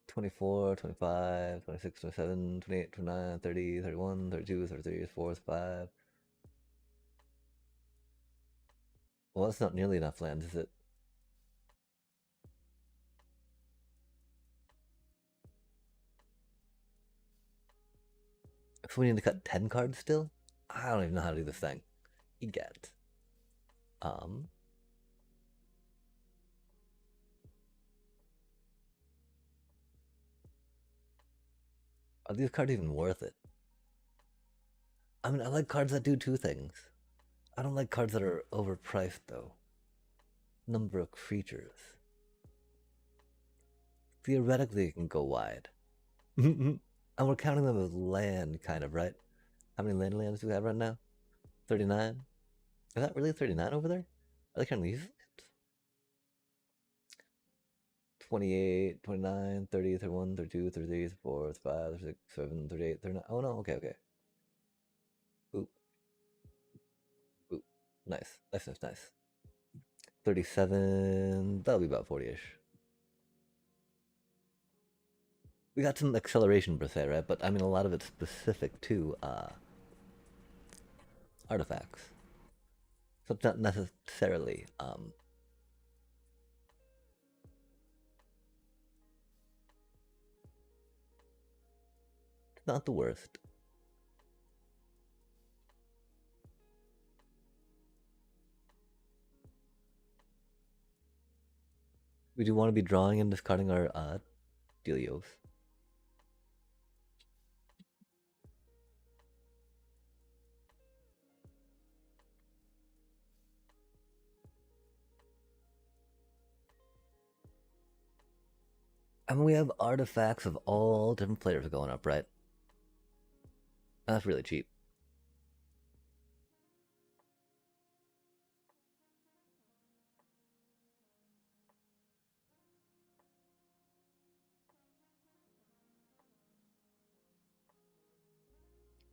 24, 25, 26, 27, 28, 29, 30, 31, 32, 33, 34, 35. Well, that's not nearly enough lands, is it? If we need to cut 10 cards still? I don't even know how to do this thing. Egat. Um. Are these cards even worth it? I mean, I like cards that do 2 things. I don't like cards that are overpriced, though. Number of creatures. Theoretically, it can go wide. And we're counting them as land, kind of, right? How many lands do we have right now? 39? Is that really 39 over there? Are they counting these? 28, 29, 30, 31, 32, 33, 34, 35, 36, 37, 38, 39. Oh no, okay, okay. Oop. Oop. Nice. Nice, nice, nice. 37. That'll be about 40-ish. We got some acceleration per se, right? But I mean, a lot of it's specific to artifacts. So it's not necessarily it's not the worst. We do want to be drawing and discarding our Delios. I mean, we have artifacts of all different players going up, right? That's really cheap.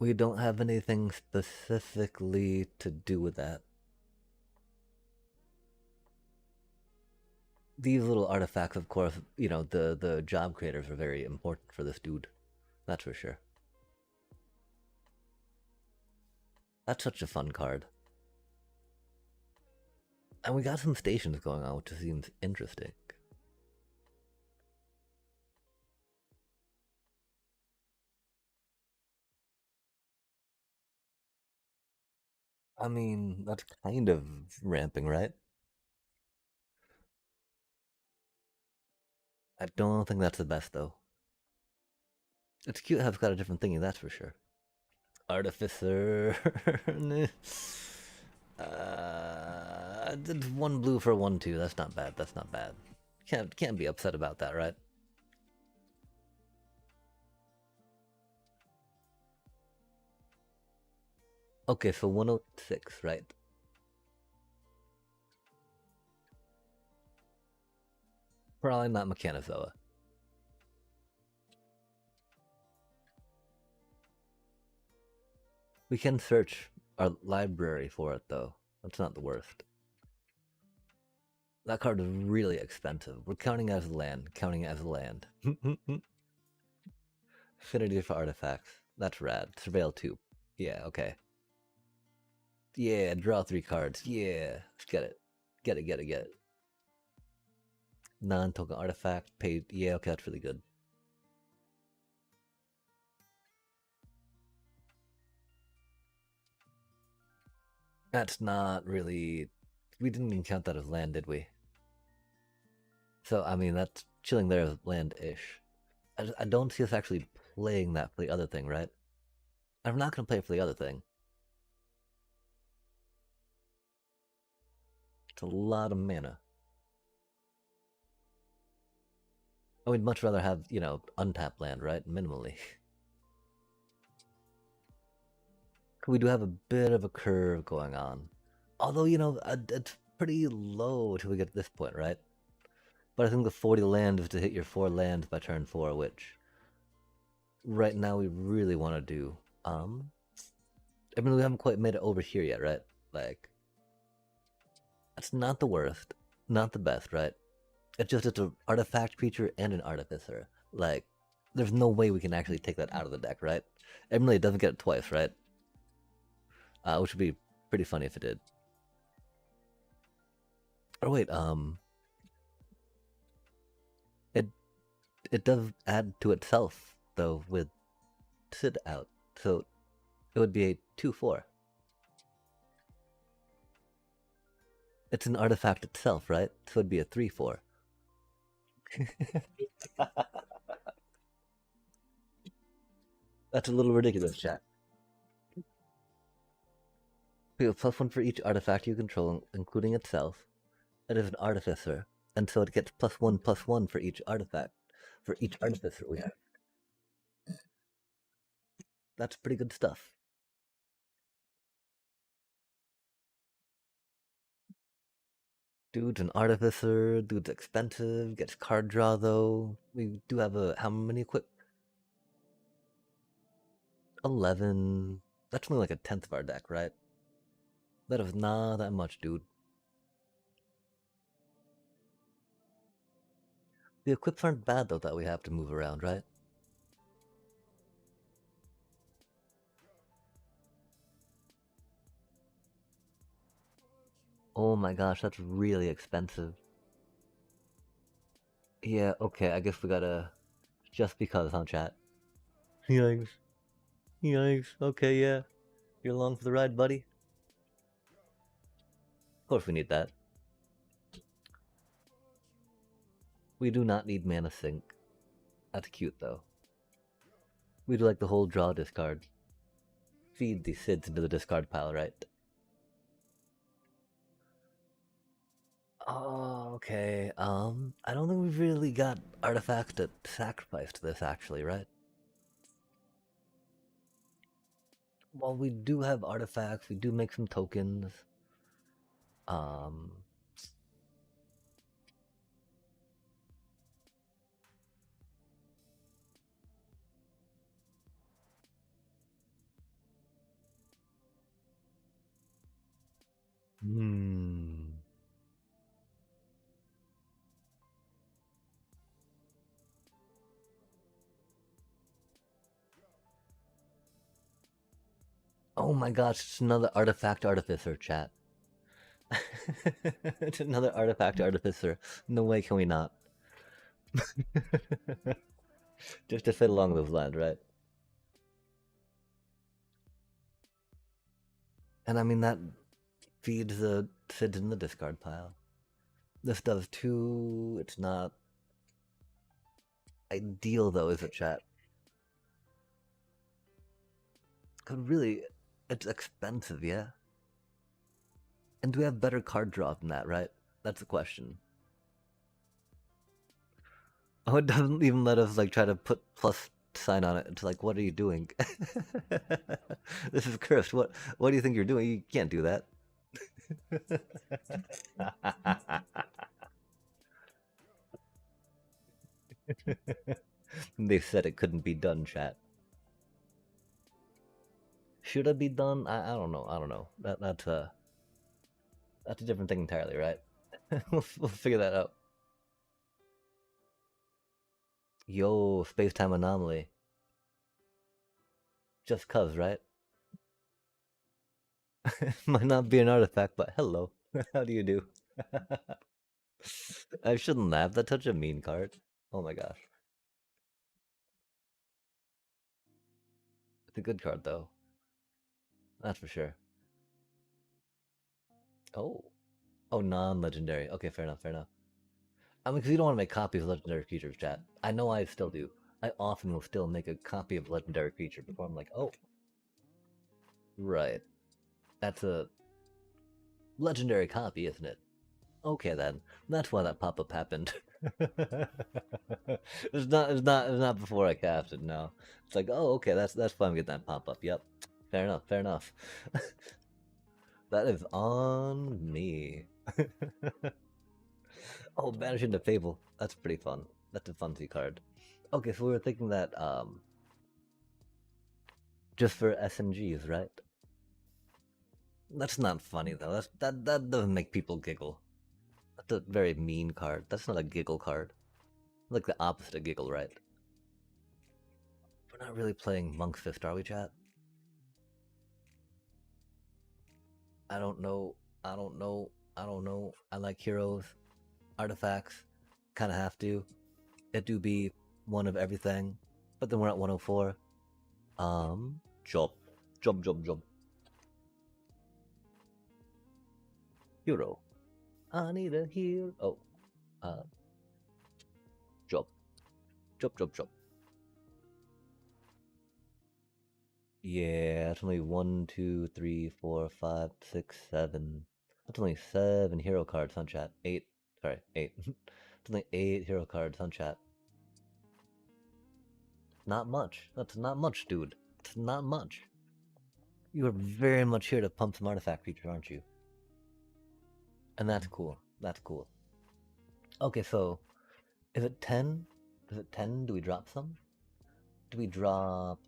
We don't have anything specifically to do with that. These little artifacts, of course, you know, the job creators are very important for this dude. That's for sure. That's such a fun card. And we got some stations going on, which seems interesting. I mean, that's kind of ramping, right? I don't think that's the best, though. It's cute how it's got a different thingy, that's for sure. Artificer. Did 1 blue for 1/2. That's not bad. That's not bad. Can't be upset about that, right? Okay, so 106, right? Probably not Mechanozoa. We can search our library for it, though. That's not the worst. That card is really expensive. We're counting as land. Counting as land. Affinity for artifacts. That's rad. Surveil 2. Yeah, okay. Yeah, draw 3 cards. Yeah, let's get it. Get it. Non-token artifact. Paid. Yeah, okay, that's really good. That's not really... We didn't even count that as land, did we? So, I mean, that's chilling there as land-ish. I don't see us actually playing that for the other thing, right? I'm not going to play it for the other thing. It's a lot of mana. I would much rather have, you know, untapped land, right? Minimally. We do have a bit of a curve going on. Although, you know, it's pretty low till we get to this point, right? But I think the 40 land is to hit your 4 lands by turn 4, which right now we really want to do. I mean, we haven't quite made it over here yet, right? Like, that's not the worst, not the best, right? It's just it's an artifact creature and an artificer. Like, there's no way we can actually take that out of the deck, right? Emily doesn't get it twice, right? Which would be pretty funny if it did. Oh wait, it does add to itself though with Sid out, so it would be a 2/4. It's an artifact itself, right? So it'd be a 3/4. That's a little ridiculous, chat. We have +1 for each artifact you control, including itself. It is an artificer, and so it gets +1/+1 for each artifact. For each artificer we have. That's pretty good stuff. Dude's an artificer, dude's expensive, gets card draw though. We do have how many equip? 11. That's only like a 10th of our deck, right? That is not that much, dude. The equips aren't bad though that we have to move around, right? Oh my gosh, that's really expensive. Yeah, okay, I guess we gotta... Just because, huh, chat? Yikes. Yikes. Okay, yeah. You're along for the ride, buddy? Of course we need that. We do not need mana sink. That's cute, though. We do like the whole draw discard. Feed these Sids into the discard pile, right? Oh, okay. I don't think we've really got artifacts to sacrifice to this, actually, right? Well, we do have artifacts. We do make some tokens. Um... Hmm... Oh my gosh, it's another artifact artificer, chat. It's another artifact artificer. No way can we not. Just to fit along those lines, right? And I mean, that feeds the Sids in the discard pile. This does too. It's not ideal, though, is it, chat? Because really, it's expensive, yeah? And do we have better card draw than that, right? That's the question. Oh, it doesn't even let us, like, try to put sign on it. It's like, what are you doing? This is cursed. What do you think you're doing? You can't do that. They said it couldn't be done, chat. Should it be done? I don't know. I don't know. That's a different thing entirely, right? we'll figure that out. Yo, space-time anomaly. Just cuz, right? Might not be an artifact, but hello. How do you do? I shouldn't laugh. That's such a mean card. Oh my gosh. It's a good card, though. That's for sure. Oh. Oh, non-legendary. Okay, fair enough, fair enough. I mean, because you don't want to make copies of legendary creatures, chat. I know I still do. I often will still make a copy of legendary creature before I'm like, oh. Right. That's a legendary copy, isn't it? Okay then. That's why that pop-up happened. it's not before I casted, no. It's like, oh okay, that's why I'm getting that pop-up. Yep. Fair enough, fair enough. That is on me. Oh, Banishing the Fable. That's pretty fun. That's a funsy card. Okay, so we were thinking that just for SMGs, right? That's not funny though. That doesn't make people giggle. That's a very mean card. That's not a giggle card. Like the opposite of giggle, right? We're not really playing Monk's Fist, are we, chat? I don't know. I don't know. I don't know. I like heroes, artifacts. Kind of have to. It do be one of everything. But then we're at 104. Job. Job. Hero. I need a hero. Oh. Job. Job. Yeah, that's only 1, 2, 3, 4, 5, 6, 7. That's only 7 hero cards on chat. 8. Sorry, 8. It's only 8 hero cards on chat. Not much. That's not much, dude. It's not much. You are very much here to pump some artifact creatures, aren't you? And that's cool. That's cool. Okay, so is it 10? Is it 10? Do we drop some? Do we drop...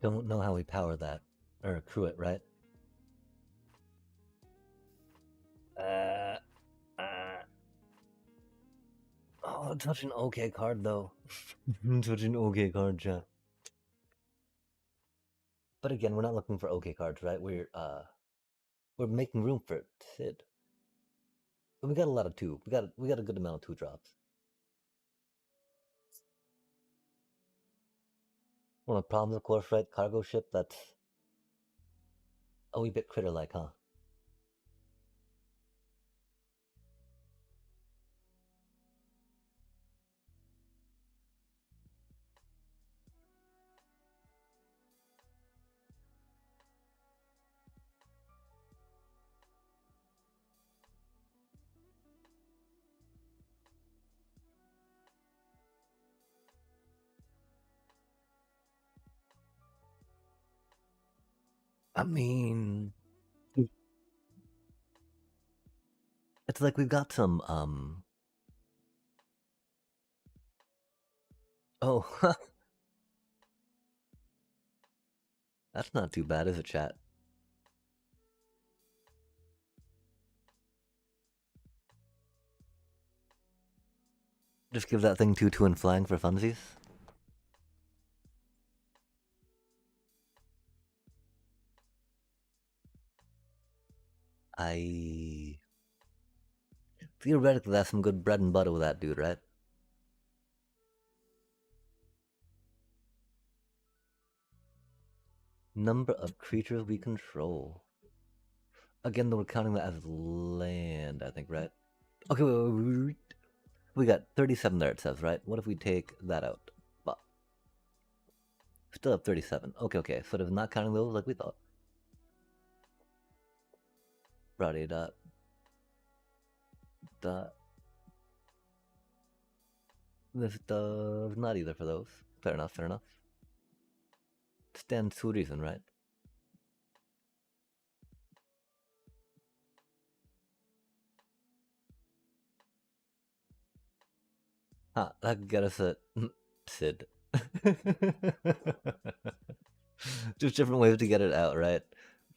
Don't know how we power that. Or accrue it, right? Oh, such an okay card, though. Such an okay card, chat. But again, we're not looking for okay cards, right? We're making room for Sid. But we got a lot of 2. We got a good amount of 2 drops. One of the problems, of course, right? Cargo ship, that's a wee bit critter-like, huh? I mean... It's like we've got some, Oh, that's not too bad, is it, chat? Just give that thing 2 and flying for funsies? Theoretically, that's some good bread and butter with that dude, right? Number of creatures we control. Again, though, we're counting that as land, I think, right? Okay, wait. We got 37 there, it says, right? What if we take that out? But still have 37. Okay. So it's not counting those like we thought. Brody dot. This does not either for those. Fair enough. Stands to reason, right? Huh, that could get us a Sid. Just different ways to get it out, right?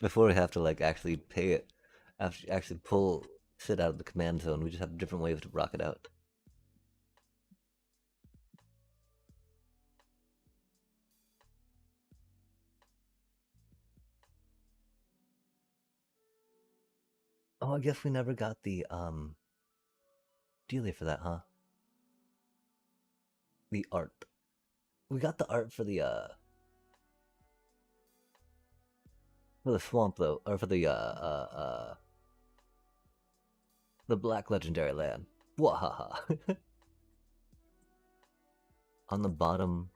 Before we have to like actually pay it, actually pull Sid out of the command zone, we just have different ways to rock it out. Oh, I guess we never got the dealie for that, huh? The art. We got the art for the swamp though, or for the Black Legendary Land. Wahaha. On the bottom,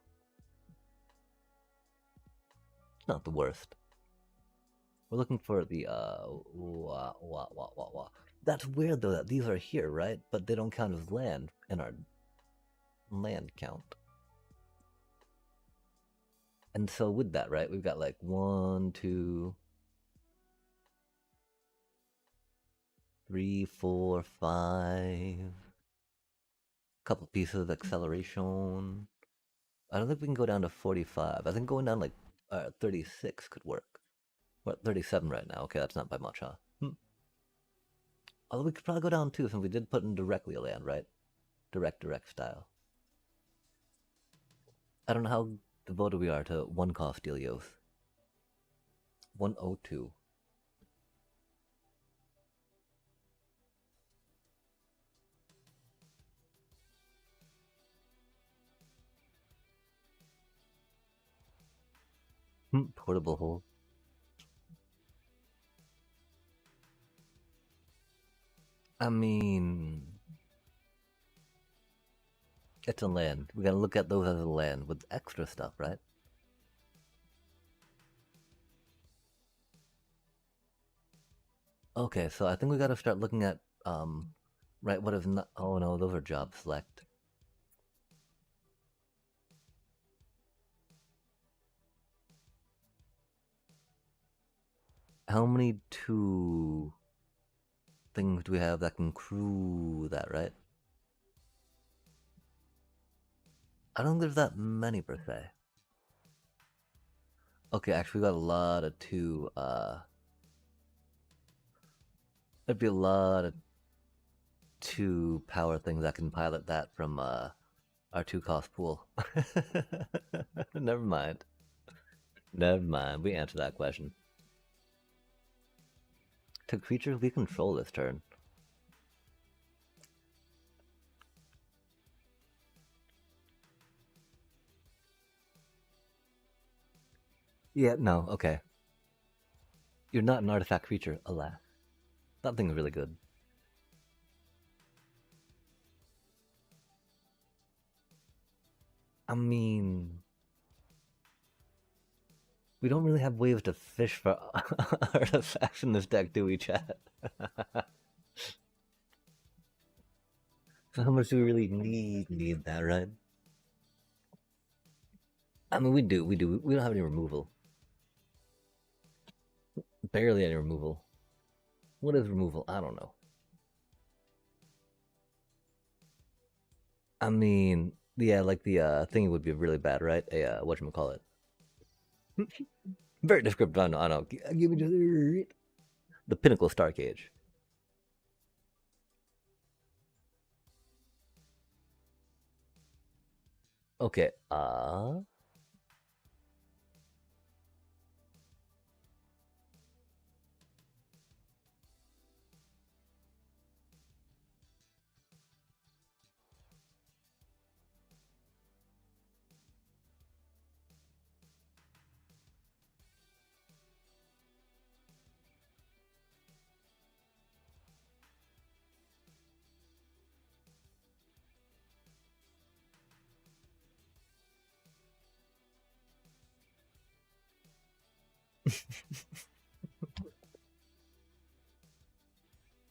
it's not the worst. We're looking for the That's weird though that these are here, right? But they don't count as land in our land count. And so with that, right, we've got like 1, 2, 3, 4, 5. Couple pieces of acceleration. I don't think we can go down to 45. I think going down like 36 could work. We're at 37 right now. Okay, that's not by much, huh? Although we could probably go down too, since we did put in directly a land, right? Direct style. I don't know how devoted we are to one cost Delios. 102. Portable hole. I mean, it's a land. We gotta look at those as a land with extra stuff, right? Okay, so I think we gotta start looking at right, what is not. Oh no, those are job select. How many 2 things do we have that can crew that, right? I don't think there's that many per se. Okay, actually we got a lot of 2, there'd be a lot of 2 power things that can pilot that from our 2 cost pool. Never mind. We answered that question. To creatures we control this turn. Yeah, no, okay. You're not an artifact creature, alas. That thing's really good. I mean, we don't really have ways to fish for artifacts in this deck, do we, chat? So how much do we really need that, right? I mean, we do. We don't have any removal. Barely any removal. What is removal? I don't know. I mean, yeah, like the thingy would be really bad, right? A whatchamacallit. Very descriptive. I know. Give me just the Pinnacle Star Cage. Okay.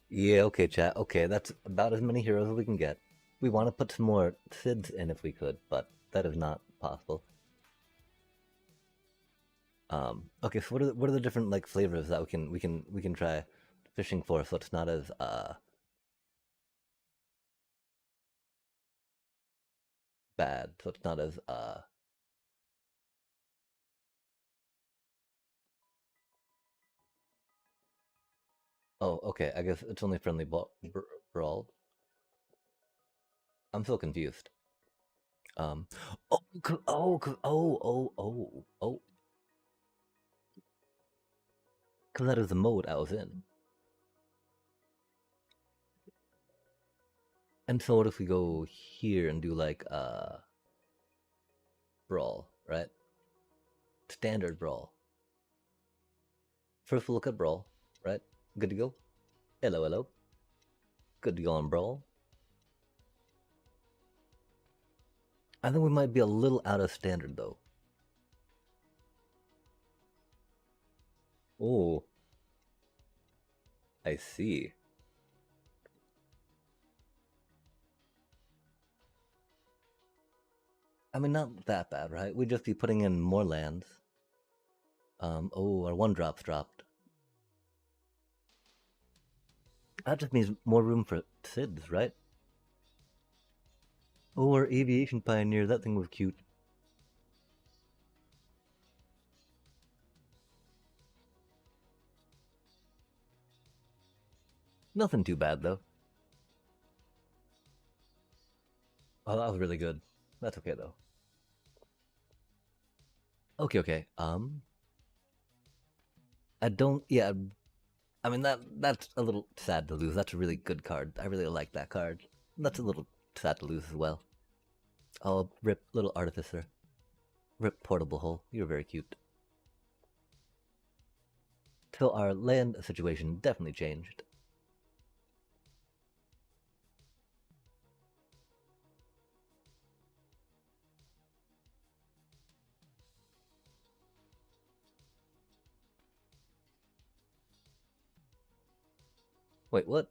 Yeah, okay, chat. Okay, that's about as many heroes as we can get. We want to put some more Sids in if we could, but that is not possible. Okay, so what are the different like flavors that we can try fishing for so it's not as bad, so it's not as oh, okay, I guess it's only friendly brawl. I'm so confused. Um, oh, oh, because that is the mode I was in. And so what if we go here and do like brawl, right? Standard brawl. First we'll look at brawl, right? Good to go. Hello, hello. Good to go on brawl. I think we might be a little out of standard though. Oh, I see. I mean, not that bad, right? We'd just be putting in more lands. Oh, our 1-drops dropped. That just means more room for Sids, right? Oh, our aviation pioneer, that thing was cute. Nothing too bad though. Oh, that was really good. That's okay though. Okay, okay. I don't. Yeah, I mean that's a little sad to lose. That's a really good card. I really like that card. That's a little sad to lose as well. Oh, rip little artificer. Rip portable hole. You're very cute. So our land situation definitely changed. Wait, what?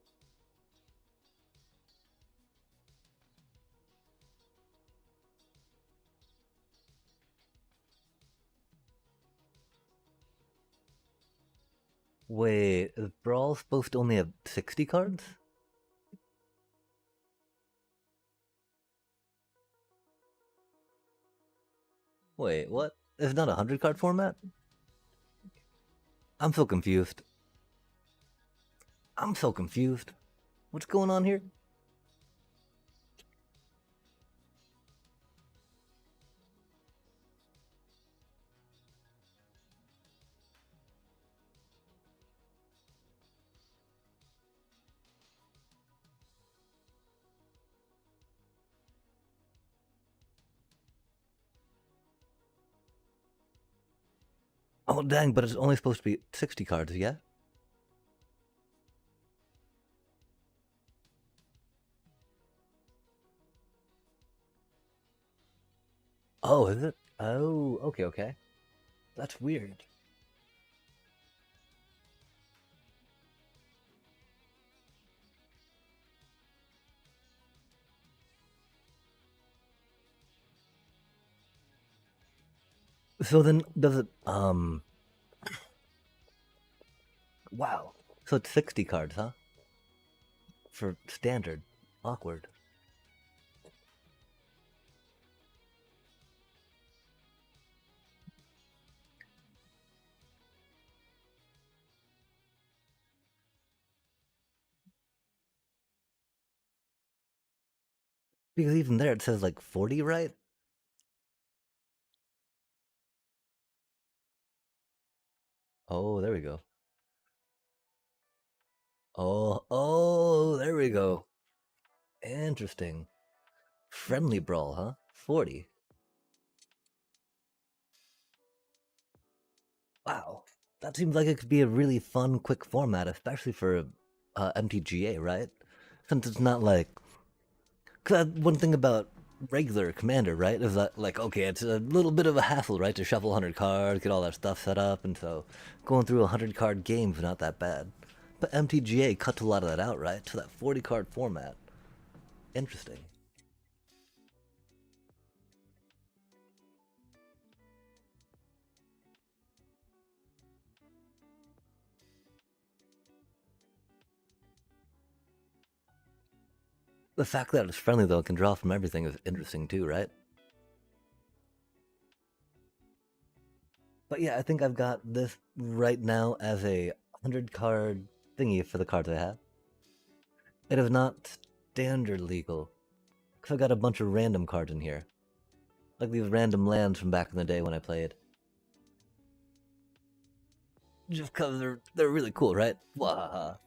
Wait, is Brawl supposed to only have 60 cards? Wait, what? It's not a 100-card format? I'm so confused. I'm so confused. What's going on here? Oh, dang, but it's only supposed to be 60 cards, yeah? Oh, is it? Oh, okay, okay. That's weird. So then, does it, wow. So it's 60 cards, huh? For standard. Awkward. Because even there it says like 40, right? Oh, there we go. Oh, there we go. Interesting. Friendly brawl, huh? 40. Wow. That seems like it could be a really fun, quick format, especially for MTGA, right? Since it's not like. Cause one thing about regular Commander, right? Is that like, okay, it's a little bit of a hassle, right, to shuffle 100 cards, get all that stuff set up, and so going through a 100 card game's not that bad. But MTGA cut a lot of that out, right, to that 40 card format. Interesting. The fact that it's friendly, though, can draw from everything is interesting, too, right? But yeah, I think I've got this right now as a 100 card thingy for the cards I have. It is not standard legal, because I've got a bunch of random cards in here. Like these random lands from back in the day when I played. Just because they're really cool, right? Wahaha.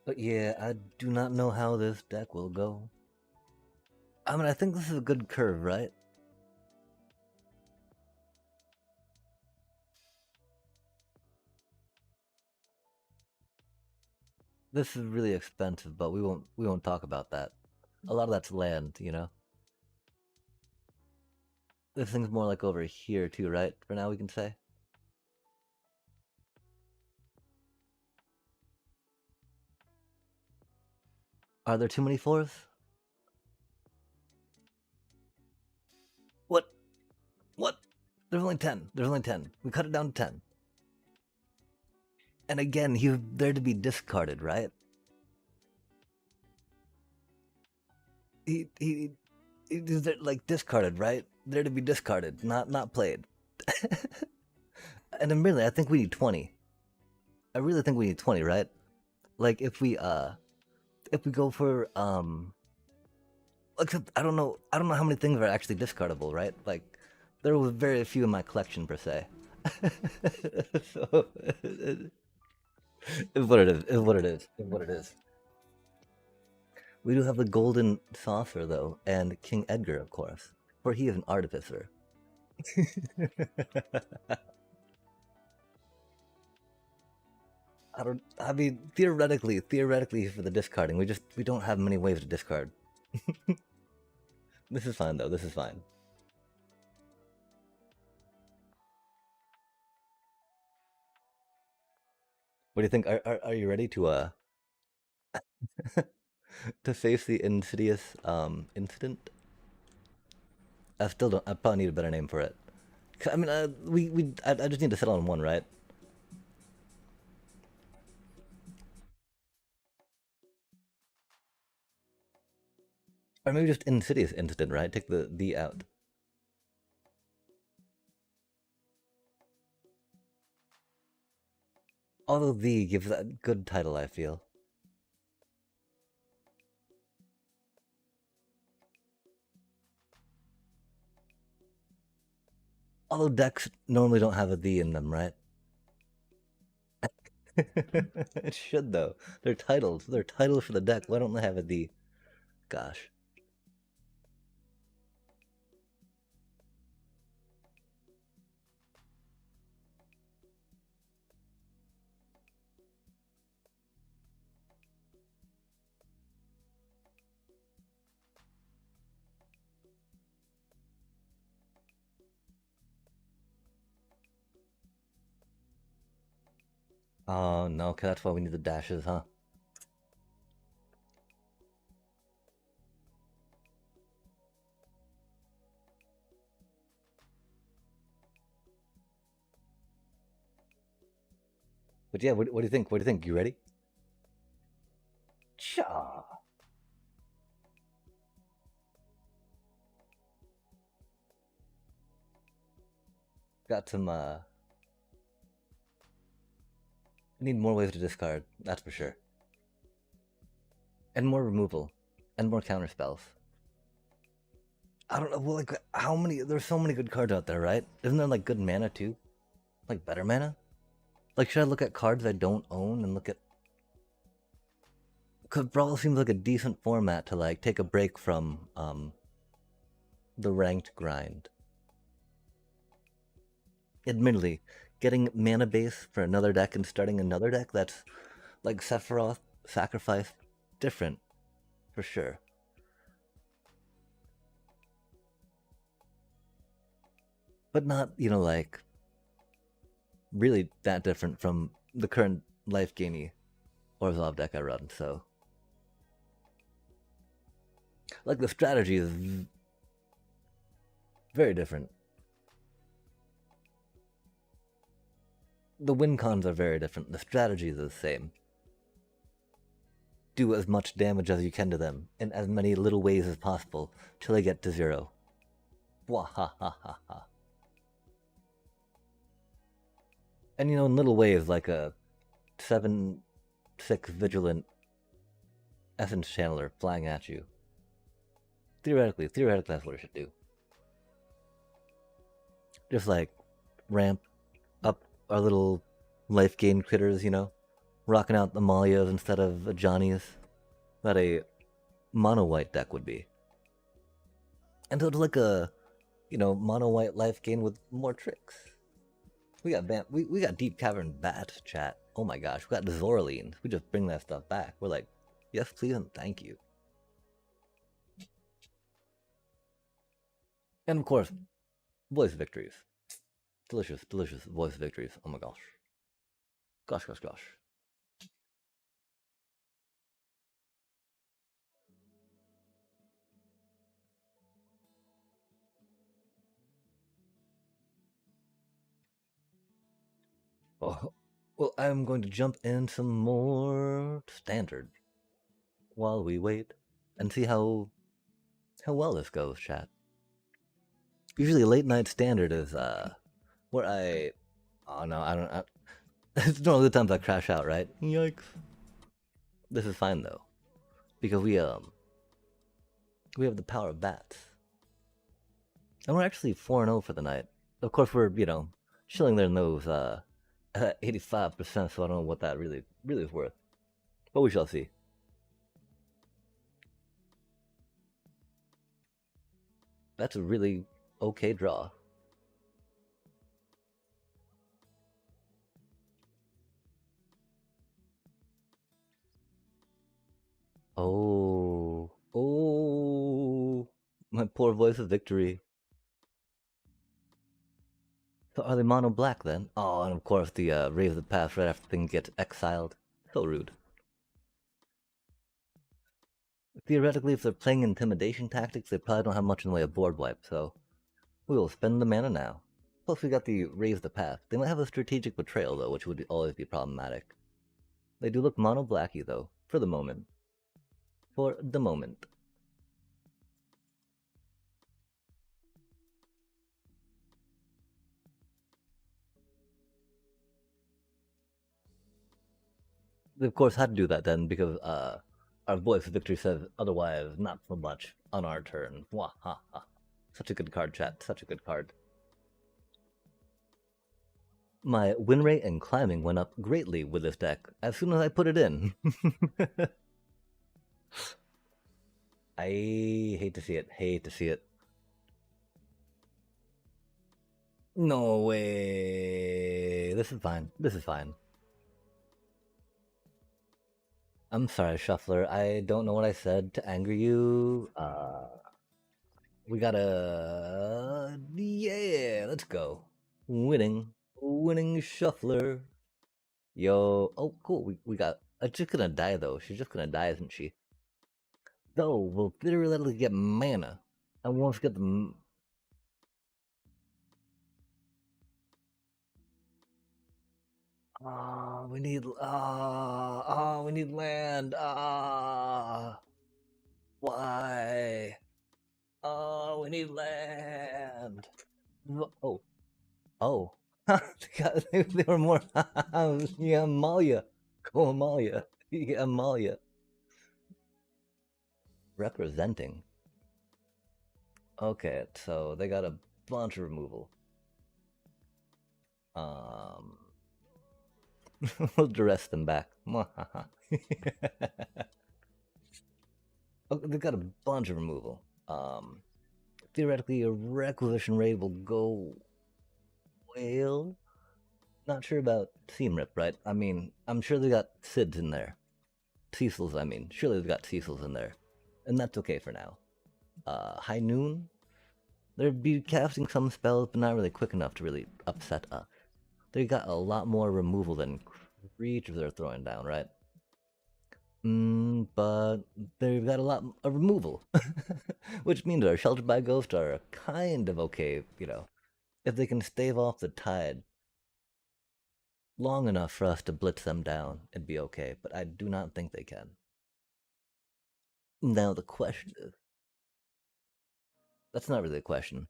But yeah, I do not know how this deck will go. I mean, I think this is a good curve, right? This is really expensive, but we won't talk about that. A lot of that's land, you know. This thing's more like over here too, right? For now, we can say. Are there too many fours? What? What? There's only 10. There's only 10. We cut it down to 10. And again, he's there to be discarded, right? He's there, like discarded, right? There to be discarded, not played. And then really, I think we need 20. I really think we need 20, right? Like if we go for except I don't know how many things are actually discardable, right? Like there was very few in my collection per se. So it's what it is. It's what it is. It's what it is. We do have the Golden Saucer though, and King Edgar, of course, for he is an artificer. I mean, theoretically, for the discarding, we don't have many ways to discard. This is fine though. This is fine. What do you think? Are you ready to to face the insidious incident? I still don't. I probably need a better name for it. I mean, I just need to settle on one, right? Or maybe just insidious incident, right? Take the out. Although the gives that good title, I feel. Although decks normally don't have a the in them, right? It should though. They're titles. They're titles for the deck. Why don't they have a the? Gosh. Oh no, okay, that's why we need the dashes, huh? But yeah, what do you think? What do you think? You ready? Cha. Got some need more ways to discard, that's for sure. And more removal. And more counter spells. I don't know, well, like how many there's so many good cards out there, right? Isn't there like good mana too? Like better mana? Like should I look at cards I don't own and look at because Brawl seems like a decent format to like take a break from the ranked grind. Admittedly, getting mana base for another deck and starting another deck that's like Sephiroth Sacrifice, different, for sure. But not, like, really that different from the current life gainy Orzhov deck I run, so. Like, the strategy is very different. The win cons are very different. The strategy is the same. Do as much damage as you can to them in as many little ways as possible till they get to 0. Wahahaha. And in little ways, like a 7/6 vigilant essence channeler flying at you. Theoretically, that's what it should do. Just like ramp up our little life gain critters, rocking out the Malias instead of Johnny's that a mono white deck would be. And so it's like a, mono white life gain with more tricks. We got we got Deep Cavern Bat chat. Oh my gosh, we got Zoraline. We just bring that stuff back. We're like, yes, please, and thank you. And of course, voice victories. Delicious, delicious voice victories. Oh my gosh. Gosh. Oh, well, I'm going to jump in some more standard while we wait and see how well this goes, chat. Usually late night standard is where I don't it's one of the times I crash out, right? Yikes. This is fine though, because we have the power of bats, and we're actually 4-0 for the night. Of course, we're chilling their nose 85%, so I don't know what that really is worth, but we shall see. That's a really okay draw. Oh, my poor voice of victory. So are they mono black then? Oh, and of course the Raise the Path right after thing gets exiled. So rude. Theoretically, if they're playing intimidation tactics, they probably don't have much in the way of board wipe, so we will spend the mana now. Plus we got the Raise the Path. They might have a strategic betrayal though, which would always be problematic. They do look mono blacky though, for the moment. For the moment. They of course had to do that then because our voice victory says otherwise not so much on our turn. Wah ha ha. Such a good card, chat. Such a good card. My win rate and climbing went up greatly with this deck as soon as I put it in. I hate to see it. No way. This is fine. I'm sorry, Shuffler. I don't know what I said to anger you. We gotta... Yeah, let's go. Winning Shuffler. Yo, oh cool, we got... It's just gonna die though. She's just gonna die, isn't she? Though, we'll literally get mana. I won't get the... we need... we need land. Why? We need land. Oh. They were more... yeah, Amalia. Go Amalia. Yeah, Amalia. Representing. Okay, so they got a bunch of removal. We'll duress them back. Oh, they got a bunch of removal. theoretically a requisition raid will go well. Not sure about Team Rip, right? I mean, I'm sure they got Sids in there. Cecils, I mean. Surely they've got Cecils in there. And that's okay for now. High Noon, they'd be casting some spells, but not really quick enough to really upset us. They got a lot more removal than creatures they're throwing down, right? But they've got a lot of removal, which means our Sheltered by Ghost are kind of okay, you know, if they can stave off the tide long enough for us to blitz them down, it'd be okay, but I do not think they can. Now the question is, that's not really a question.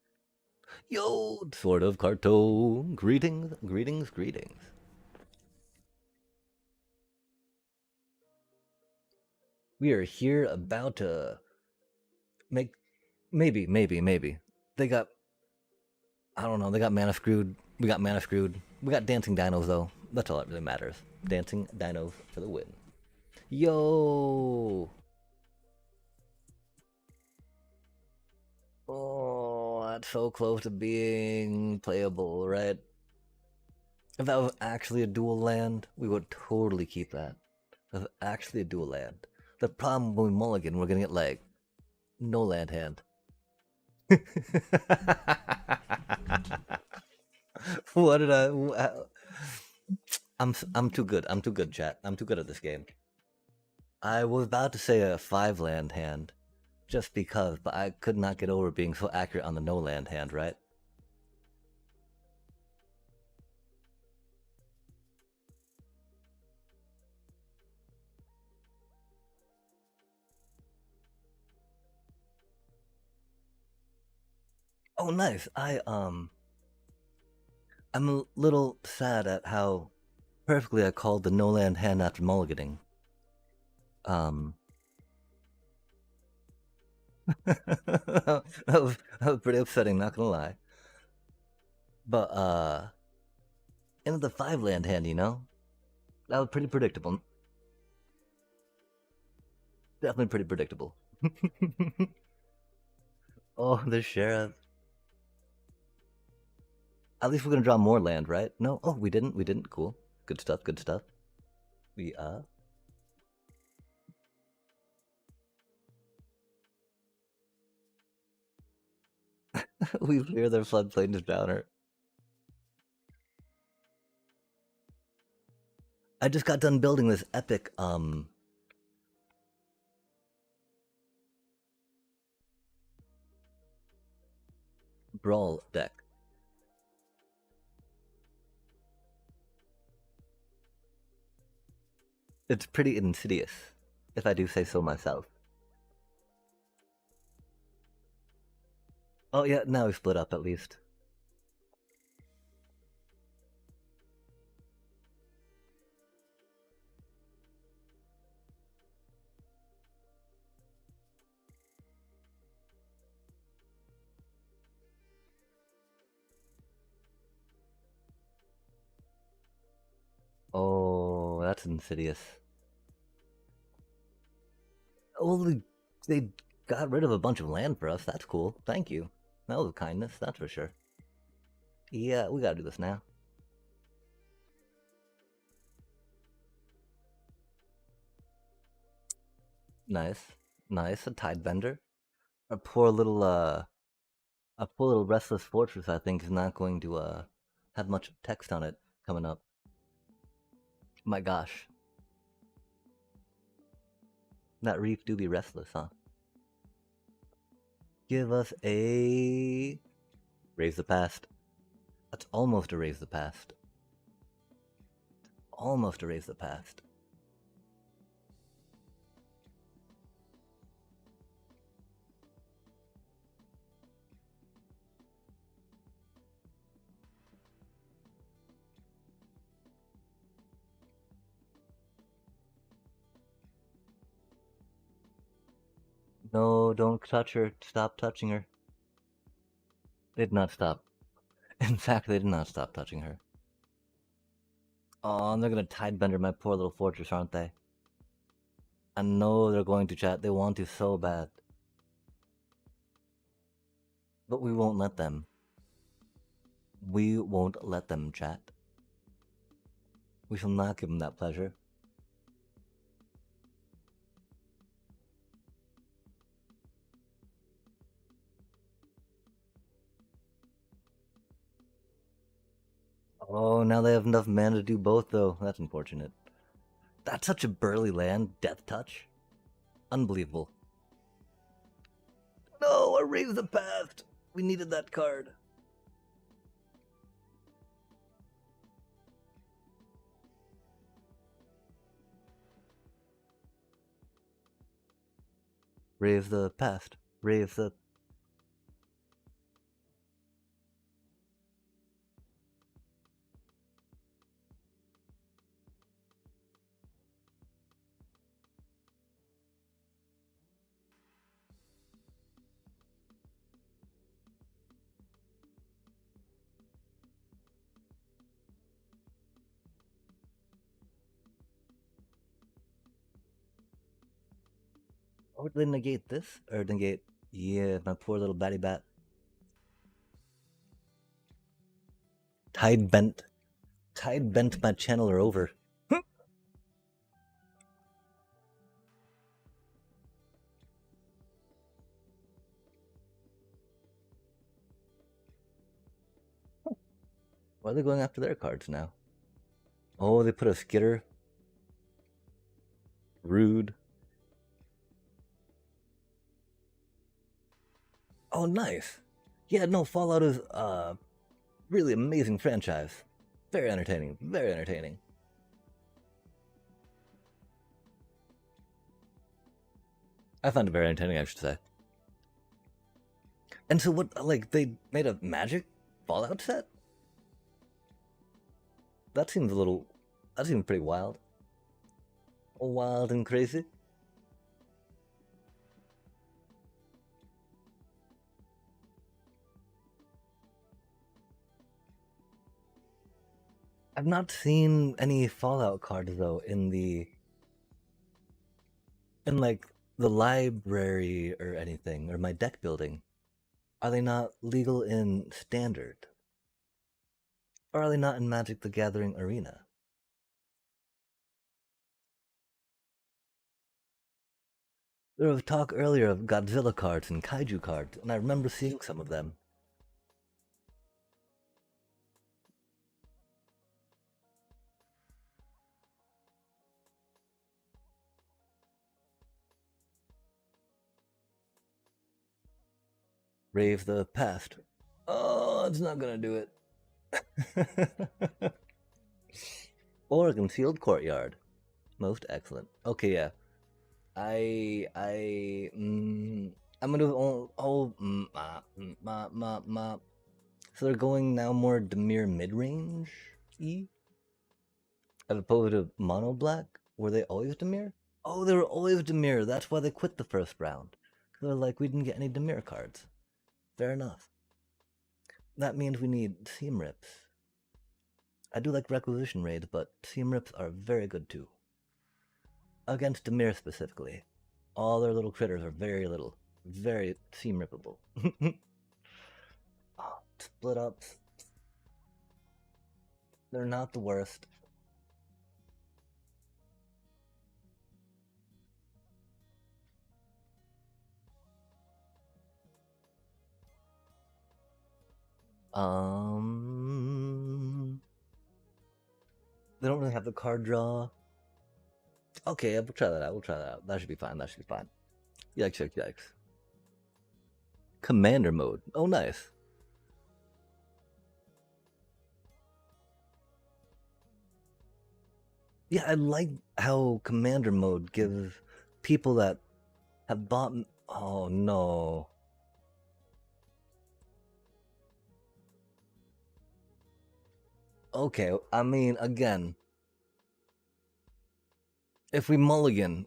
Yo, sort of Carto, greetings, greetings, greetings. We are here about to make, maybe. They got, I don't know, they got mana screwed. We got mana screwed. We got dancing dinos though. That's all that really matters. Dancing dinos for the win. Yo! Oh, that's so close to being playable, right? If that was actually a dual land, we would totally keep that. If it was actually a dual land. The problem when we mulligan, we're gonna get like no land hand. What did I'm too good. I'm too good, chat. I'm too good at this game. I was about to say a 5-land hand, just because, but I could not get over being so accurate on the no land hand, right? Oh, nice. I'm a little sad at how perfectly I called the no land hand after mulliganing. that was pretty upsetting, not gonna lie. But into the 5-land hand, you know, that was pretty predictable. Definitely pretty predictable. Oh, the sheriff. At least we're gonna draw more land, right? No? Oh, we didn't. We didn't. Cool. Good stuff. Good stuff. We we clear their floodplain downer. I just got done building this epic brawl deck. It's pretty insidious, if I do say so myself. Oh yeah, now we split up at least. Oh, that's insidious. Oh, they got rid of a bunch of land for us. That's cool. Thank you. That was kindness, that's for sure. Yeah, we gotta do this now. Nice. Nice. A Tidebender. A poor little Restless Fortress, I think, is not going to have much text on it coming up. My gosh. That reef do be restless, huh? Give us a Raise the Past. That's almost a Raise the Past. Almost a Raise the Past. No, don't touch her. Stop touching her. They did not stop. In fact, they did not stop touching her. Oh, and they're gonna Tidebender my poor little fortress, aren't they? I know they're going to, chat. They want to so bad. But we won't let them. We won't let them, chat. We shall not give them that pleasure. Oh, now they have enough mana to do both, though. That's unfortunate. That's such a burly land. Death Touch. Unbelievable. No, a Rave the Past. We needed that card. Rave the Past. Rave the... Oh, did they negate this? Or negate... Yeah, my poor little batty bat. Tide bent. Tide bent my channeler over. Why are they going after their cards now? Oh, they put a Skitter. Rude. Oh, nice. Yeah, no, Fallout is really amazing franchise. Very entertaining. Very entertaining. I found it very entertaining, I should say. And so what, like, they made a Magic Fallout set? That seems a little... That seems pretty wild. Wild and crazy. I've not seen any Fallout cards, though, in the... In, like, the library or anything, or my deck building. Are they not legal in Standard? Or are they not in Magic the Gathering Arena? There was talk earlier of Godzilla cards and Kaiju cards, and I remember seeing some of them. Rave the Past. Oh, it's not gonna do it. Or a Concealed Courtyard. Most excellent. Okay, yeah. I'm gonna do So they're going now more Dimir mid-range E? As opposed to mono black? Were they always Dimir? Oh, they were always Dimir. That's why they quit the first round. They're like, we didn't get any Dimir cards. Fair enough. That means we need Seam Rips. I do like Requisition Raids, but Seam Rips are very good too. Against Dimir specifically. All their little critters are very little. Very Seam Rippable. Oh, split ups. They're not the worst. They don't really have the card draw. Okay, we'll try that out. We'll try that out. That should be fine. That should be fine. Yikes, yikes, yikes. Commander mode. Oh, nice. Yeah, I like how Commander mode gives people that have bought... Oh, no. Okay, I mean, again, if we mulligan,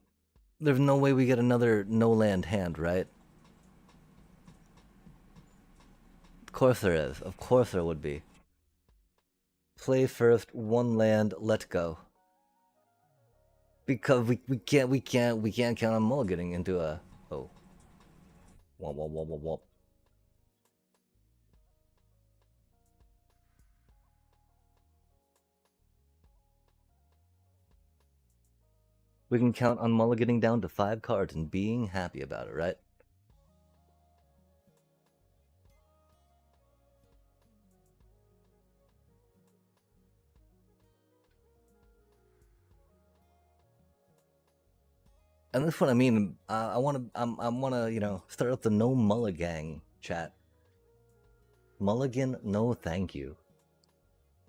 there's no way we get another no-land hand, right? Of course there is. Of course there would be. Play first, one land, let's go. Because we can't count on mulliganing into a... Oh. Womp, womp, womp, womp, womp. We can count on mulliganing down to 5 cards and being happy about it, right? And that's what I mean. I want to, I want to, start up the no mulligang chat. Mulligan, no, thank you.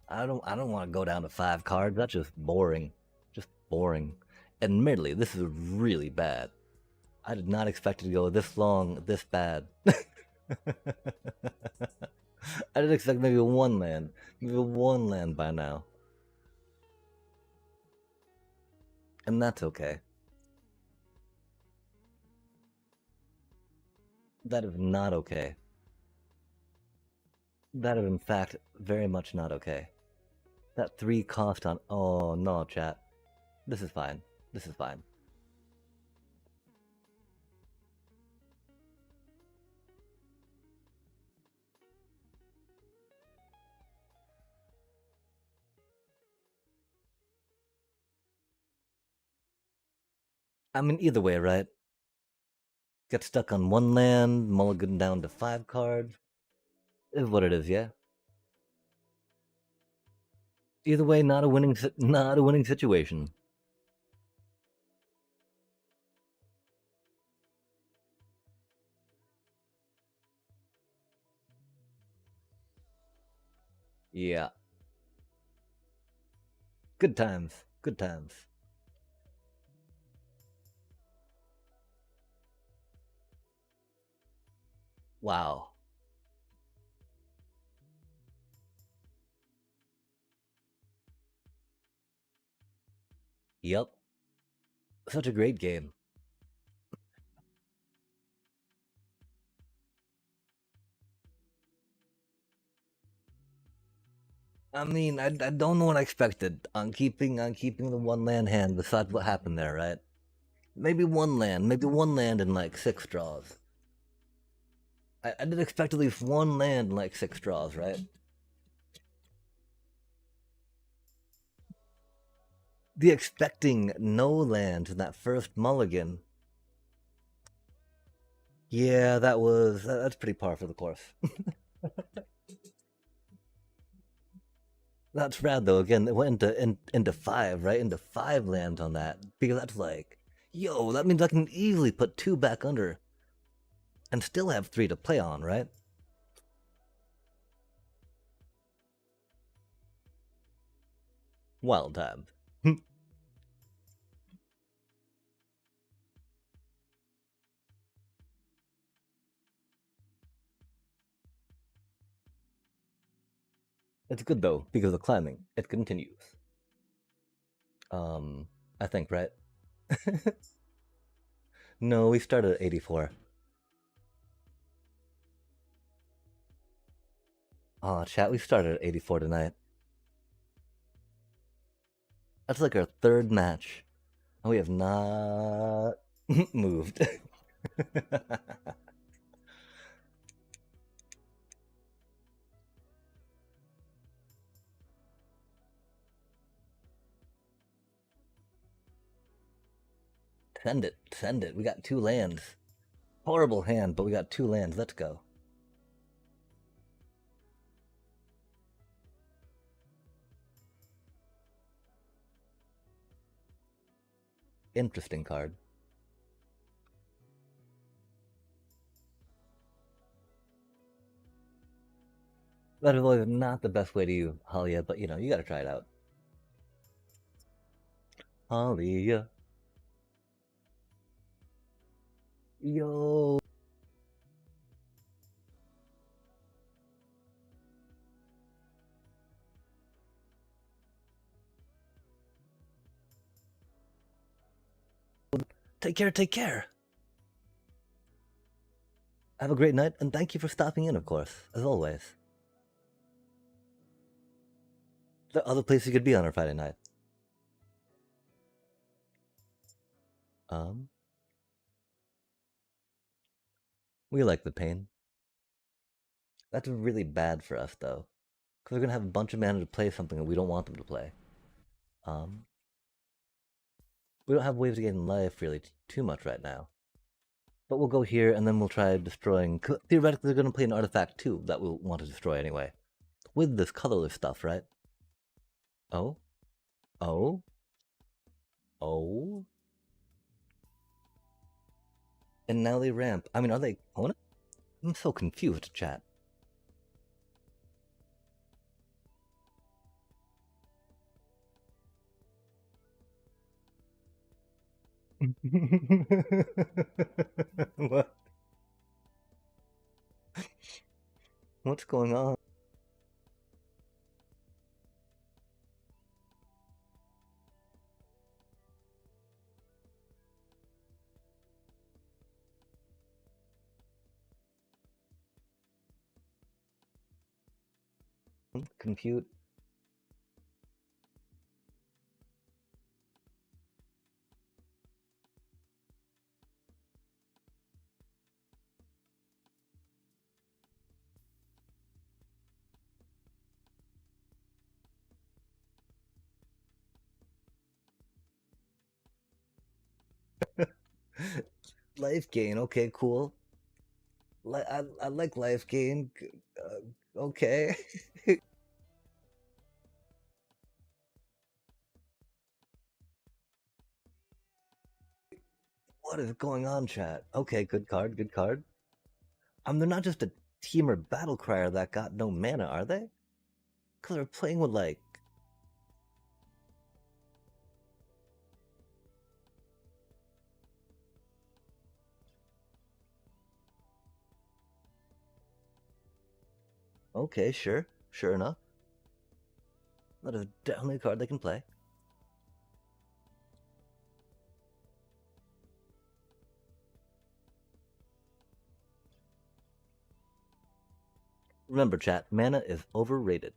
I don't want to go down to 5 cards. That's just boring, just boring. Admittedly, this is really bad. I did not expect it to go this long, this bad. I didn't expect maybe one land by now. And that's okay. That is not okay. That is, in fact, very much not okay. That 3 cost on. Oh no, chat. This is fine. This is fine. I mean, either way, right? Get stuck on 1 land, mulligan down to 5 cards. Is what it is, yeah. Either way, not a winning situation. Yeah. Good times. Good times. Wow. Yep. Such a great game. I mean, I don't know what I expected on keeping the 1 land hand besides what happened there, right? Maybe one land in like 6 draws. I did expect at least 1 land in like 6 draws, right? The expecting no land in that first mulligan. Yeah, that's pretty par for the course. That's rad though. Again, it went into 5, right? Into 5 lands on that. Because that's like, yo, that means I can easily put 2 back under and still have 3 to play on, right? Wild times. It's good though, because the climbing, it continues. I think, right? No, we started at 84. Oh, chat, we started at 84 tonight. That's like our 3rd match. And we have not moved. Send it, send it. We got 2 lands. Horrible hand, but we got 2 lands. Let's go. Interesting card. That is always not the best way to use Halia, but you gotta try it out. Halia. Yo. Take care, take care. Have a great night, and thank you for stopping in, of course, as always. There are other places you could be on a Friday night. We like the pain. That's really bad for us, though, because we're gonna have a bunch of mana to play something that we don't want them to play. We don't have ways to gain life really too much right now. But we'll go here and then we'll try destroying. Theoretically, they're going to play an artifact too that we'll want to destroy anyway. With this colorless stuff, right? Oh? Oh? Oh? And now they ramp. I mean, are they opponent? I'm so confused, chat. What? What's going on? Compute. Life gain. Okay, cool. I like life gain. Okay. What is going on, chat? Okay, good card, good card. They're not just a Teamer battle crier that got no mana, are they? Because they're playing with like. Okay, sure, sure enough. That is definitely a card they can play. Remember, chat, mana is overrated.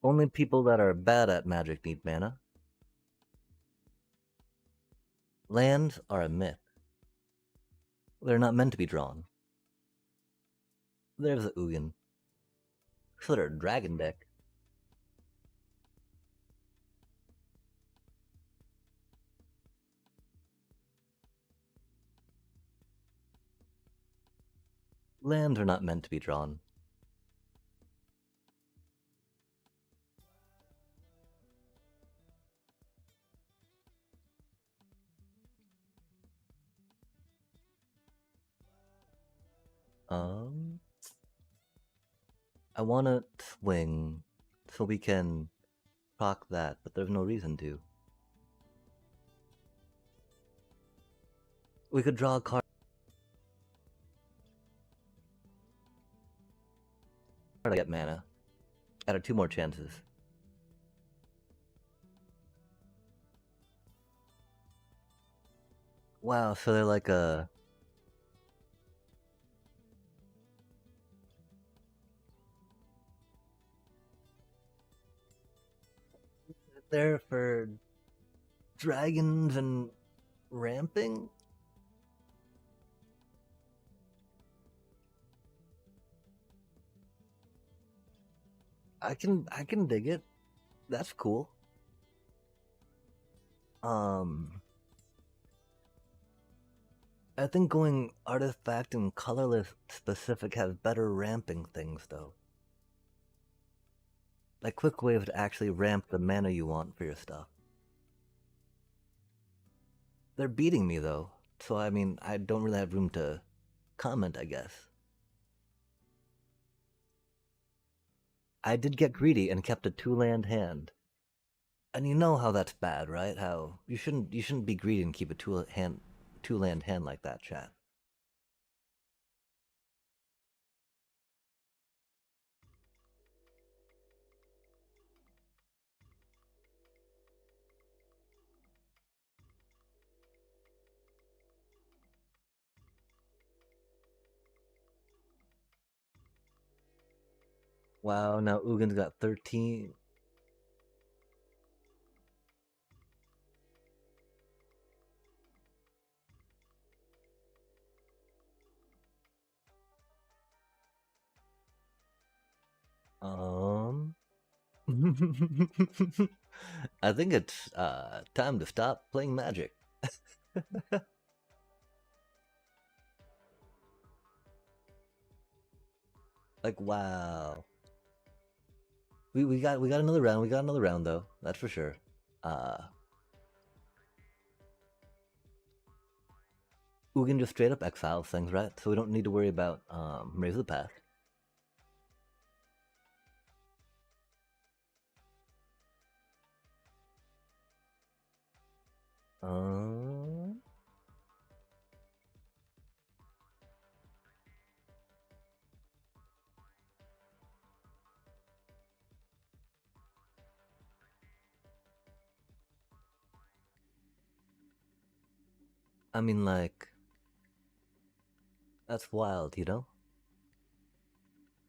Only people that are bad at Magic need mana. Lands are a myth. They're not meant to be drawn. There's a Ugin. So they're a dragon deck. Lands are not meant to be drawn. I want to swing so we can proc that, but there's no reason to. We could draw a card to get mana. Added 2 more chances. Wow, so they're like a. They're for dragons and ramping? I can dig it. That's cool. I think going artifact and colorless specific has better ramping things though. Like quick wave to actually ramp the mana you want for your stuff. They're beating me though, so I mean I don't really have room to comment, I guess. I did get greedy and kept a 2-land hand. And you know how that's bad, right? How you shouldn't be greedy and keep a 2-land hand like that, chat. Wow, now Ugin's got 13. Um, I think it's time to stop playing Magic. Like, wow. We got another round. We got another round though. That's for sure. Uh, we can just straight up exile things, right? So we don't need to worry about Raise the Path. I mean, like, that's wild, you know?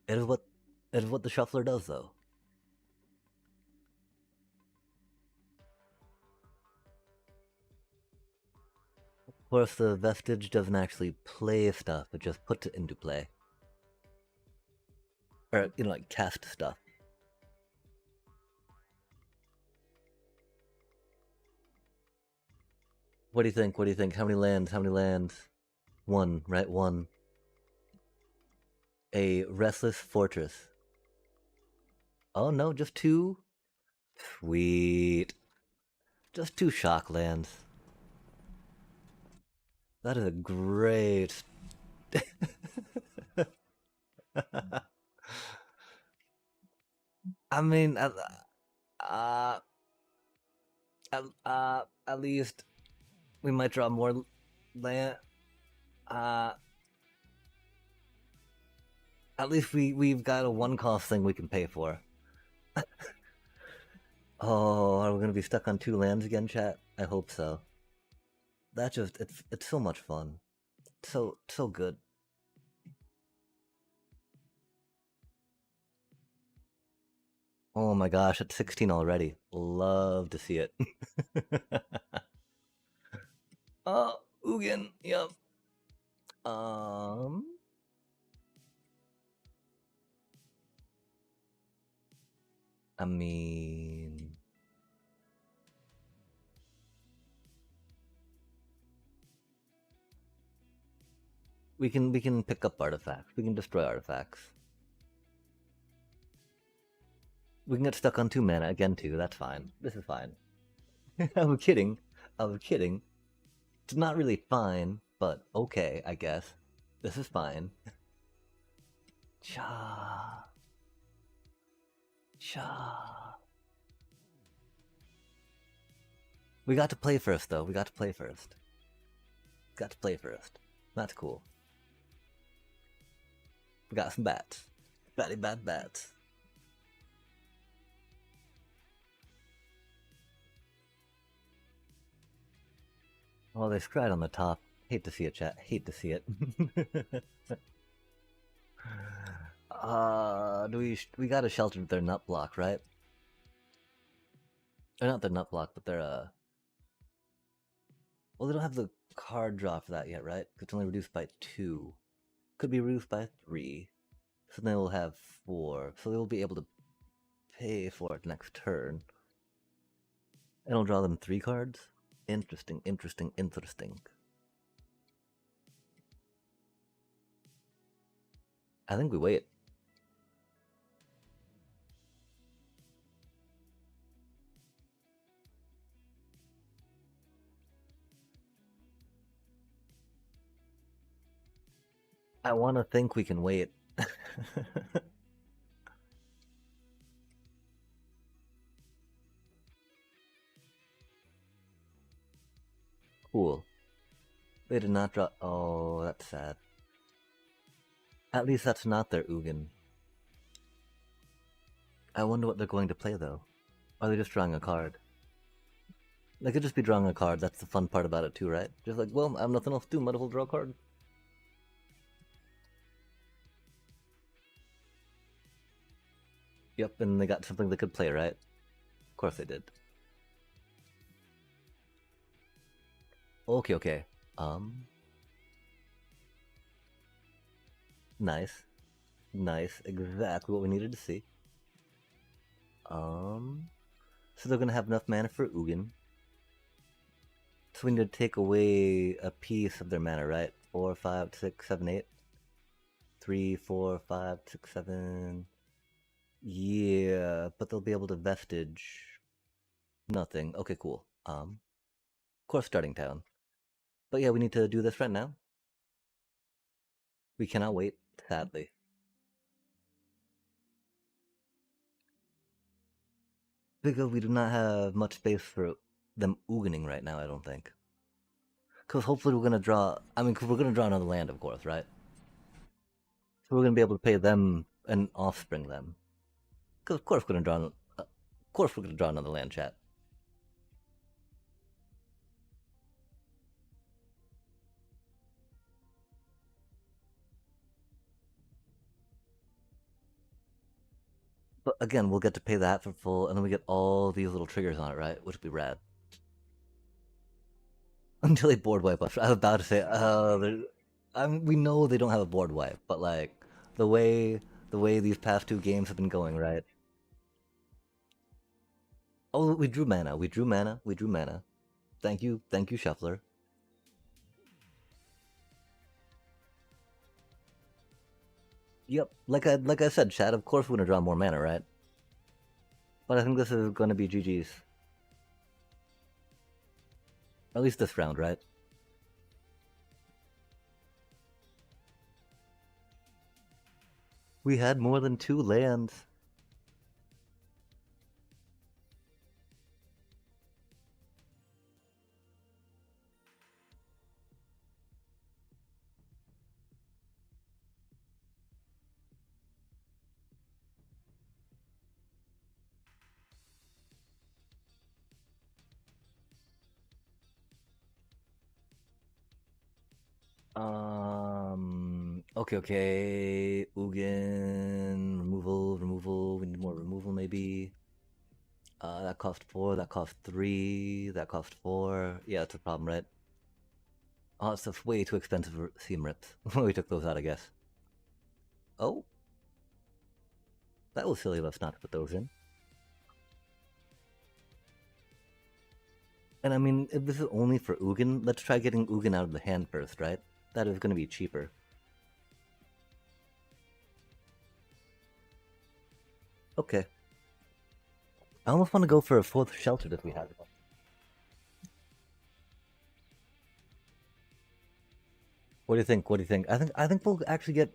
It is what the shuffler does, though. Of course, the vestige doesn't actually play stuff; it just puts it into play, or you know, like cast stuff. What do you think? What do you think? How many lands? How many lands? One, right? One. A restless fortress. Oh no, just two. Sweet. Just two shock lands. That is a great. I mean, uh, at least we might draw more land. At least we've got a one cost thing we can pay for. Oh, are we gonna be stuck on two lands again, chat? I hope so. That just it's so much fun. So good. Oh my gosh, it's 16 already. Love to see it. Oh, Ugin, yep. Um I mean we can pick up artifacts. We can destroy artifacts. We can get stuck on 2 mana again too. That's fine. This is fine. I'm kidding. I'm kidding. It's not really fine, but okay, I guess. This is fine. Cha. Cha. We got to play first, though. We got to play first. Got to play first. That's cool. We got some bats. Batty bad bats. Oh, they scried on the top. Hate to see it, chat. Hate to see it. We gotta shelter their nut block, right? Or not their nut block, but their well, they don't have the card draw for that yet, right? It's only reduced by 2. Could be reduced by 3. So then we'll have 4. So they will be able to pay for it next turn. And I'll draw them 3 cards. Interesting, interesting, interesting. I think we wait. I want to think we can wait. Cool. They did not draw. Oh, that's sad. At least that's not their Ugin. I wonder what they're going to play though. Are they just drawing a card? They could just be drawing a card. That's the fun part about it too, right? Just like, well, I have nothing else to do. Might as well draw a card. Yep, and they got something they could play, right? Of course they did. Okay, okay. Nice. Nice. Exactly what we needed to see. So they're gonna have enough mana for Ugin. So we need to take away a piece of their mana, right? 4, 5, 6, 7, 8. 3, 4, 5, 6, 7. Yeah, but they'll be able to vestige nothing. Okay, cool. Of course, starting town. But yeah, we need to do this right now. We cannot wait, sadly. Because we do not have much space for them Uganing right now, I don't think. Because hopefully we're gonna draw. I mean, cause we're gonna draw another land, of course, right? So we're gonna be able to pay them and offspring them. Because of course we're gonna draw. Of course we're gonna draw another land, chat. But again, we'll get to pay that for full, and then we get all these little triggers on it, right? Which would be rad. Until they board wipe us. I was about to say, we know they don't have a board wipe, but like the way these past two games have been going, right? Oh, we drew mana. We drew mana. We drew mana. Thank you, Shuffler. Yep, like I said, Chad. Of course, we're gonna draw more mana, right? But I think this is gonna be GG's. At least this round, right? We had more than 2 lands. Okay. Ugin, removal. We need more removal, maybe. That cost 4. That cost 3. That cost 4. Yeah, that's a problem, right? Oh, it's just way too expensive for Seam Rips. We took those out, I guess. Oh, that was silly of us not to put those in. And I mean, if this is only for Ugin, let's try getting Ugin out of the hand first, right? That is going to be cheaper. Okay. I almost want to go for a 4th Sheltered if we have it. What do you think? What do you think? I think we'll actually get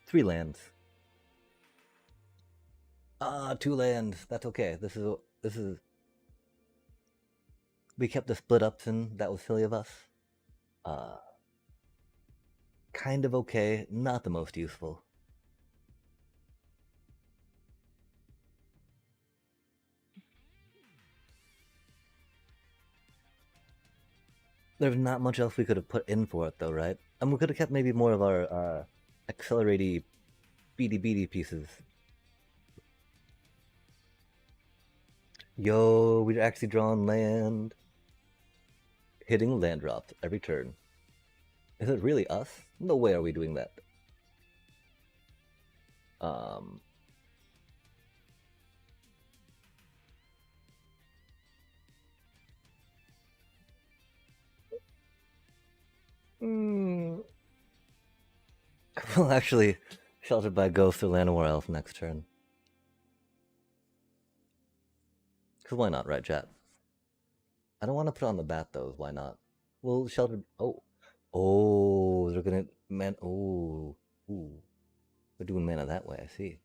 3 lands. 2 lands. That's okay. This is. We kept the split ups in. That was silly of us. Uh, kind of okay. Not the most useful. There's not much else we could have put in for it, though, right? And we could have kept maybe more of our acceleraty beady pieces. Yo, we're actually drawing land. Hitting land drops every turn. Is it really us? No way are we doing that. Um. Well, actually, Sheltered by Ghost or Llanowar Elf next turn. Because why not, right, chat? I don't want to put on the bat, though. Why not? Well, Sheltered. Oh, they're gonna man. Oh, ooh, they're doing mana that way. I see.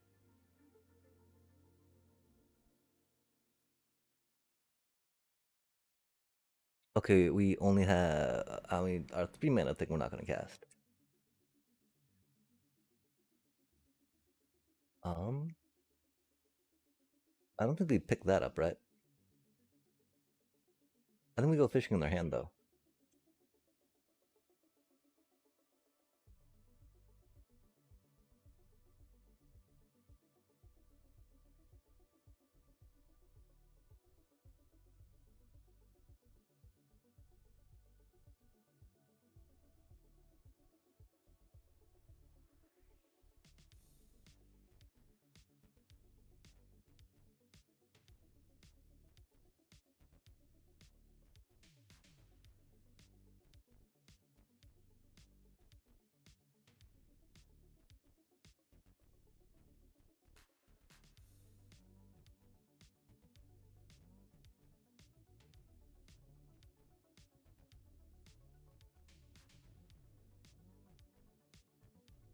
Okay, we only have. I mean, our 3 mana thing. We're not gonna cast. I don't think they pick that up, right? I think we go fishing in their hand, though.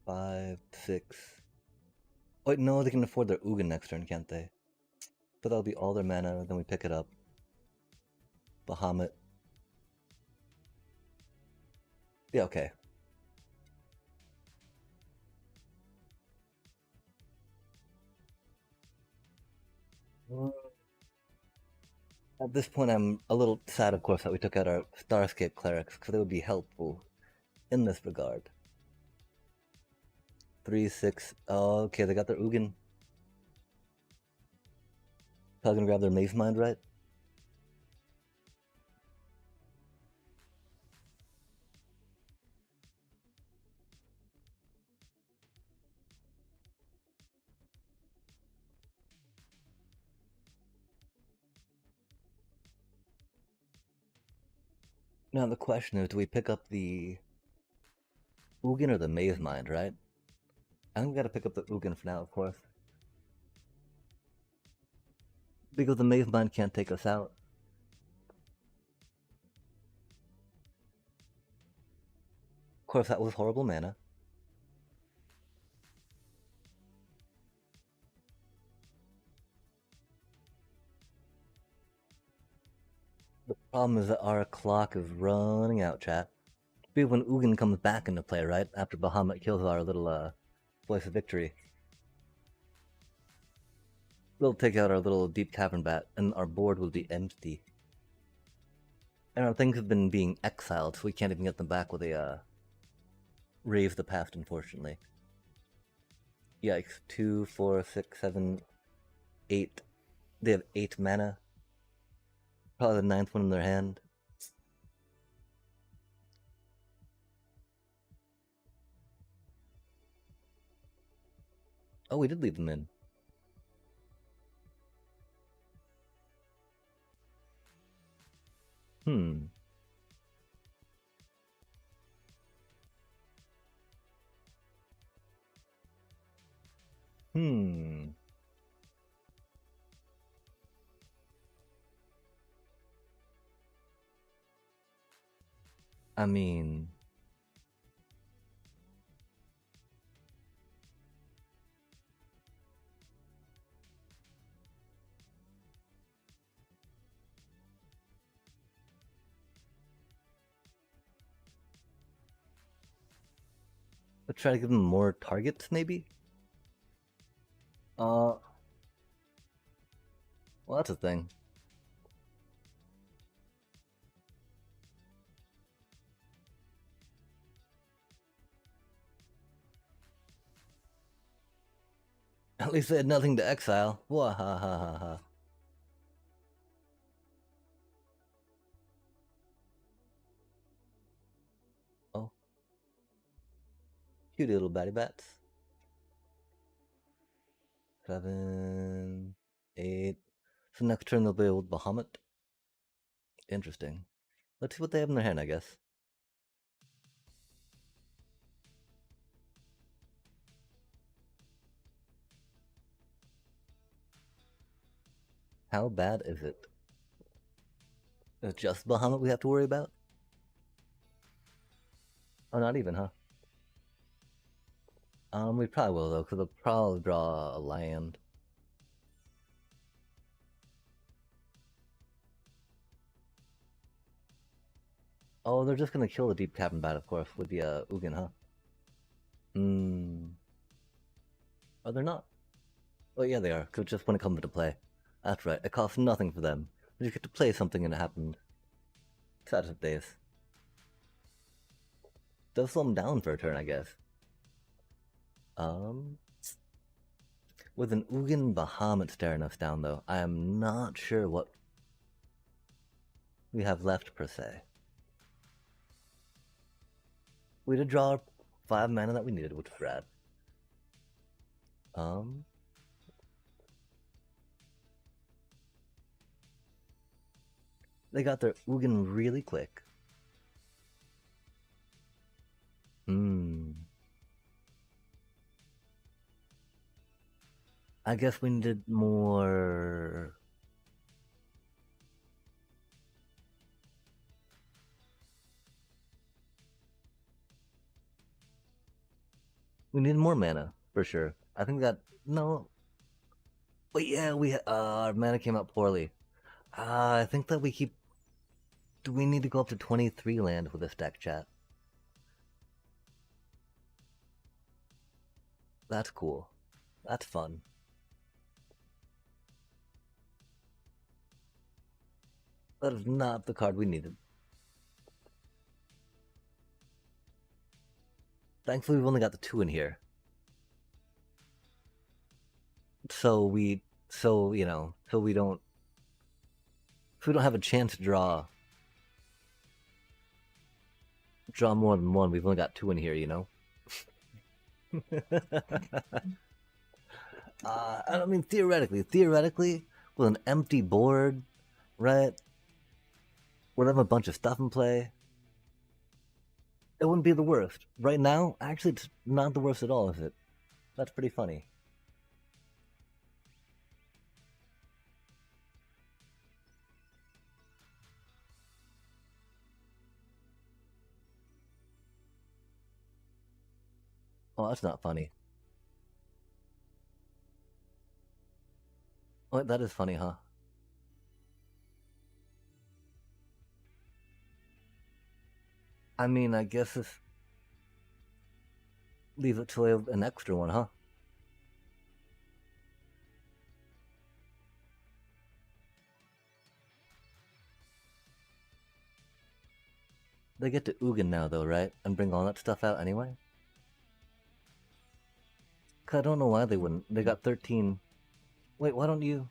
5, 6. Wait, no, they can afford their Ugin next turn, can't they? But that'll be all their mana, then we pick it up. Bahamut. Yeah, okay. At this point, I'm a little sad, of course, that we took out our Starscape Clerics, because they would be helpful in this regard. 3, 6. Oh, okay, they got their Ugin. Probably gonna grab their Maze Mind, right? Now the question is, do we pick up the Ugin or the Maze Mind, right? I think we gotta pick up the Ugin for now, of course. Because the Maze Mind can't take us out. Of course, that was horrible mana. The problem is that our clock is running out, chat. Maybe when Ugin comes back into play, right? After Bahamut kills our little, voice of victory. We'll take out our little deep cavern bat, and our board will be empty. And our things have been being exiled, so we can't even get them back with a, Rave the Past, unfortunately. Yikes. 2, 4, 6, 7, 8. They have 8 mana. Probably the 9th one in their hand. Oh, we did leave them in. Hmm. I mean... Let's try to give them more targets, maybe? Well, that's a thing. At least they had nothing to exile. Wahahaha. Oh. Cute little batty bats. 7, 8. So next turn they'll be with Bahamut. Interesting. Let's see what they have in their hand, I guess. How bad is it? It's just Bahamut we have to worry about? Oh, not even, huh? We probably will, though, because they'll probably draw a land. Oh, they're just gonna kill the Deep Cavern Bat, of course, with the Ugin, huh? Oh, they're not. Oh, yeah, they are, because just when it comes into play. That's right, it costs nothing for them. You get to play something and it happened. Saddest of days. Does slow them down for a turn, I guess. With an Ugin Bahamut staring us down, though, I am not sure what we have left, per se. We did draw 5 mana that we needed, which was rad. They got their Ugin really quick. I guess we needed more... We need more mana for sure. I think that no. But yeah, we our mana came out poorly. I think that we keep. Do we need to go up to 23 land with this deck, chat? That's cool. That's fun. That is not the card we needed. Thankfully, we've only got the 2 in here. So we don't if we don't have a chance to draw more than one, we've only got 2 in here, you know. I mean, theoretically, with an empty board, right? We'll have a bunch of stuff in play. It wouldn't be the worst. Right now, actually, it's not the worst at all, is it? That's pretty funny. Oh, that's not funny. Oh, that is funny, huh? I mean, I guess if leave it till an extra one, huh? They get to Ugin now, though, right? And bring all that stuff out anyway? Cause I don't know why they wouldn't. They got 13. Wait, why don't you?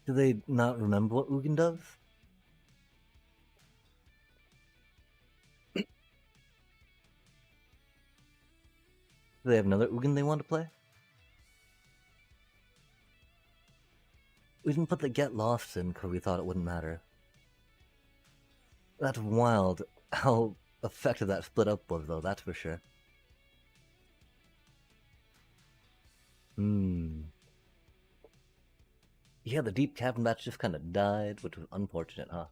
Do they not remember what Ugin does? Do they have another Ugin they want to play? We didn't put the Get Lost in because we thought it wouldn't matter. That's wild how effective that split up was, though, that's for sure. Yeah, the Deep Cavern match just kind of died, which was unfortunate, huh?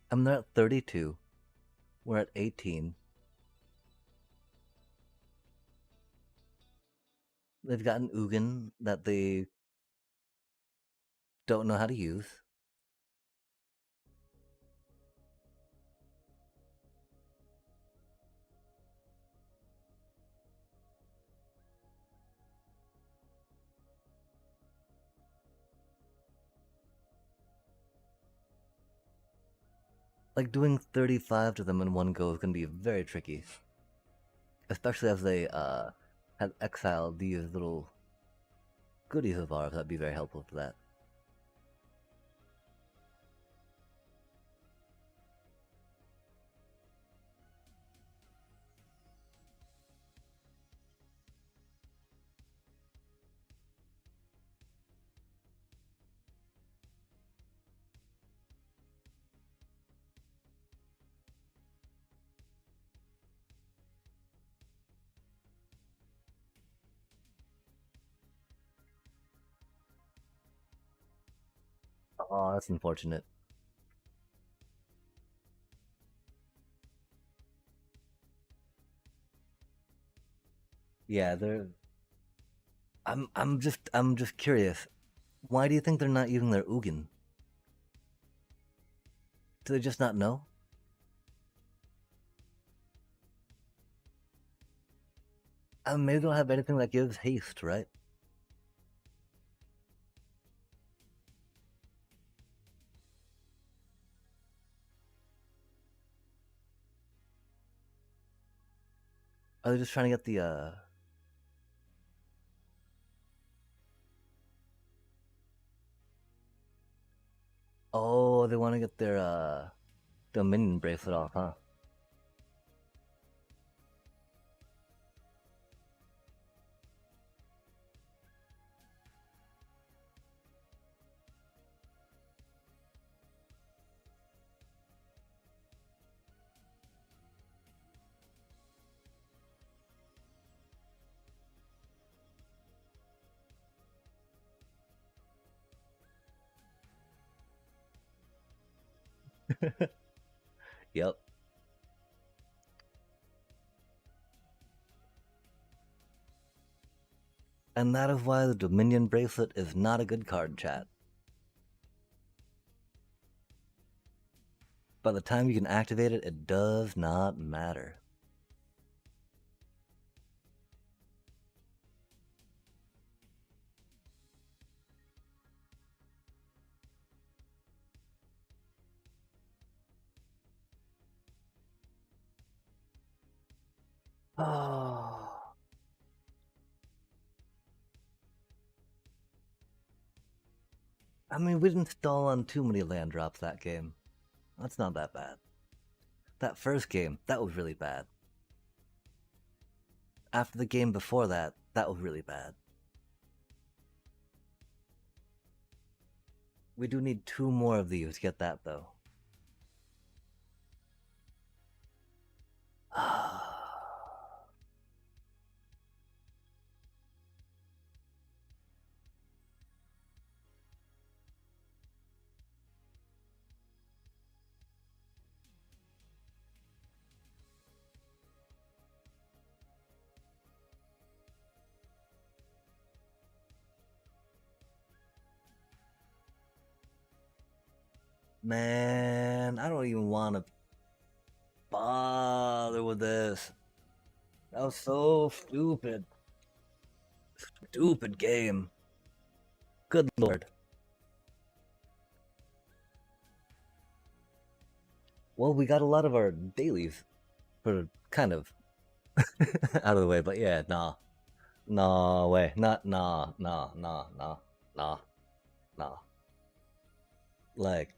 I'm there at 32. We're at 18. They've got an Ugin that they don't know how to use. Like, doing 35 to them in one go is going to be very tricky. Especially as they have exiled these little goodies of ours. That'd be very helpful for that. Oh, that's unfortunate. Yeah, they're. I'm just curious. Why do you think they're not using their Ugin? Do they just not know? Maybe they don't have anything that gives haste, right? Are they just trying to get the Oh, they want to get their Dominion bracelet off, huh? Yep. And that is why the Dominion bracelet is not a good card, chat. By the time you can activate it, it does not matter. Oh. I mean, we didn't stall on too many land drops that game. That's not that bad. That first game, that was really bad. After the game before that, that was really bad. We do need 2 more of these to get that, though. Man, I don't even want to bother with this. That was so stupid. Stupid game. Good lord. Well, we got a lot of our dailies for kind of out of the way, but yeah, nah. No way. Not nah. Like,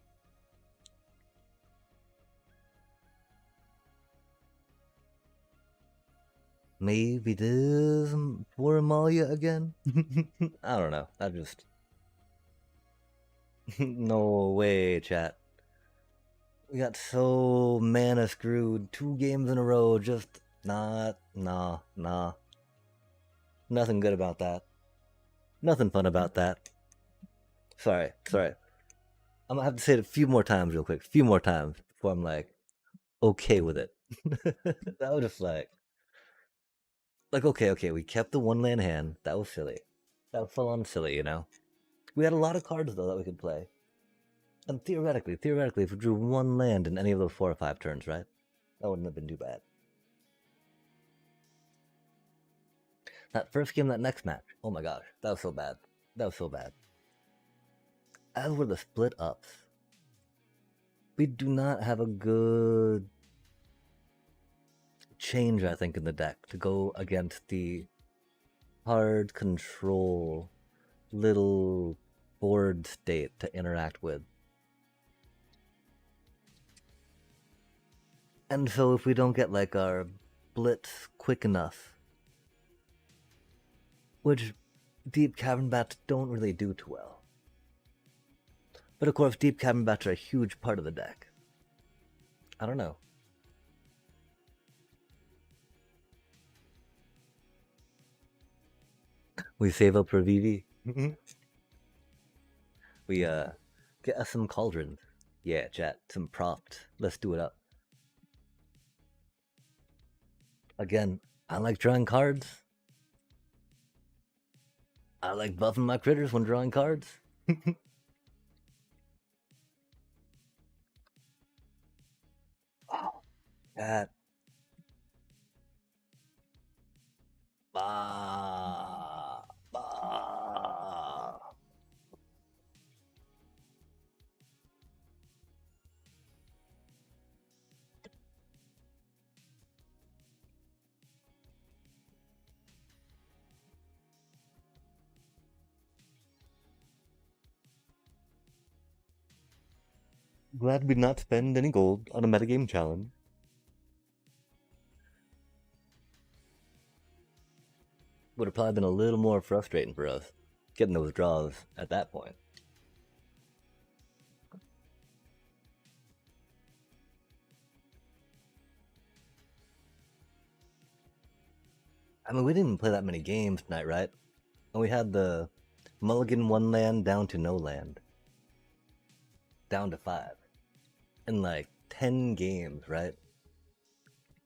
maybe this for Amalia again? I don't know. I just no way, chat. We got so mana screwed 2 games in a row, just nah. Nothing good about that. Nothing fun about that. Sorry. I'm gonna have to say it a few more times real quick. A few more times before I'm like okay with it. That was just like okay, we kept the 1 land hand. That was silly. That was full on silly, you know? We had a lot of cards though that we could play. And theoretically, if we drew 1 land in any of those 4 or 5 turns, right? That wouldn't have been too bad. That first game, that next match, oh my gosh, that was so bad. As were the split ups. We do not have a good change, I think, in the deck to go against the hard control little board state to interact with. And so if we don't get like our blitz quick enough, which deep cavern bats don't really do too well. But of course, deep cavern bats are a huge part of the deck. I don't know. We save up for VV. We get us some cauldrons. Yeah, chat, some props. Let's do it up. Again, I like drawing cards. I like buffing my critters when drawing cards. Oh, that. Bah. Glad we did not spend any gold on a metagame challenge. Would have probably been a little more frustrating for us getting those draws at that point. I mean, we didn't even play that many games tonight, right? And we had the mulligan 1 land down to no land. Down to 5. in like 10 games, right?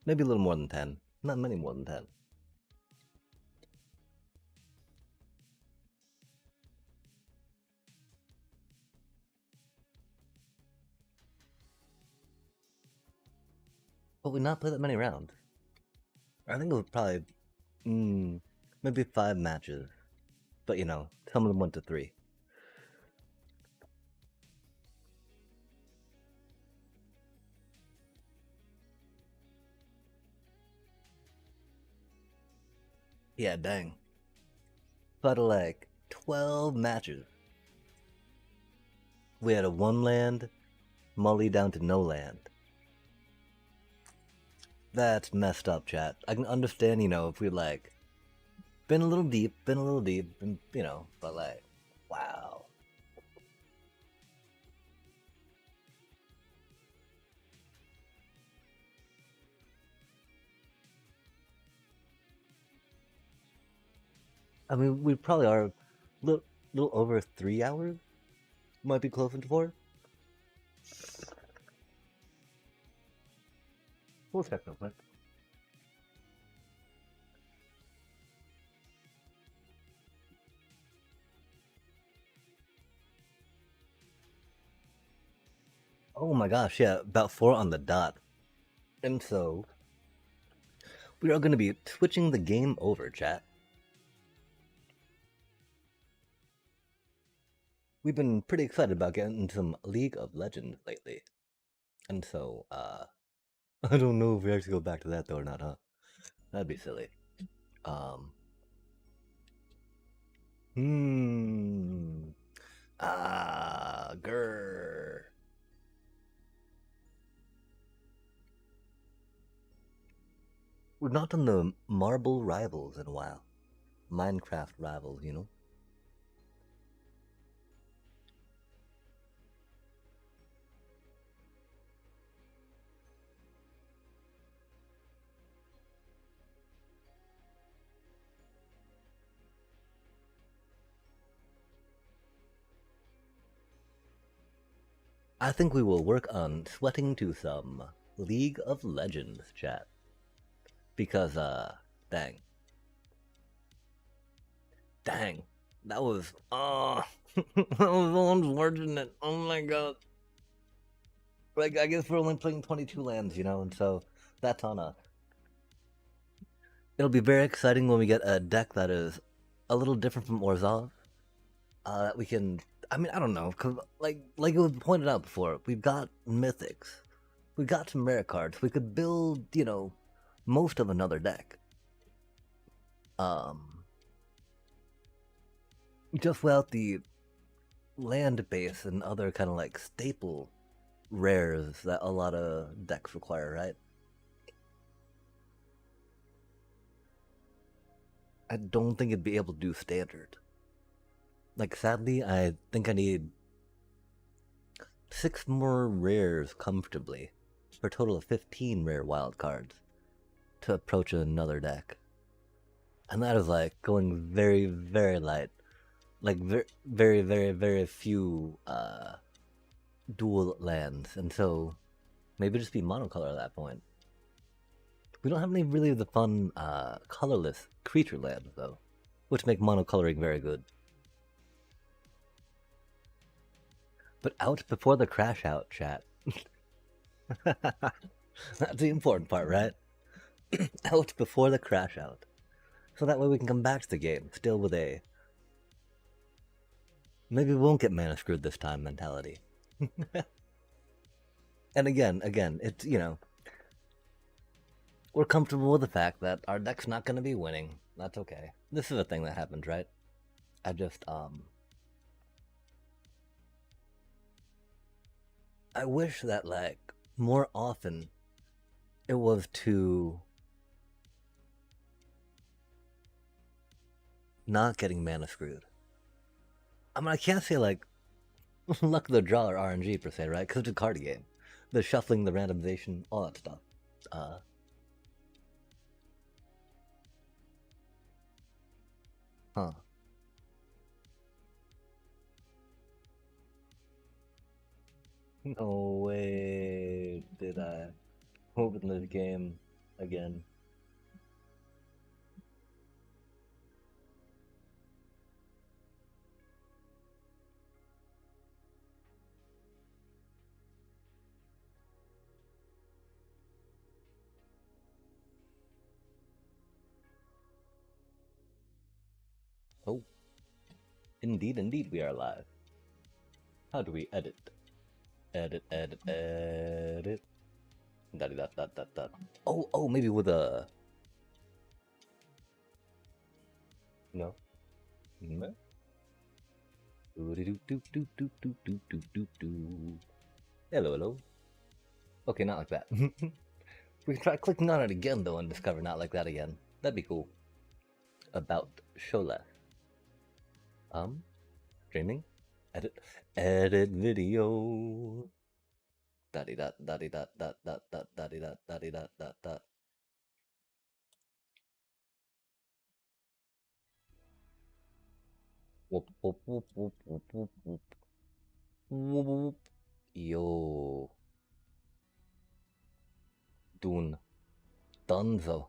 Maybe a little more than 10. Not many more than 10. But we not play that many rounds. I think it was probably maybe 5 matches. But you know, some of them went to 3. Yeah, dang. But like 12 matches. We had a 1 land, Molly down to no land. That's messed up, chat. I can understand, you know, if we like been a little deep, and you know, but like, wow. I mean, we probably are a little over 3 hours. Might be close to 4. We'll check real quick. Oh my gosh, yeah, about 4 on the dot. And so, we are going to be switching the game over, chat. We've been pretty excited about getting into some League of Legends lately. And so, I don't know if we actually go back to that though or not, huh? That'd be silly. Hmm. Grr. We've not done the Marble Rivals in a while. Minecraft Rivals, you know? I think we will work on sweating to some League of Legends chat. Because, dang. Dang. That was, that was unfortunate. Oh my god. Like, I guess we're only playing 22 lands, you know, and so that's on us. It'll be very exciting when we get a deck that is a little different from Orzhov. That we can, I mean, I don't know, cause like it was pointed out before, we've got mythics, we've got some rare cards. We could build, you know, most of another deck. Just without the land base and other kind of like staple rares that a lot of decks require, right? I don't think it'd be able to do standard. Like, sadly, I think I need 6 more rares comfortably for a total of 15 rare wild cards to approach another deck. And that is like going very, very light. Like, very, very, very few dual lands. And so, maybe just be monocolor at that point. We don't have any really of the fun colorless creature lands, though, which make monocoloring very good. But out before the crash out, chat. That's the important part, right? Out before the crash out. So that way we can come back to the game, still with a maybe we won't get mana screwed this time mentality. And again, it's, you know, we're comfortable with the fact that our deck's not going to be winning. That's okay. This is a thing that happens, right? I just, I wish that, like, more often it was to not getting mana screwed. I mean, I can't say, like, luck of the draw or RNG per se, right? Because it's a card game. The shuffling, the randomization, all that stuff. Huh. No way. Open this game again. Oh, indeed, we are live. How do we edit? Edit. Dot. Oh, maybe with a... No. Hello. Okay, not like that. We can try clicking on it again, though, and discover not like that again. That'd be cool. About Sholeth. Streaming? Edit video. Dot. Whoop. Yo. Dune. Dunzo.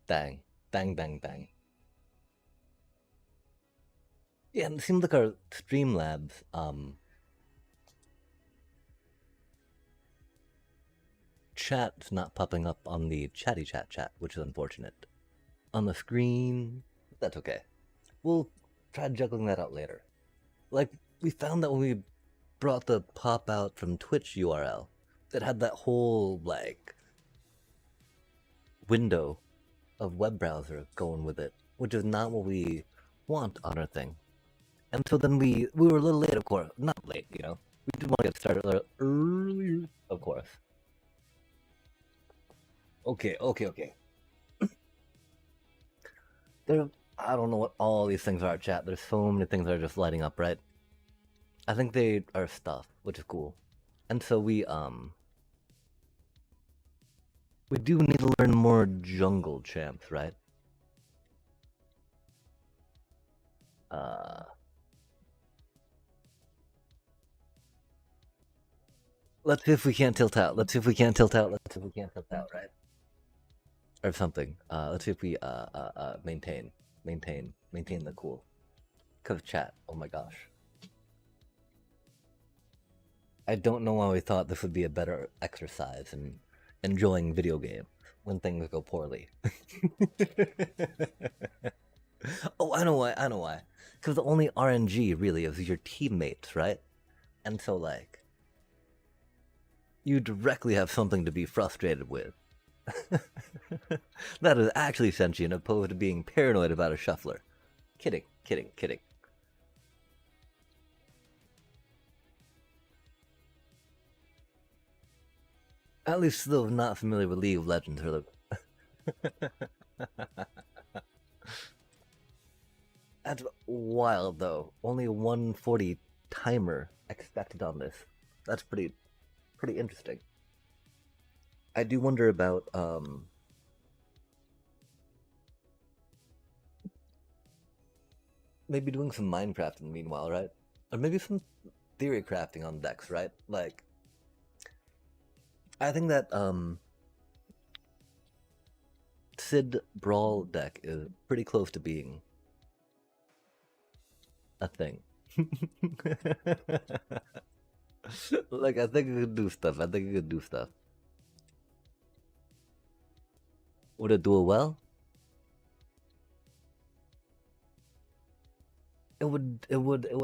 Dang. Yeah, and it seems like our Streamlabs, chat's not popping up on the chatty chat, which is unfortunate. On the screen, that's okay. We'll try juggling that out later. Like, we found that when we brought the pop out from Twitch URL, it had that whole, like, window of web browser going with it, which is not what we want on our thing. And so then we were a little late, of course. Not late, you know. We did want to get started earlier, of course. Okay. I don't know what all these things are, chat. There's so many things that are just lighting up, right? I think they are stuff, which is cool. And so we do need to learn more jungle champs, right? Let's see if we can't tilt out. Right? Or something. Let's see if we maintain the cool. Cause chat, oh my gosh. I don't know why we thought this would be a better exercise in enjoying video games when things go poorly. Oh, I know why. Because the only RNG really is your teammates, right? And so, like, you directly have something to be frustrated with. That is actually sentient, opposed to being paranoid about a shuffler. Kidding. At least those not familiar with League of Legends are the... That's wild, though. Only 140 timer expected on this. That's pretty interesting. I do wonder about maybe doing some Minecrafting meanwhile, right? Or maybe some theory crafting on decks, right? Like, I think that Sid Brawl deck is pretty close to being a thing. Like, I think it could do stuff. Would it do it well? It would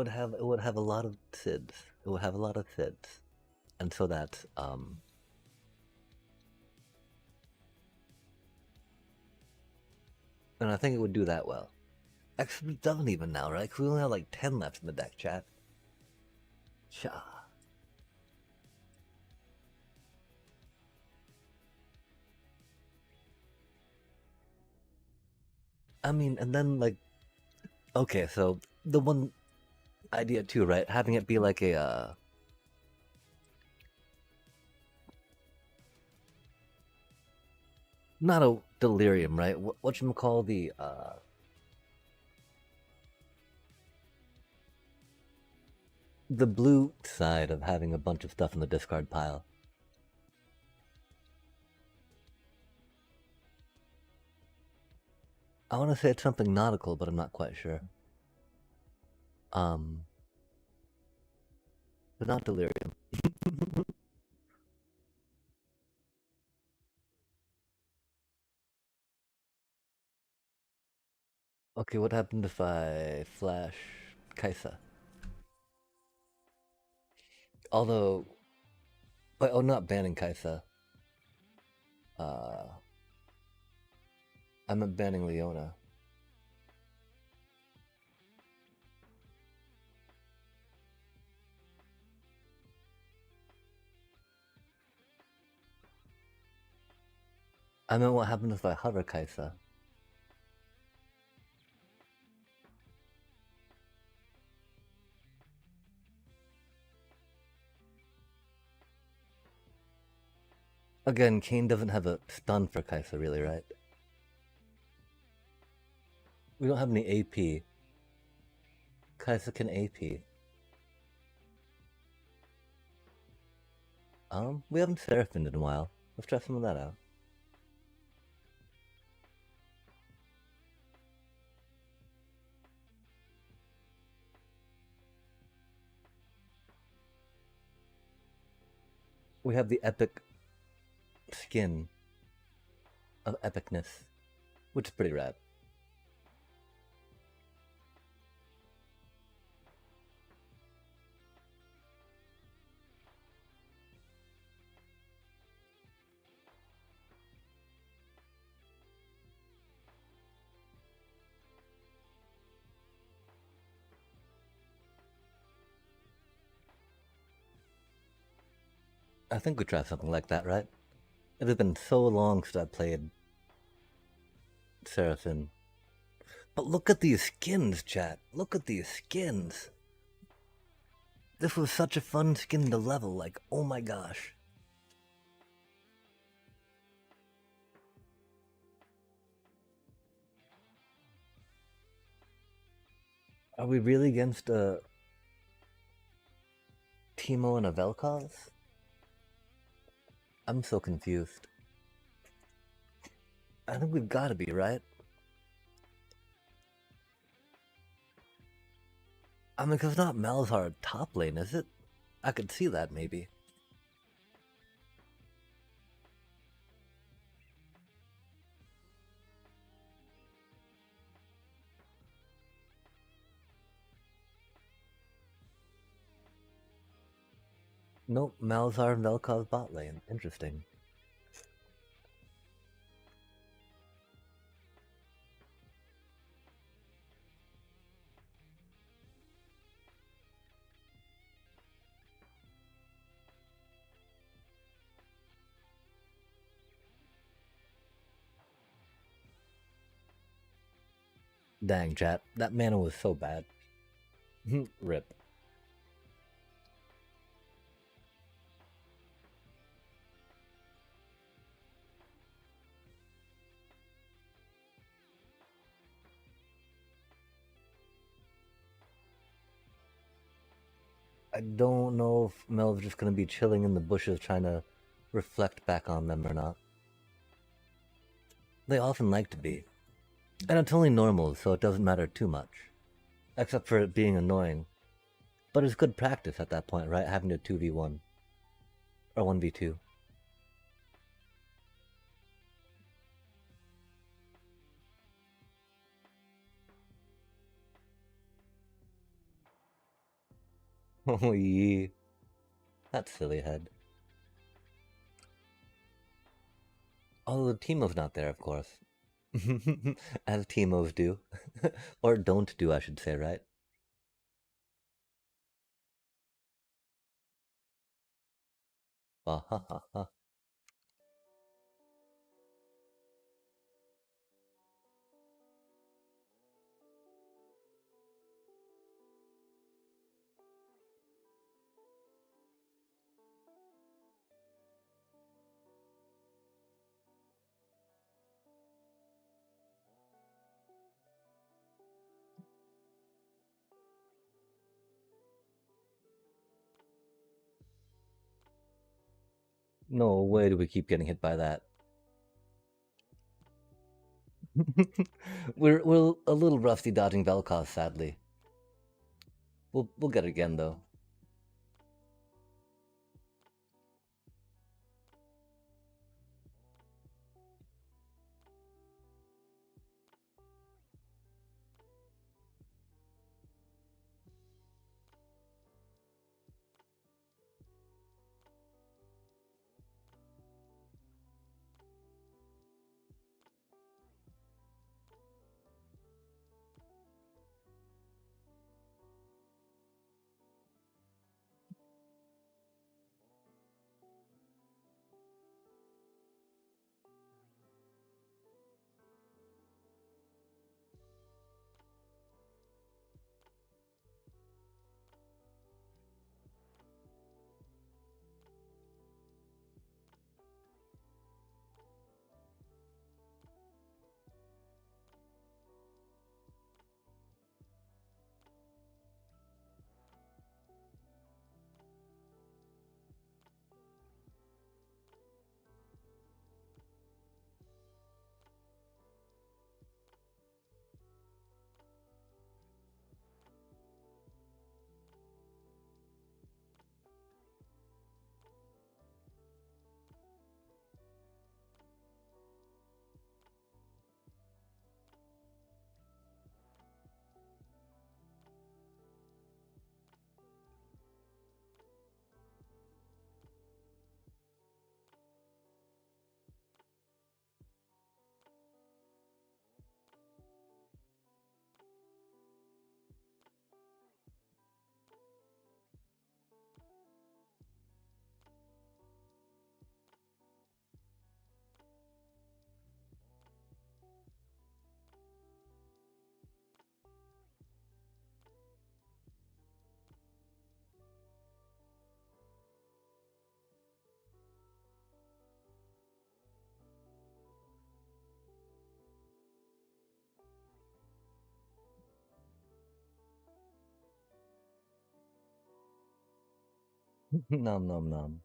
have a lot of Sids. It would have a lot of Sids. And so that's and I think it would do that well. Actually, it doesn't even now, right? 'Cause we only have like 10 left in the deck, chat. Cha. I mean, and then like, okay, so the one idea too, right? Having it be like a not a delirium, right? What you call the the blue side of having a bunch of stuff in the discard pile. I want to say it's something nautical, but I'm not quite sure. But not delirium. Okay, what happened if I flash Kaisa? Although, wait, oh, not banning Kaisa. Uh, I meant banning Leona. I meant what happened if I hover Kaisa. Again, Kane doesn't have a stun for Kaisa, really, right? We don't have any AP. Kaisa can AP. We haven't Seraphined in a while. Let's try some of that out. We have the epic skin of epicness, which is pretty rad. I think we try something like that, right? It has been so long since I played Seraphim. But look at these skins, chat. Look at these skins. This was such a fun skin to level, like, oh my gosh. Are we really against a Teemo and a Vel'Koz? I'm so confused. I think we've got to be, right? I mean, because not Malzahar top lane, is it? I could see that, maybe. Nope, Malzahar and Vel'Koz bot lane. Interesting. Dang, chat. That mana was so bad. Rip. I don't know if Mel's just gonna be chilling in the bushes trying to reflect back on them or not. They often like to be. And it's only normal, so it doesn't matter too much. Except for it being annoying. But it's good practice at that point, right? Having to 2v1. Or 1v2. Oh, yee. That silly head. Although the Teemo's not there, of course. As Teemos do. Or don't do, I should say, right? Ha ha ha. No way do we keep getting hit by that. we're a little rusty dodging Vel'Koz, sadly. We'll get it again though. Nom nom nom.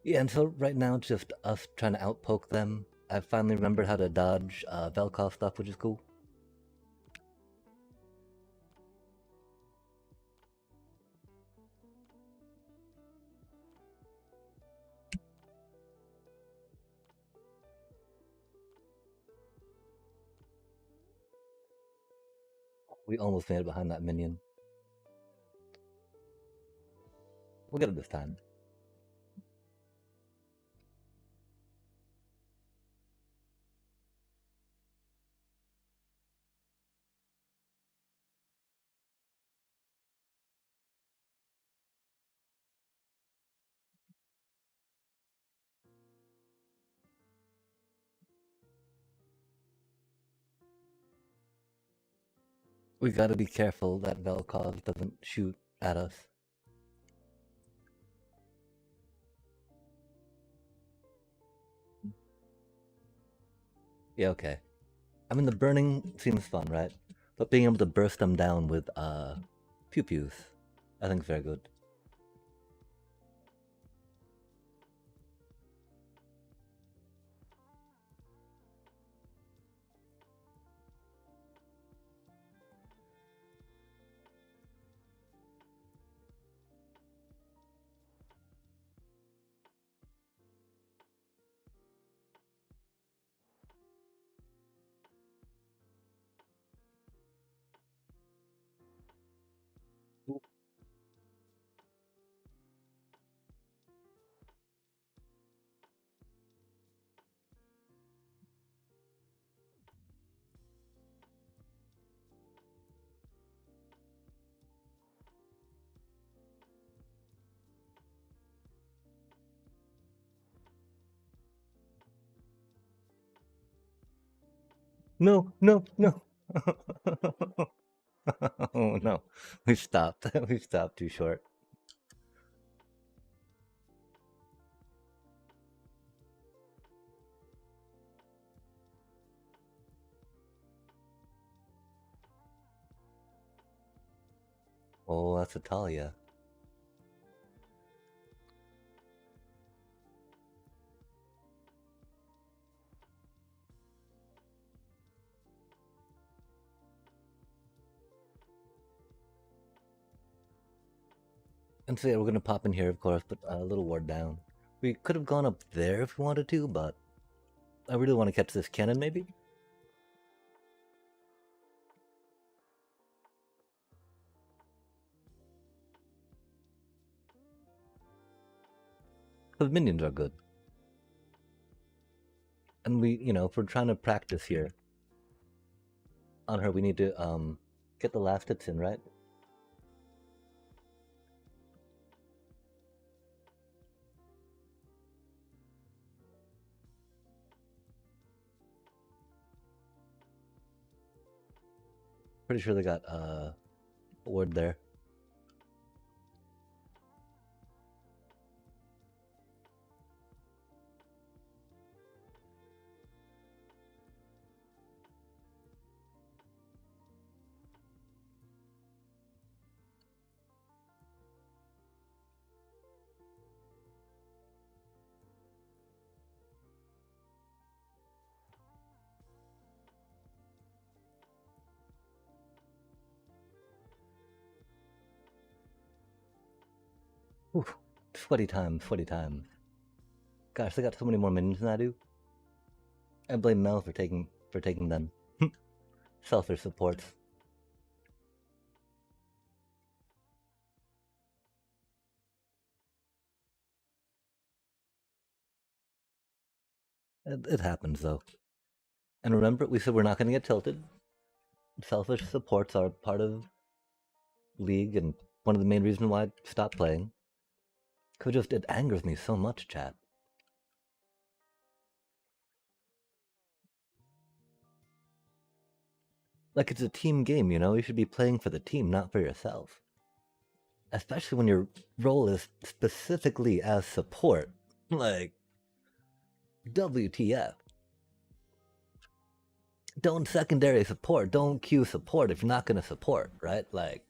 Yeah, and so right now, just us trying to outpoke them. I finally remembered how to dodge Vel'Koz stuff, which is cool. We almost made it behind that minion. We'll get it this time. We gotta be careful that Vel'Koz doesn't shoot at us. Yeah, okay. I mean, the burning seems fun, right? But being able to burst them down with pew-pews, I think is very good. No, no, no. Oh no. We stopped. We stopped too short. Oh, that's Italia. And so yeah, we're gonna pop in here, of course, put a little ward down. We could have gone up there if we wanted to, but I really want to catch this cannon, maybe? Because minions are good. And we, if we're trying to practice here on her, we need to get the last hits in, right? Pretty sure they got a ward there. Ooh, sweaty time, sweaty time. Gosh, they got so many more minions than I do. I blame Mel for taking them. Selfish supports. It happens though. And remember, we said we're not going to get tilted. Selfish supports are part of League, and one of the main reasons why I stopped playing. Cause it angers me so much, chat. Like it's a team game, you should be playing for the team, not for yourself. Especially when your role is specifically as support. Like, WTF. Don't secondary support, don't queue support if you're not gonna support, right? Like,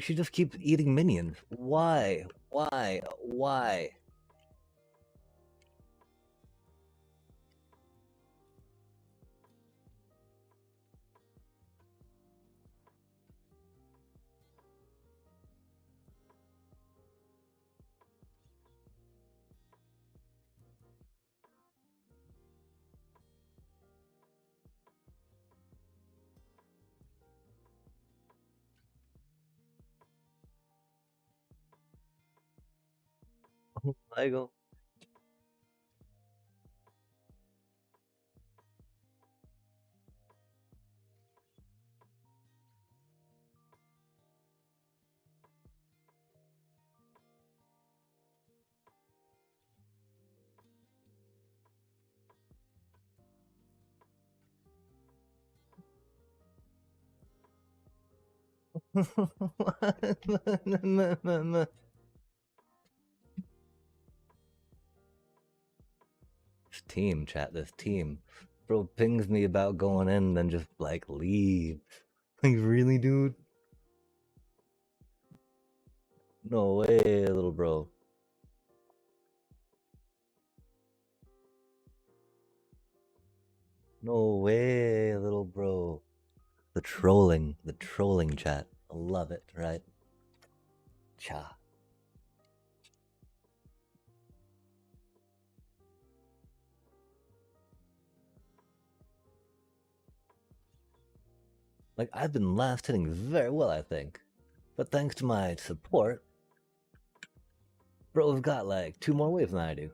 she just keeps eating minions. Why? Why? Why? I go. This team, chat, this team. Bro pings me about going in, then just like leaves. Like, really, dude? No way, little bro. No way, little bro. The trolling chat. I love it, right? Cha. Like, I've been last hitting very well, I think. But thanks to my support, bro's got like 2 more waves than I do.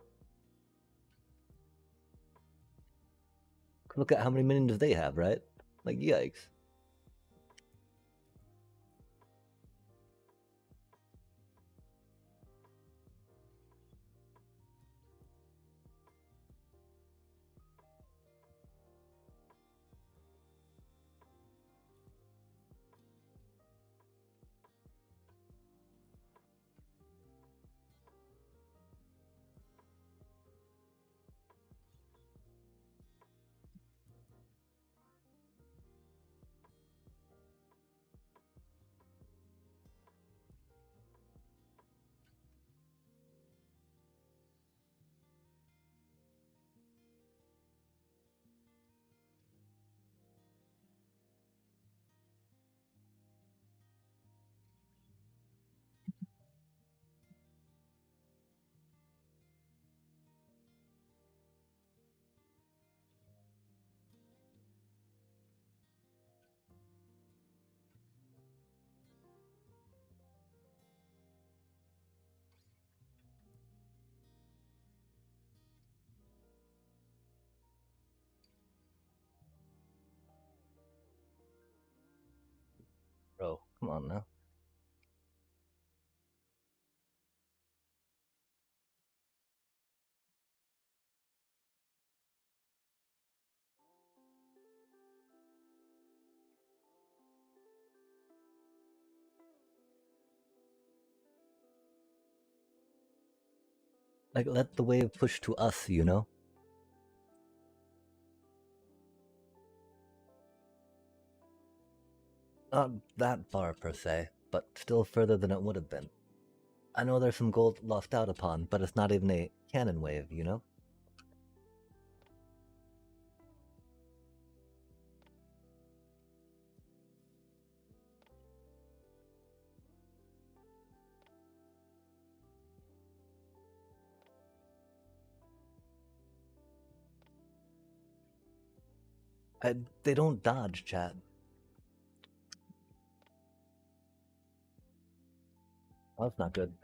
Look at how many minions they have, right? Like, yikes. Bro, come on now. Like, let the wave push to us, you know? Not that far per se, but still further than it would have been. I know there's some gold lost out upon, but it's not even a cannon wave, you know? They don't dodge, chat. Oh, that's not good.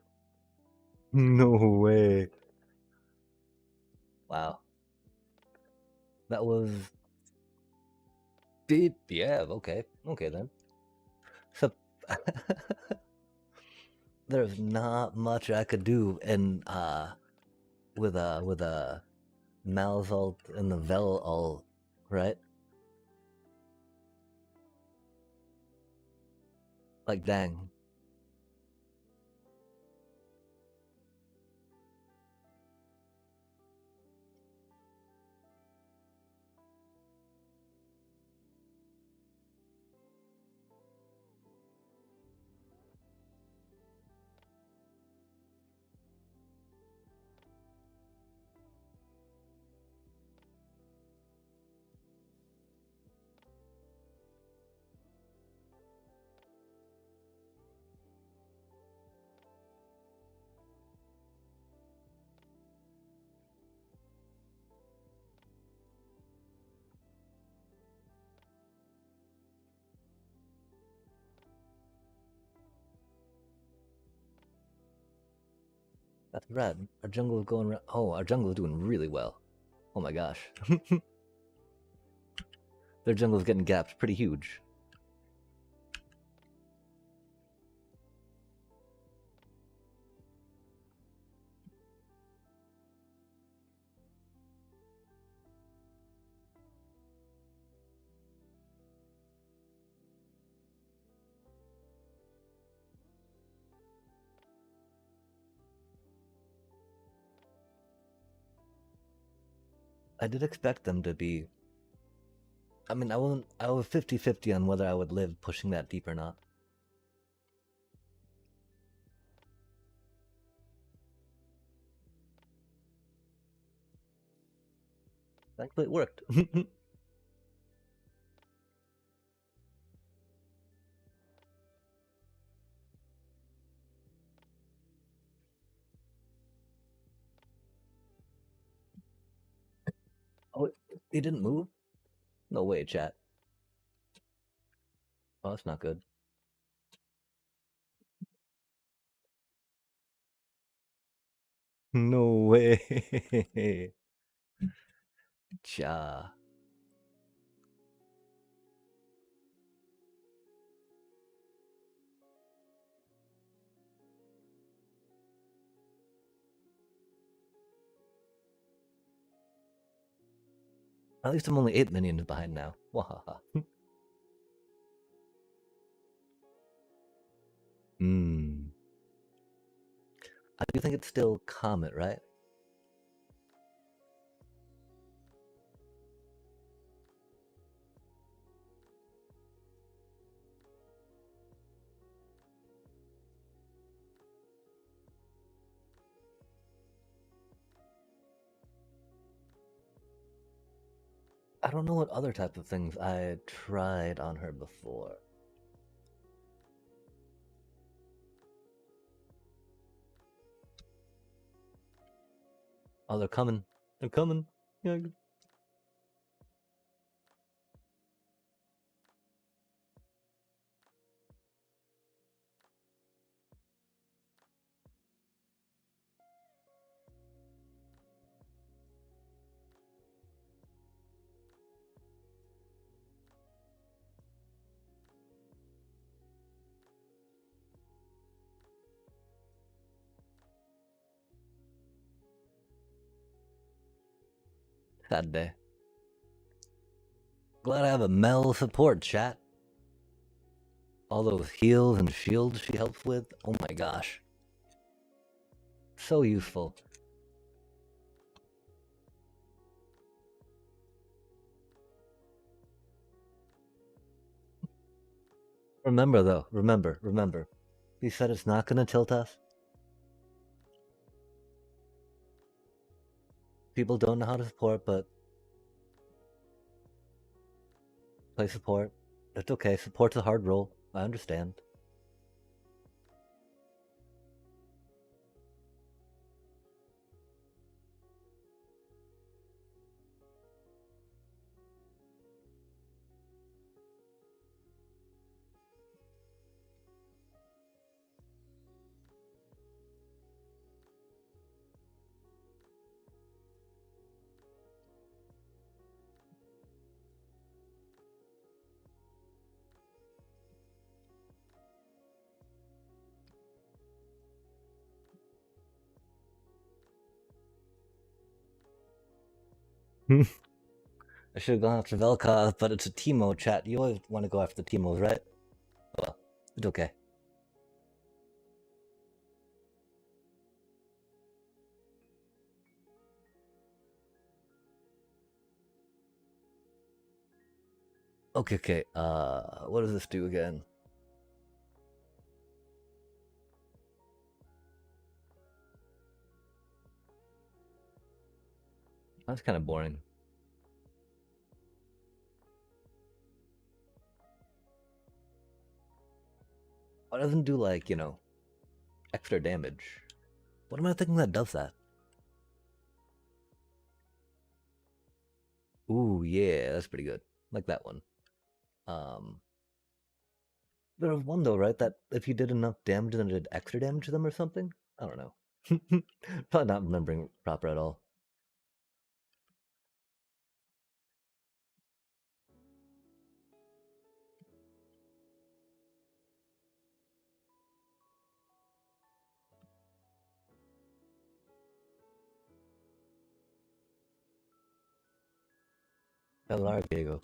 No way. Wow. That was deep. Yeah, okay. Okay then. So there's not much I could do in with a Malzalt and the Vel all right? Like dang. That's rad. Our jungle is going. Oh, our jungle is doing really well. Oh my gosh, their jungle is getting gapped pretty huge. I did expect them to be. I mean, I wasn't. I was 50-50 on whether I would live pushing that deep or not. Thankfully, it worked. Oh, it didn't move. No way, chat. Oh, that's not good. No way. Cha. At least I'm only 8 minions behind now. Wahaha. I do think it's still Comet, right? I don't know what other type of things I tried on her before. Oh, they're coming. They're coming. Yeah. Sad day. Glad I have a Mel support, chat. All those heals and shields she helps with. Oh my gosh. So useful. Remember though, remember. He said it's not gonna tilt us. People don't know how to support, but play support. It's okay, support's a hard role. I understand. I should have gone after Vel'Koz, but it's a Teemo chat. You always want to go after the Teemos, right? Well, it's okay. Okay. What does this do again? That's kind of boring. Why doesn't do like, extra damage? What am I thinking that does that? Ooh, yeah, that's pretty good. Like that one. There was one though, right? That if you did enough damage, then it did extra damage to them or something. I don't know. Probably not remembering proper at all. Hello, Diego.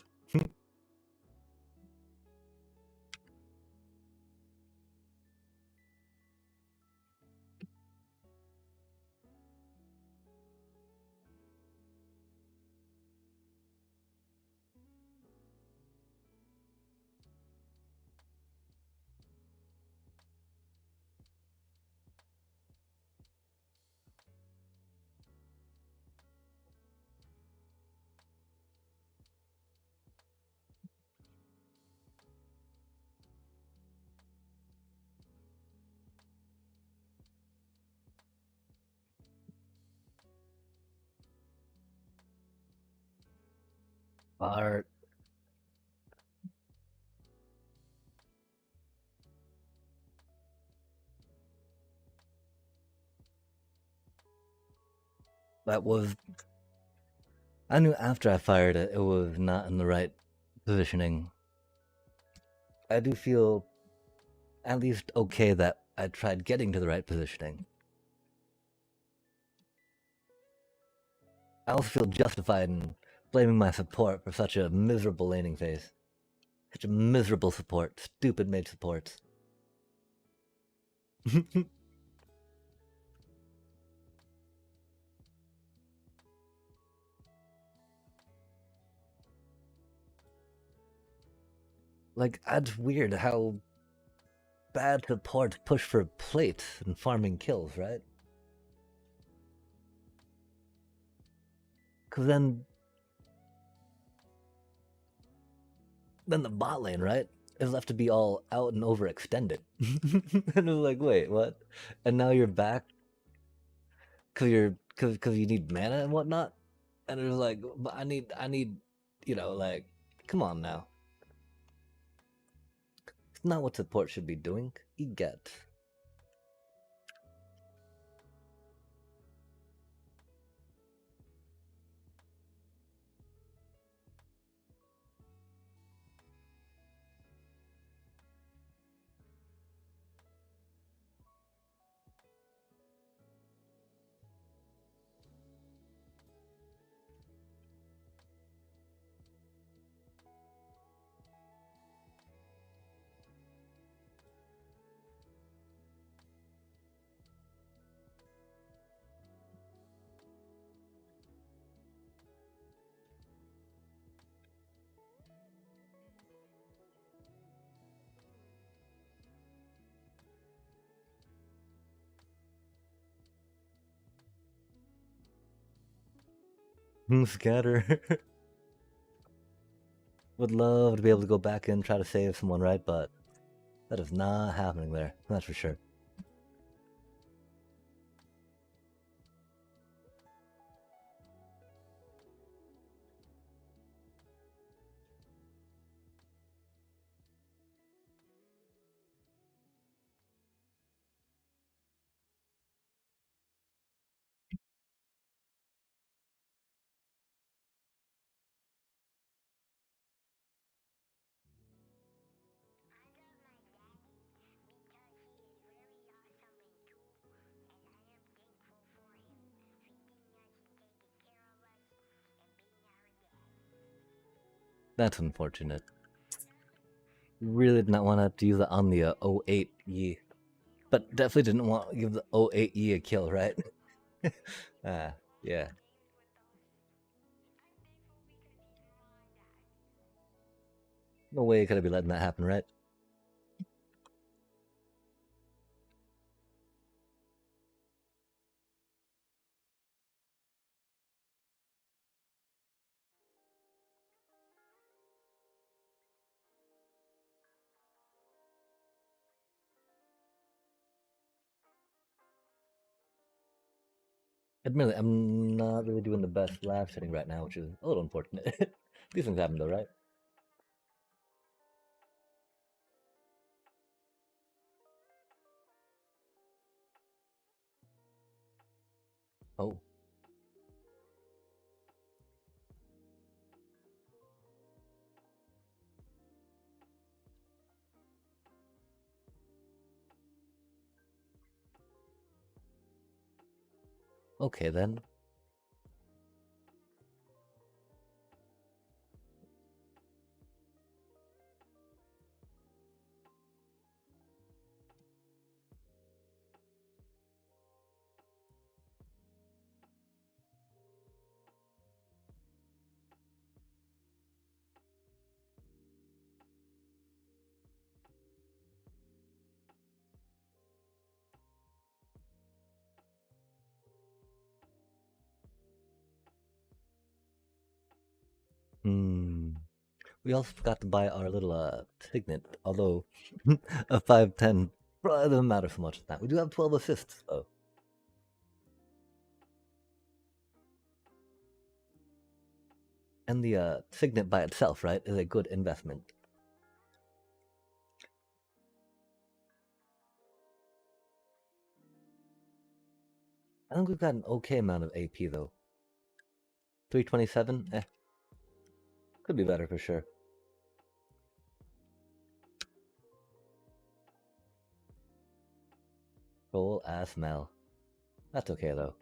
Art. That was. I knew after I fired it, it was not in the right positioning. I do feel at least okay that I tried getting to the right positioning. I also feel justified in blaming my support for such a miserable laning phase. Such a miserable support. Stupid mage supports. Like, that's weird how bad supports push for plates and farming kills, right? Because then the bot lane, right, is left to be all out and overextended. And it's like, wait, what? And now you're back because you need mana and whatnot. And it's like, but I need, like, come on now. It's not what support should be doing. Eget. Scatter. Would love to be able to go back and try to save someone, right? But that is not happening there. That's for sure. That's unfortunate. Really did not want to use it on the 08 Yi. But definitely didn't want to give the 08 Yi a kill, right? Yeah. No way you could have been letting that happen, right? Admittedly, I'm not really doing the best live setting right now, which is a little unfortunate. These things happen though, right? Oh. Okay then. We also forgot to buy our little signet, although a 510 probably doesn't matter so much as that. We do have 12 assists though. And the signet by itself, right, is a good investment. I think we've got an okay amount of AP though. 327? Could be better for sure. Full ass Mel. That's okay though.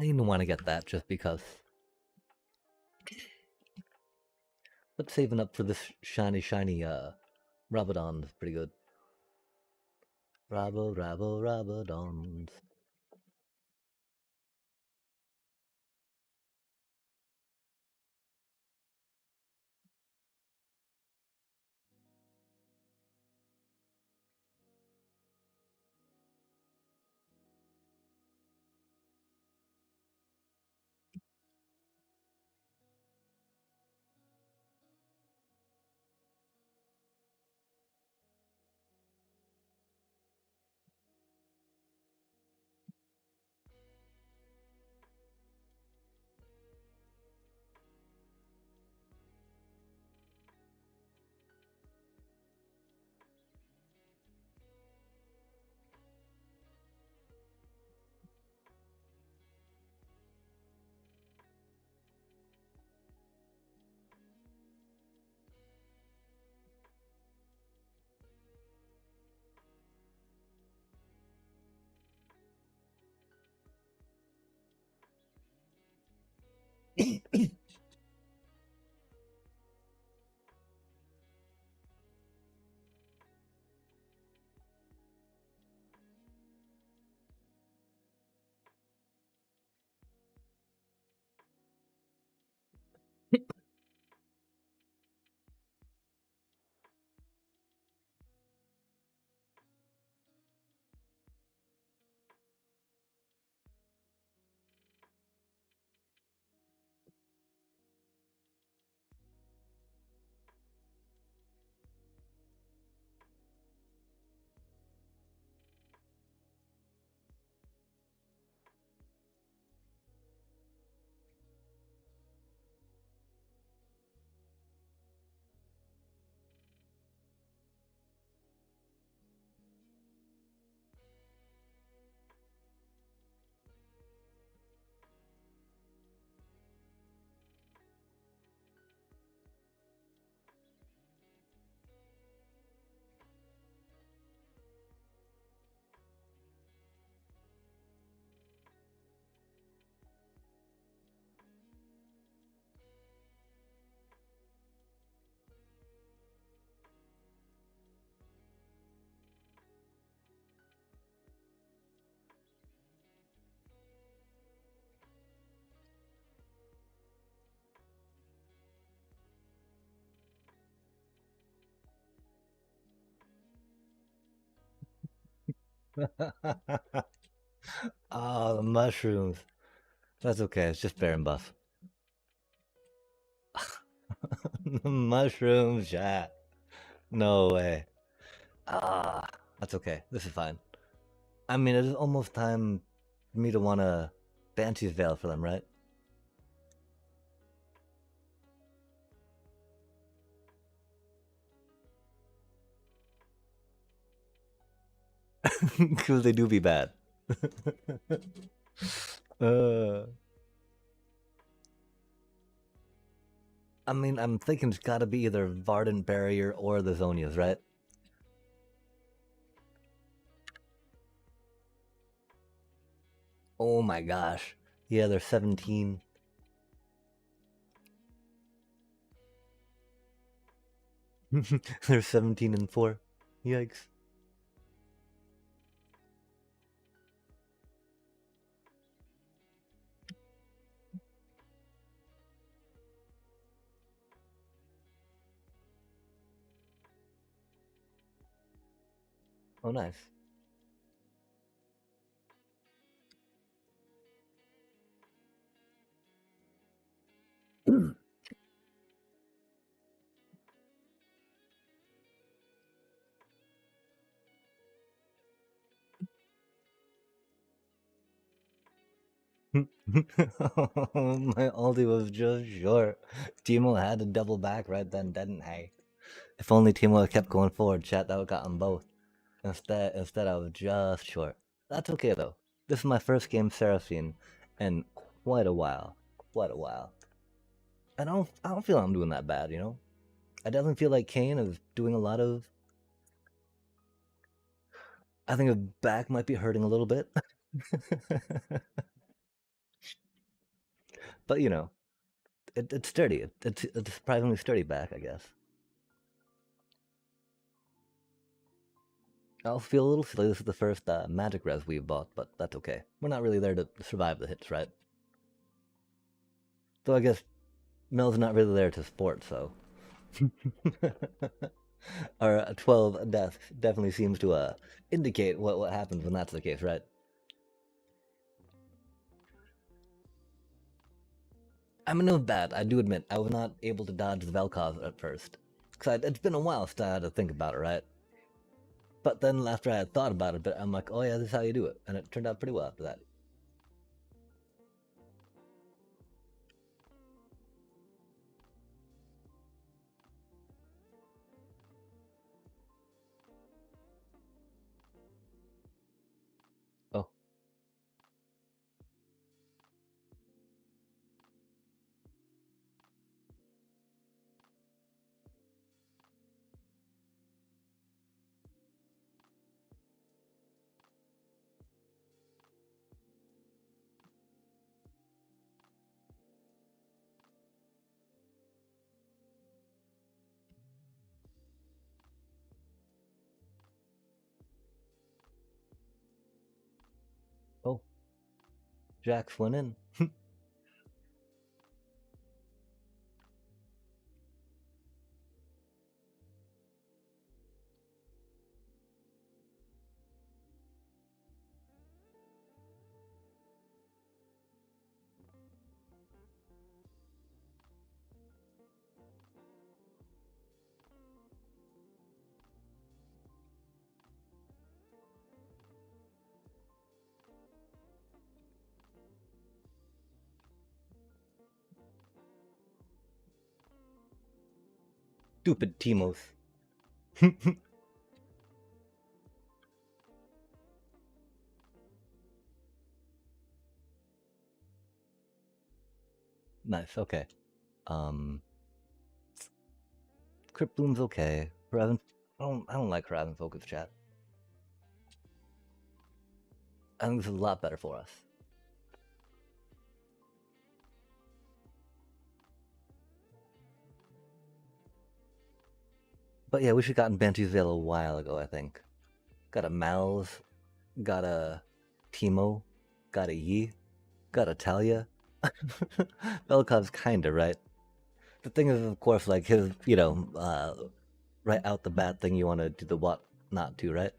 I didn't want to get that just because. But saving up for this shiny Rabadon is pretty good. Rabadons. Oh, the mushrooms. That's okay. It's just Baron buff. Mushrooms, yeah. No way. Ah, that's okay. This is fine. I mean, it is almost time for me to want to Banshee's Veil for them, right? Because they do be bad. uh, I mean, I'm thinking it's got to be either Vardant Barrier or the Zonias, right? Oh my gosh. Yeah, they're 17. They're 17 and 4. Yikes. Oh, nice. My ulti was just short. Timo had to double back right then, didn't he? If only Timo had kept going forward, chat, that would have got them both. Instead, I was just short. That's okay though. This is my first game Seraphine in quite a while. Quite a while. I don't feel I'm doing that bad, you know? I definitely feel like Kane is doing a lot of. I think his back might be hurting a little bit. But you know, it's sturdy. It's a surprisingly sturdy back, I guess. I'll feel a little silly. This is the first magic res we've bought, but that's okay. We're not really there to survive the hits, right? Though I guess Mel's not really there to sport, so. Our 12 death definitely seems to indicate what happens when that's the case, right? I'm no bad. I do admit I was not able to dodge the Vel'Koz at first, because it's been a while since I had to think about it, right? But then after I had thought about it, but I'm like, oh yeah, this is how you do it, and it turned out pretty well after that. Oh, oh, Jax went in. Stupid Timos. Nice. Okay. Um, Crypt Bloom's okay. Horizon. I don't like Horizon Focus chat. I think this is a lot better for us. But yeah, we should have gotten Banshee's Veil a while ago, I think. Got a Mal's, got a Timo, got a Yi, got a Talia. Vel'Koz's kinda, right? The thing is, of course, like his, right out the bat thing you want to do the what not to, right?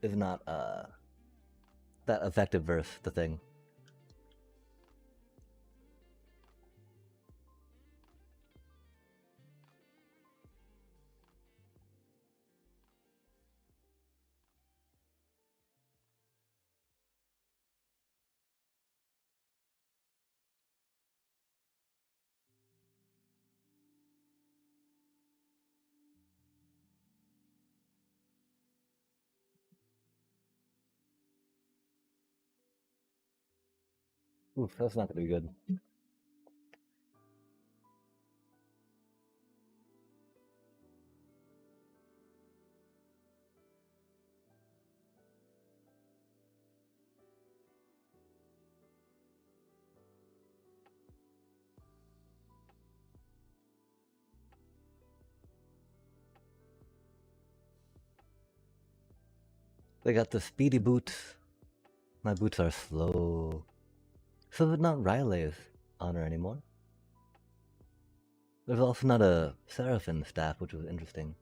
Is not, that effective verse the thing. Oof, that's not gonna be good. They got the speedy boots. My boots are slow. So they're not Riley's honor anymore. There's also not a Seraphim staff, which was interesting.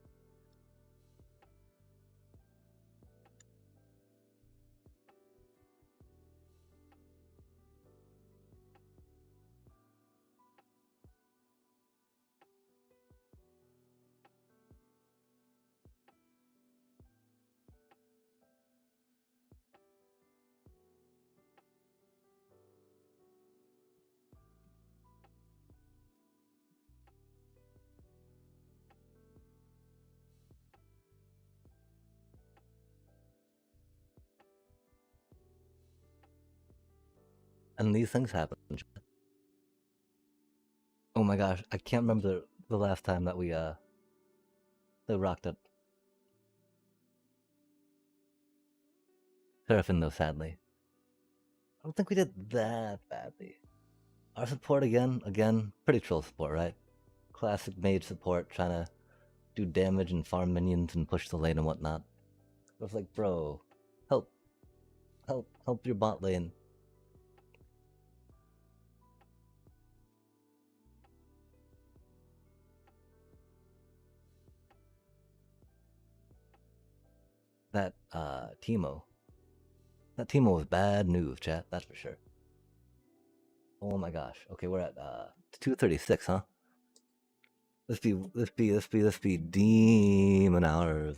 And these things happen. Oh my gosh, I can't remember the last time that they rocked it. Seraphim though, sadly. don't think we did that badly. Our support again, pretty troll support, right? Classic mage support, trying to do damage and farm minions and push the lane and whatnot. I was like, bro, help, help your bot lane. That Teemo. That Teemo was bad news, chat. That's for sure. Oh my gosh. Okay, we're at 236, huh? Let's be demon hours.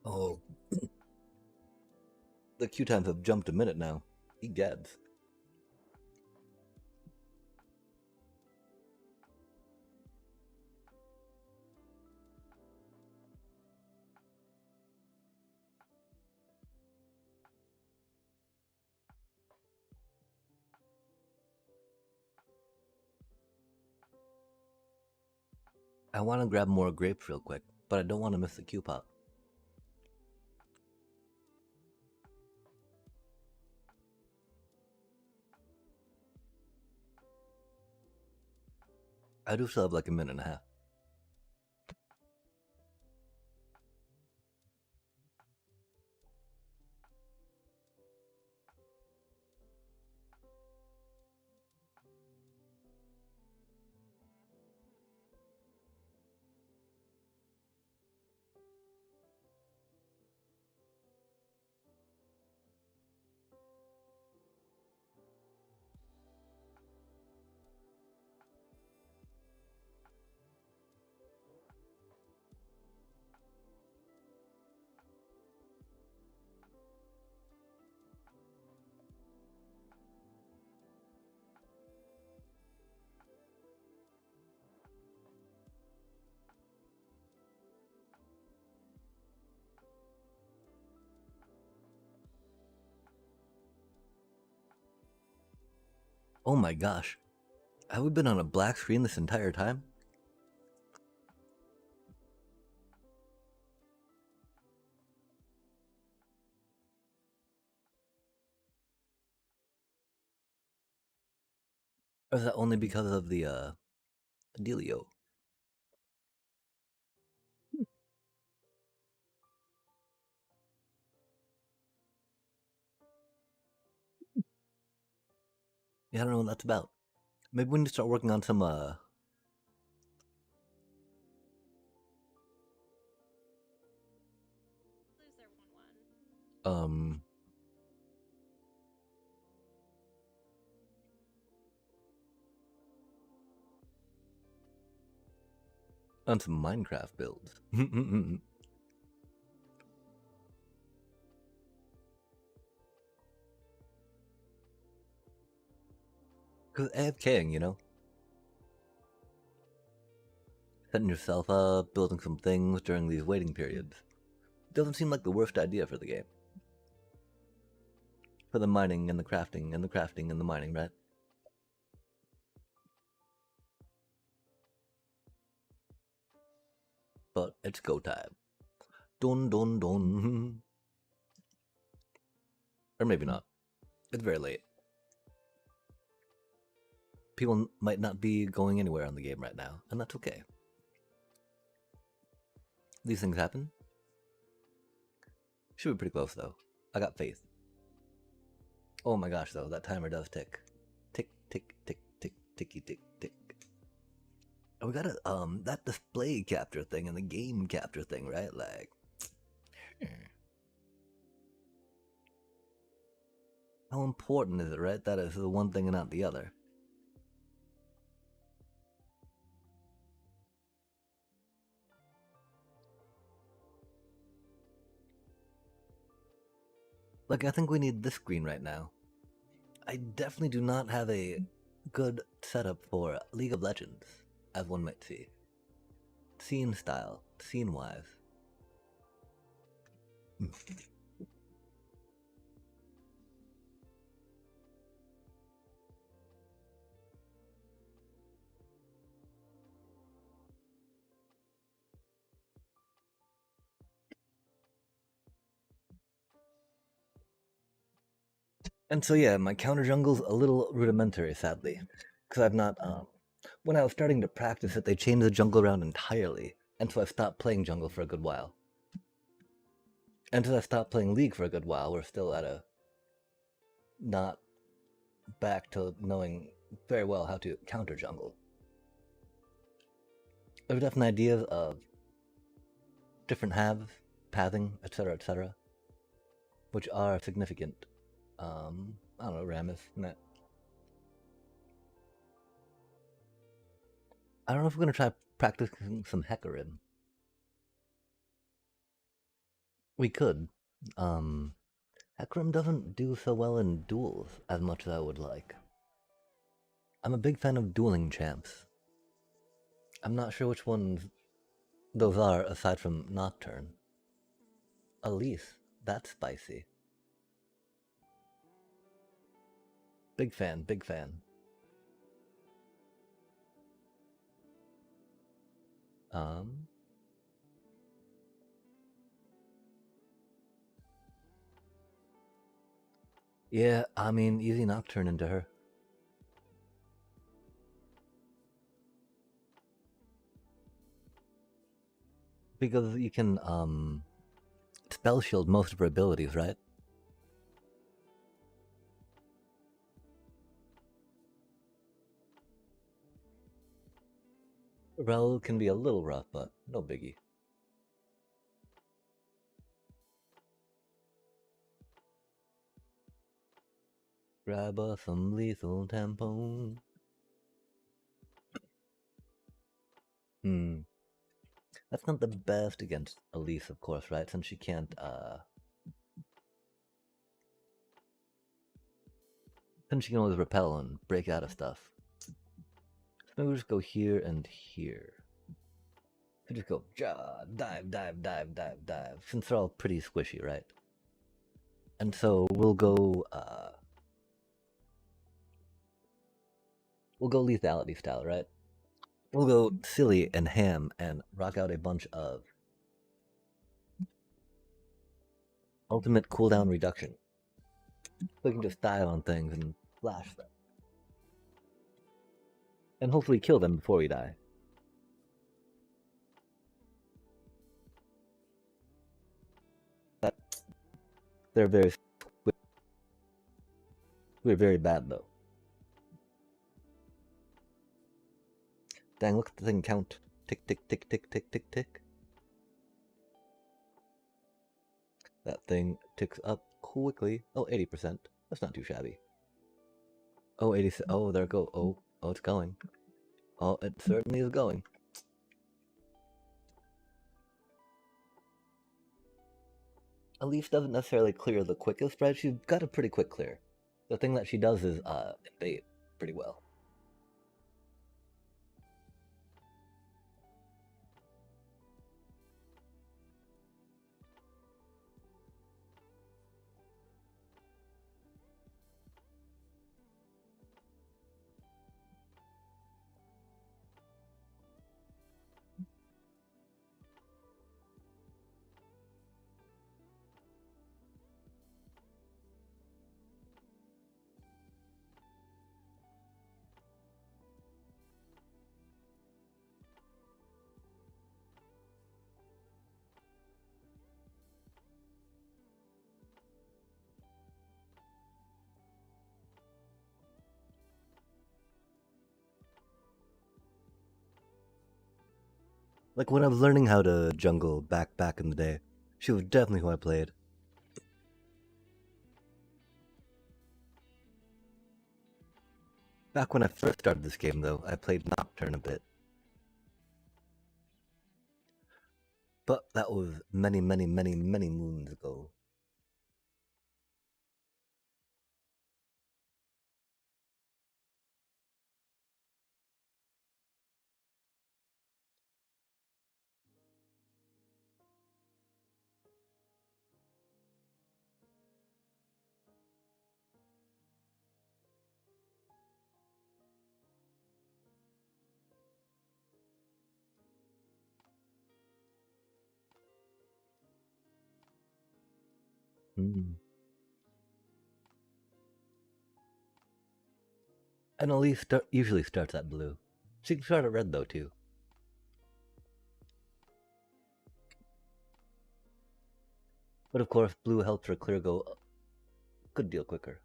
Oh, the queue times have jumped a minute now. Egads. I want to grab more grapes real quick, but I don't want to miss the queue pop. I do still have like a minute and a half. Oh my gosh. Have we been on a black screen this entire time? Or is that only because of the dealio? Yeah, I don't know what that's about. Maybe we need to start working on some um on some Minecraft builds. Because AFKing, you know? Setting yourself up, building some things during these waiting periods. Doesn't seem like the worst idea for the game. For the mining and the crafting and the crafting and the mining, right? But it's go time. Dun dun dun. Or maybe not. It's very late. People might not be going anywhere on the game right now, and that's okay. These things happen. Should be pretty close though. I got faith. Oh my gosh, though, that timer does tick. Tick, tick, tick, tick, ticky, tick, tick. And we got a, that display capture thing and the game capture thing, right? Like, how important is it, right? That is the one thing and not the other. Like, I think we need this screen right now. I definitely do not have a good setup for League of Legends, as one might see. Scene style, scene wise. And so yeah, my counter jungle's a little rudimentary, sadly, because I've not. When I was starting to practice it, they changed the jungle around entirely, and so I stopped playing jungle for a good while. And since I stopped playing League for a good while, we're still at a not back to knowing very well how to counter jungle. There's definitely ideas of different halves, pathing, etc., which are significant. I don't know, Rammus, Matt. I don't know if we're gonna try practicing some Hecarim. We could. Hecarim doesn't do so well in duels as much as I would like. I'm a big fan of dueling champs. I'm not sure which ones those are aside from Nocturne. Elise, that's spicy. Big fan, big fan. Um, yeah, I mean, easy Nocturne into her. Because you can, spell shield most of her abilities, right? Rel can be a little rough, but no biggie. Grab us some lethal tampon. That's not the best against Elise, of course, right? Since she can't, Since she can always repel and break out of stuff. So maybe we'll just go here and here. So just go, dive, dive, dive, dive, dive. Since they're all pretty squishy, right? And so we'll go, We'll go lethality style, right? We'll go silly and ham and rock out a bunch of ultimate cooldown reduction. So we can just dive on things and flash them. And hopefully kill them before we die. They're very bad though. Dang, look at the thing count. Tick, tick, tick, tick, tick, tick, tick. That thing ticks up quickly. Oh, 80%. That's not too shabby. Oh, 80. Oh, there it goes. Oh, it's going. Oh, it certainly is going. Elise doesn't necessarily clear the quickest, right? She's got a pretty quick clear. The thing that she does is invade pretty well. Like when I was learning how to jungle back in the day, she was definitely who I played. Back when I first started this game, though, I played Nocturne a bit. But that was many, many, many, many moons ago. Mm. And Elise usually starts at blue. She can start at red, though, too. But of course, blue helps her clear go a good deal quicker.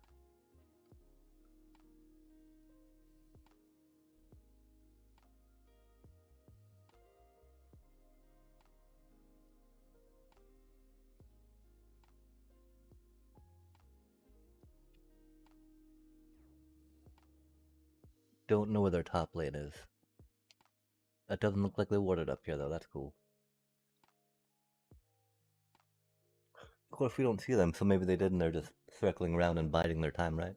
Don't know where their top lane is. That doesn't look like they warded up here, though. That's cool. Of course, we don't see them, so maybe they did, and they're just circling around and biding their time, right?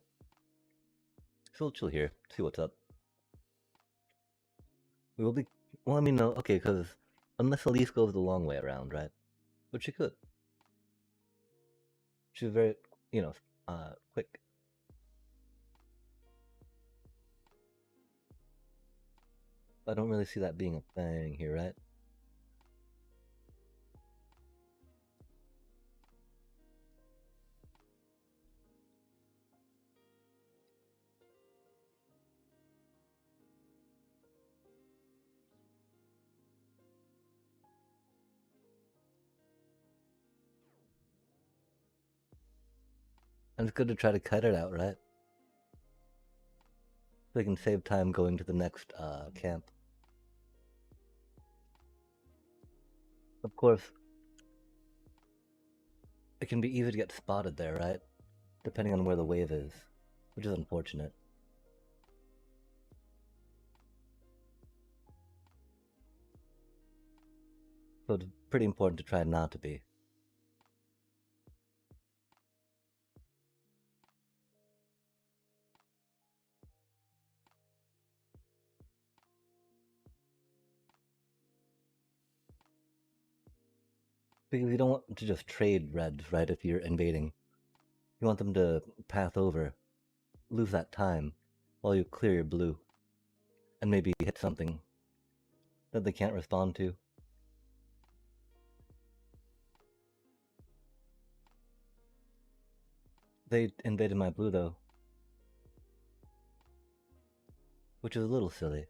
So we'll chill here, see what's up. We will be. Well, I mean, no, okay, because unless Elise goes the long way around, right? But she could. She's very, quick. I don't really see that being a thing here, right? And it's good to try to cut it out, right? So we can save time going to the next camp. Of course, it can be easy to get spotted there, right? Depending on where the wave is, which is unfortunate. So it's pretty important to try not to be. Because you don't want to just trade reds, right, if you're invading. You want them to path over, lose that time, while you clear your blue. and maybe hit something that they can't respond to. They invaded my blue though, which is a little silly.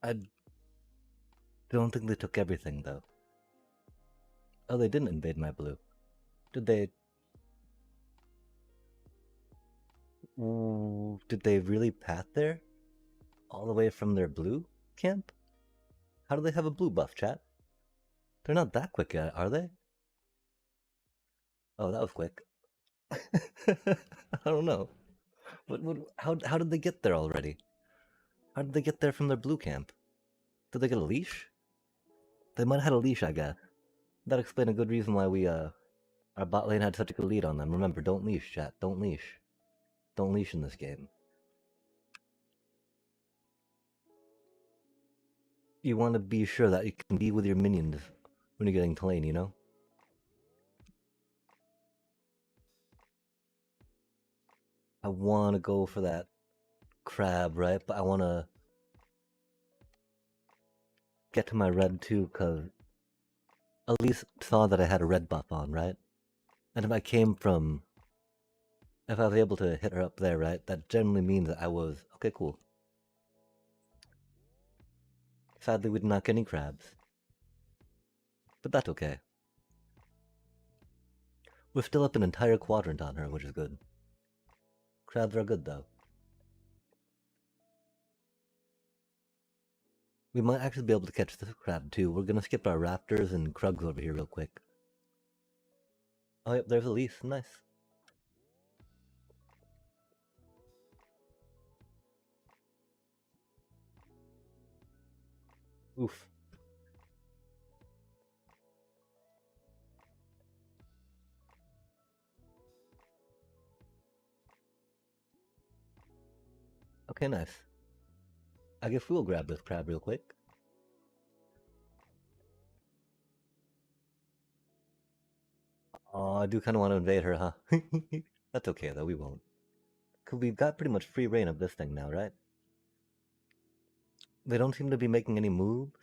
I don't think they took everything though. Oh, they didn't invade my blue. Did they? Ooh, did they really path there? All the way from their blue camp? How do they have a blue buff, chat? They're not that quick yet, are they? Oh, that was quick. I don't know. How did they get there already? How did they get there from their blue camp? Did they get a leash? They might have had a leash, I guess. That'd explain a good reason why our bot lane had such a good lead on them. Remember, don't leash, chat. Don't leash. Don't leash in this game. You want to be sure that you can be with your minions when you're getting to lane, you know? I want to go for that crab, right? But I want to get to my red too, because Elise saw that I had a red buff on, right? And if I was able to hit her up there, right? That generally means that I was, okay, cool. Sadly, we did not get any crabs. But that's okay. We're still up an entire quadrant on her, which is good. Crabs are good, though. We might actually be able to catch this crab, too. We're gonna skip our raptors and Krugs over here real quick. Oh, yep, there's Elise. Nice. Oof. Okay, nice. I guess we'll grab this crab real quick. Oh, I do kind of want to invade her, huh? That's okay, though. We won't. Because we've got pretty much free reign of this thing now, right? They don't seem to be making any moves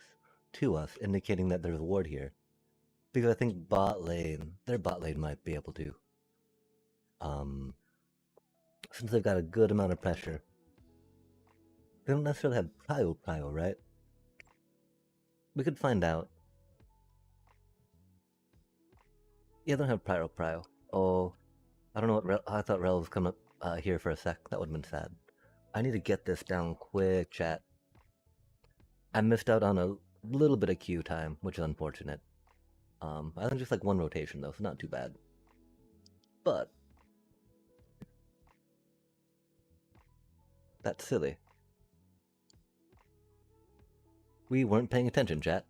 to us, indicating that there's a ward here. Because I think their bot lane might be able to. Since they've got a good amount of pressure. They don't necessarily have prio, right? We could find out. Yeah, they don't have prio. Oh, I don't know what I thought Rel was coming up here for a sec. That would have been sad. I need to get this down quick, chat. I missed out on a little bit of queue time, which is unfortunate. I think just like one rotation though, so not too bad. But that's silly. We weren't paying attention, chat.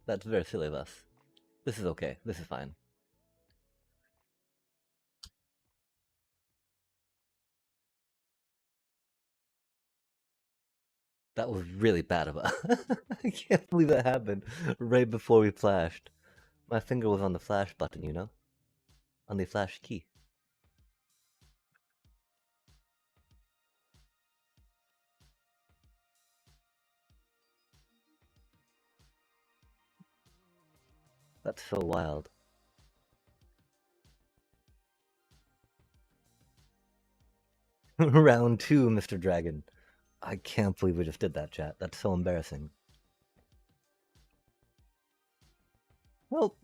That's very silly of us. This is okay. This is fine. That was really bad of us. I can't believe that happened right before we flashed. My finger was on the flash button, you know? On the flash key. That's so wild. Round 2, Mr. Dragon. I can't believe we just did that, chat. That's so embarrassing. Well,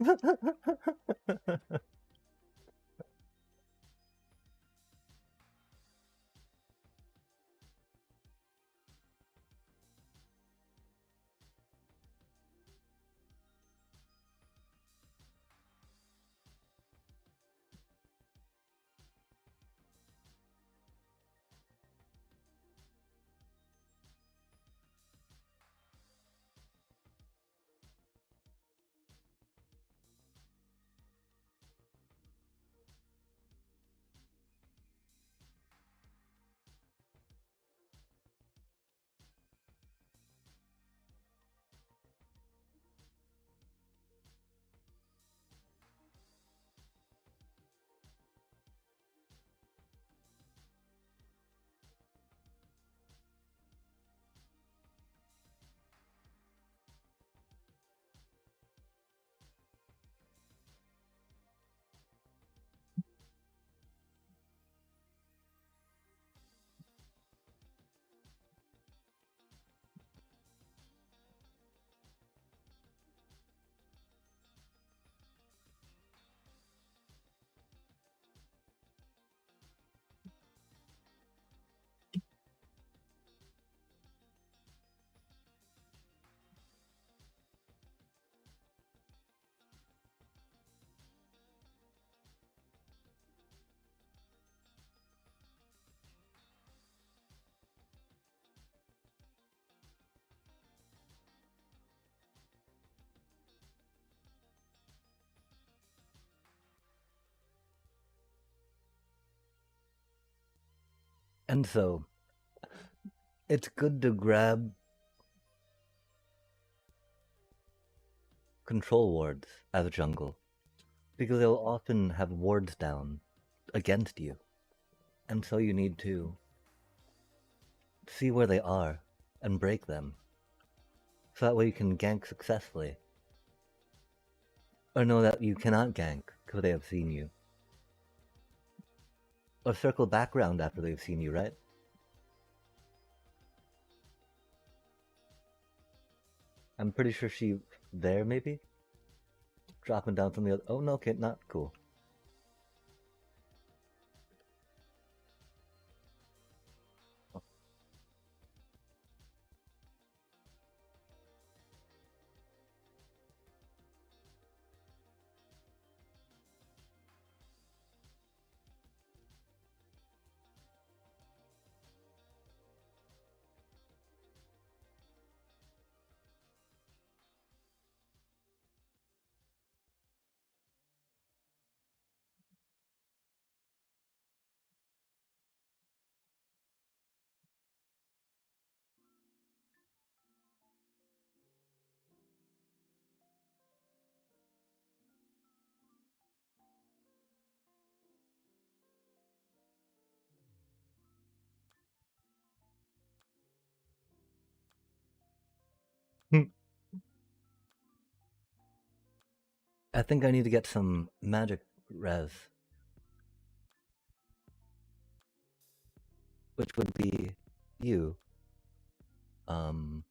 And so, it's good to grab control wards as a jungle, because they'll often have wards down against you. And so you need to see where they are and break them, so that way you can gank successfully. Or know that you cannot gank because they have seen you. Or circle back around after they've seen you, right? I'm pretty sure she's there, maybe? Dropping down from the other. Oh, no, okay, not cool. I think I need to get some magic res, which would be you. I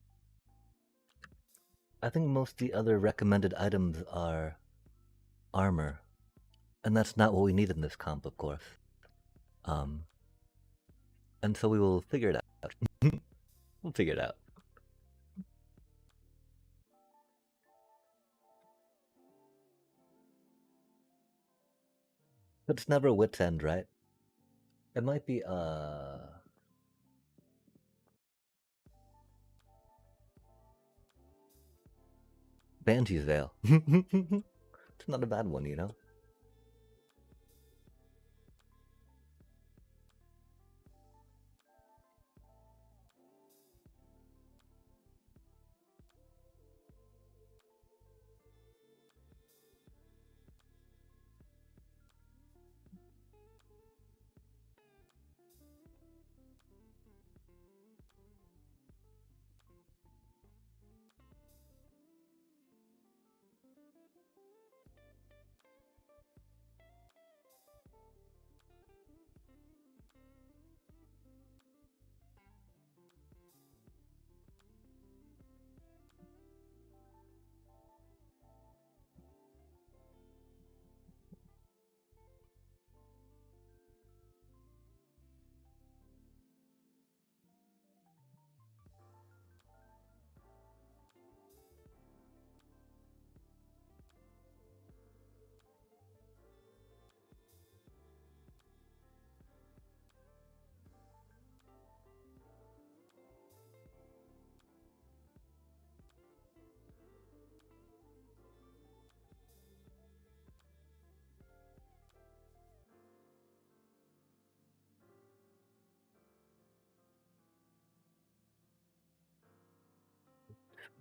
think most of the other recommended items are armor, and that's not what we need in this comp, of course. Um, and so we will figure it out. We'll figure it out. But it's never wit's end, right? It might be Banshee's Veil. It's not a bad one, you know?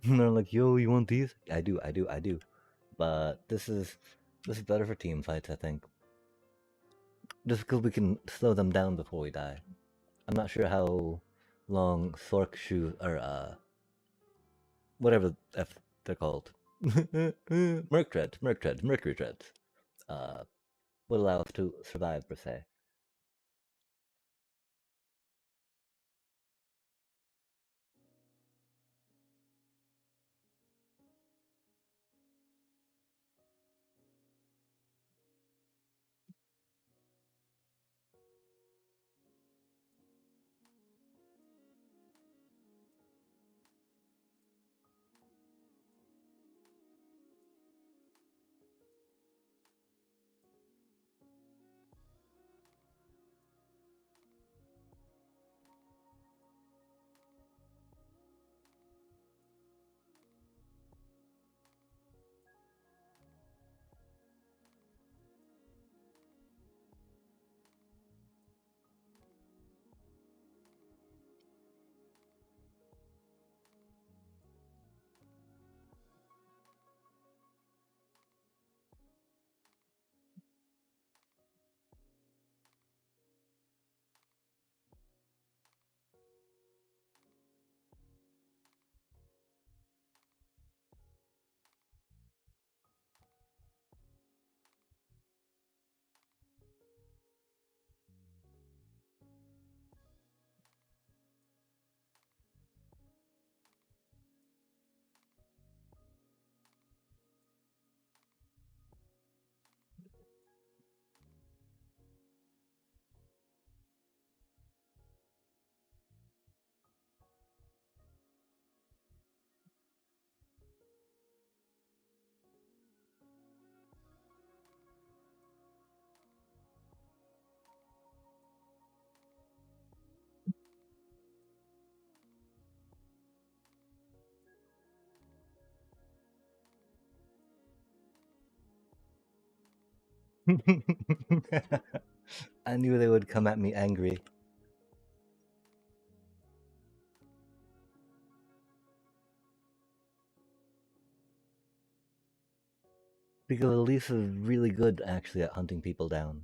And they're like, yo, you want these? I do, I do, I do. But this is better for team fights, I think. Just because we can slow them down before we die. I'm not sure how long Sork shoes or whatever F they're called. Merc treads, Mercury treads. Would allow us to survive per se. I knew they would come at me angry. Because Elise is really good actually at hunting people down.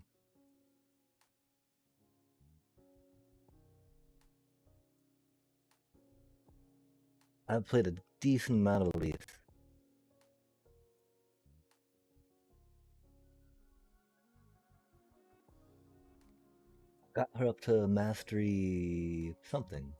I've played a decent amount of Elise. Got her up to mastery something.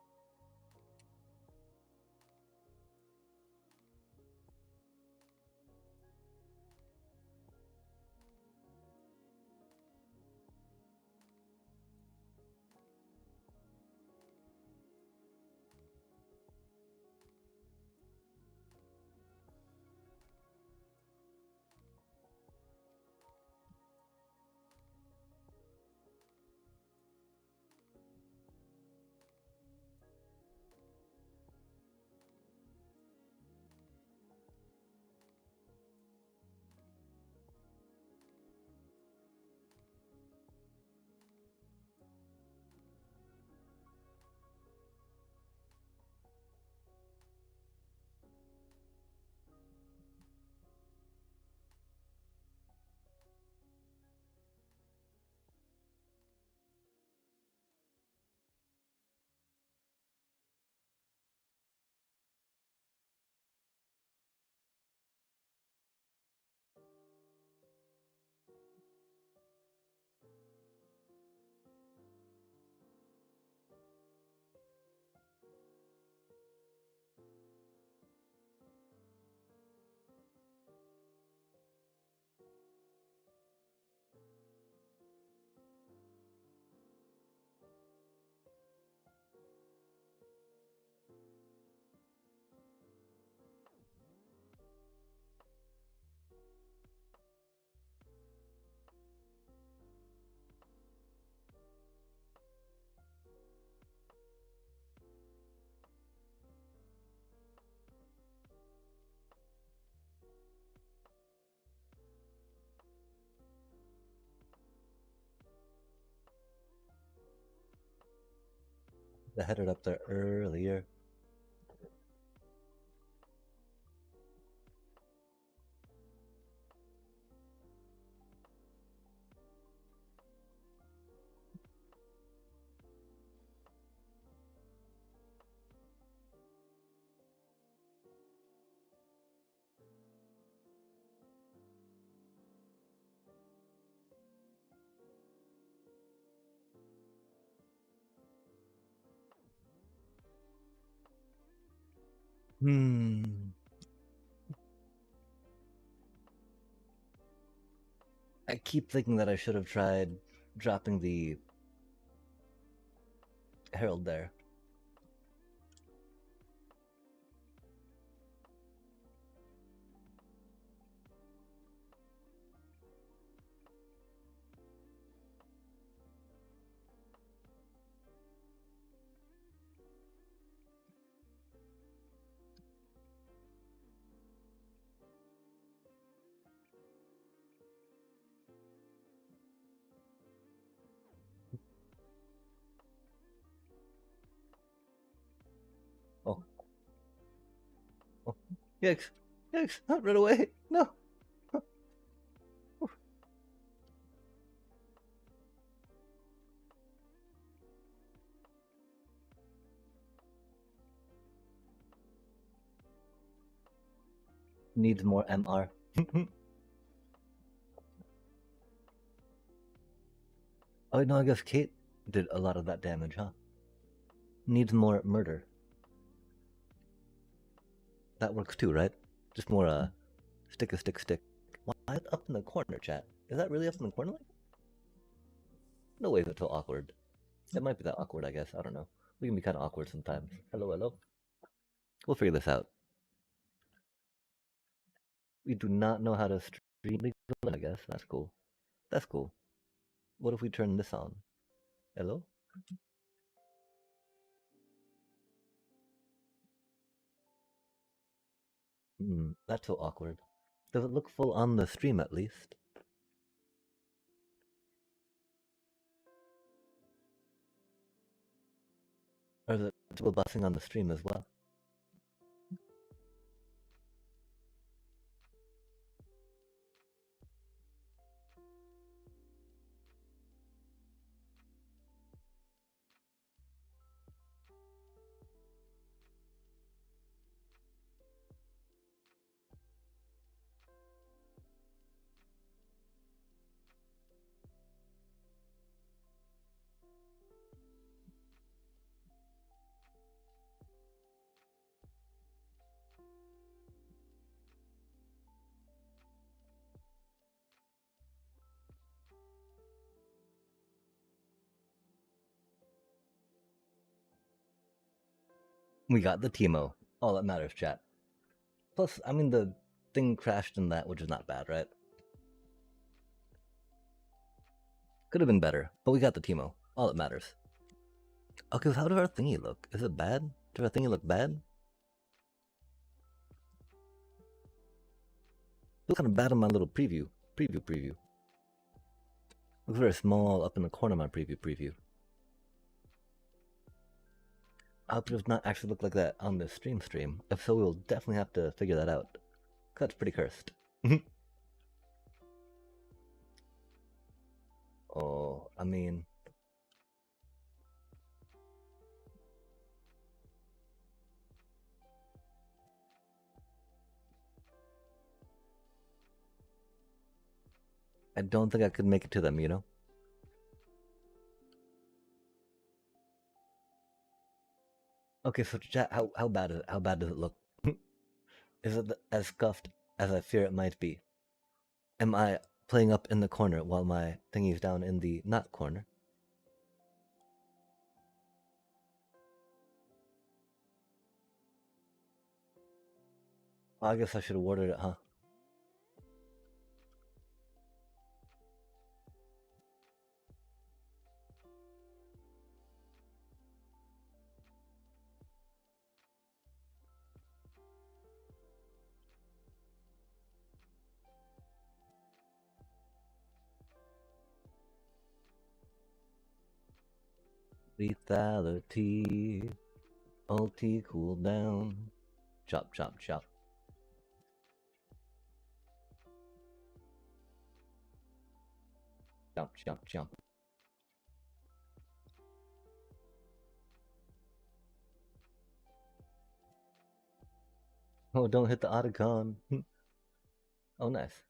I headed up there earlier. Hmm. I keep thinking that I should have tried dropping the Herald there. Oh, oh. Yikes! Yikes! Run away! No! Needs more MR. Oh no, I guess Kate did a lot of that damage, huh? Needs more murder. That works too, right? Just more stick a stick stick. Why is it up in the corner, chat? Is that really up in the corner? No way it's so awkward. It might be that awkward, I guess. I don't know. We can be kind of awkward sometimes. Hello, hello. We'll figure this out. We do not know how to stream League of Legends, I guess. That's cool. That's cool. What if we turn this on? Hello? That's so awkward. Does it look full on the stream at least? Or is it people buffing on the stream as well? We got the Teemo. All that matters, chat. Plus, I mean, the thing crashed in that, which is not bad, right? Could have been better, but we got the Teemo. All that matters. Okay, so how does our thingy look? Is it bad? Does our thingy look bad? It looks kind of bad on my little preview. Preview. Looks very small up in the corner of my preview. I hope it does not actually look like that on the stream. If so, we'll definitely have to figure that out. That's pretty cursed. Oh, I mean... I don't think I could make it to them, you know? Okay, so chat, how bad is it? How bad does it look? Is it as scuffed as I fear it might be? Am I playing up in the corner while my thingy's down in the not corner? Well, I guess I should have ordered it, huh? Lethality. Ulti cooldown. Chop. Jump. Oh, don't hit the Otacon. Oh, nice.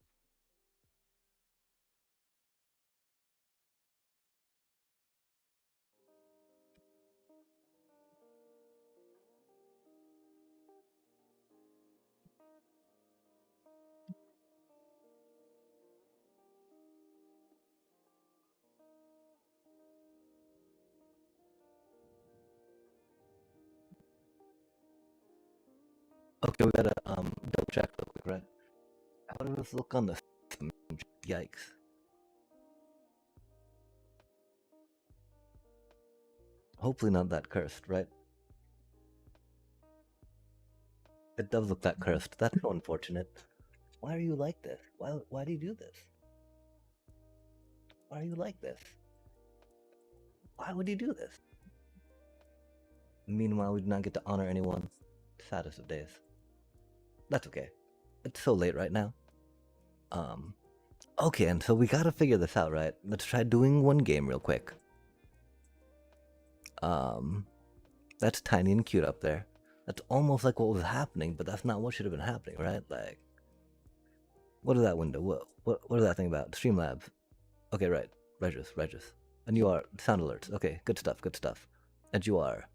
Okay, we gotta double check real quick, right? How does this look on the yikes? Hopefully not that cursed, right? It does look that cursed. That's so unfortunate. Why are you like this? Why do you do this? Why are you like this? Why would you do this? Meanwhile, we do not get to honor anyone. Saddest of days. That's okay. It's so late right now. Okay, and so we gotta figure this out, right? Let's try doing one game real quick. That's tiny and cute up there. That's almost like what was happening, but that's not what should have been happening, right? Like, what is that window? What is that thing about? Streamlabs. Okay, right. Regis. And you are sound alerts. Okay, good stuff. And you are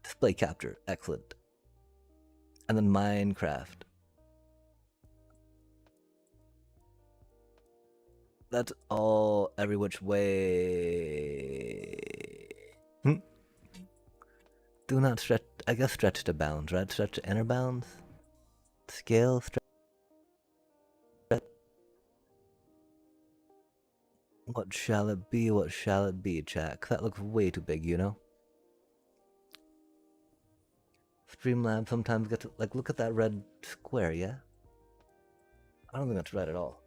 display capture. Excellent. And then Minecraft. That's all every which way. Do not stretch. I guess stretch to bounds, right? Stretch to inner bounds. Scale. Stretch. What shall it be? Chat? 'Cause that looks way too big, you know? Streamlabs sometimes gets like, look at that red square, yeah? I don't think that's red at all.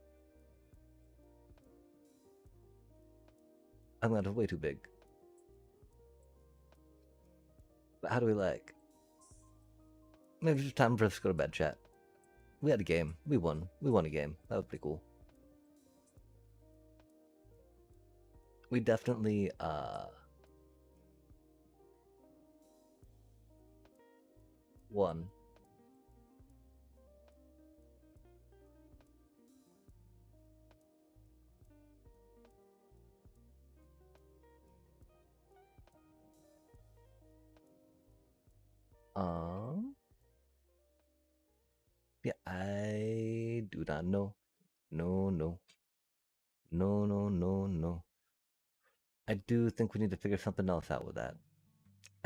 I think that's way too big. But how do we like? Maybe it's time for us to go to bed, chat. We had a game. We won. We won a game. That was pretty cool. We definitely won. Yeah, I do not know. No, no. No, no, no, no. I do think we need to figure something else out with that.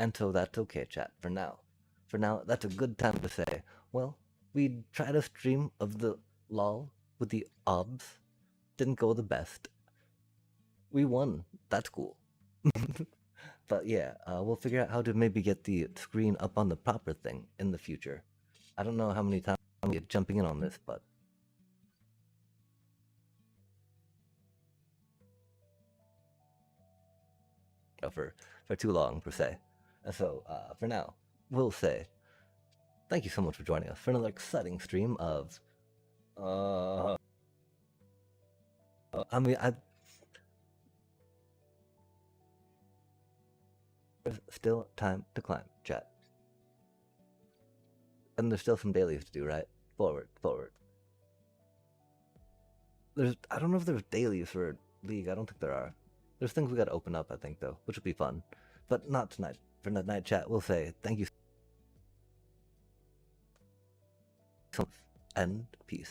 And so that's okay, chat, for now. For now, that's a good time to say, well, we tried a stream of the LOL with the OBS. Didn't go the best. We won. That's cool. But yeah, we'll figure out how to maybe get the screen up on the proper thing in the future. I don't know how many times I'm jumping in on this, but for too long per se. And so for now, we'll say thank you so much for joining us for another exciting stream of. I mean, there's still time to climb, chat, and there's still some dailies to do. Right, forward, forward. I don't know if there's dailies for League. I don't think there are. There's things we got to open up, I think, though, which would be fun, but not tonight. For the night chat, we'll say thank you so much and peace.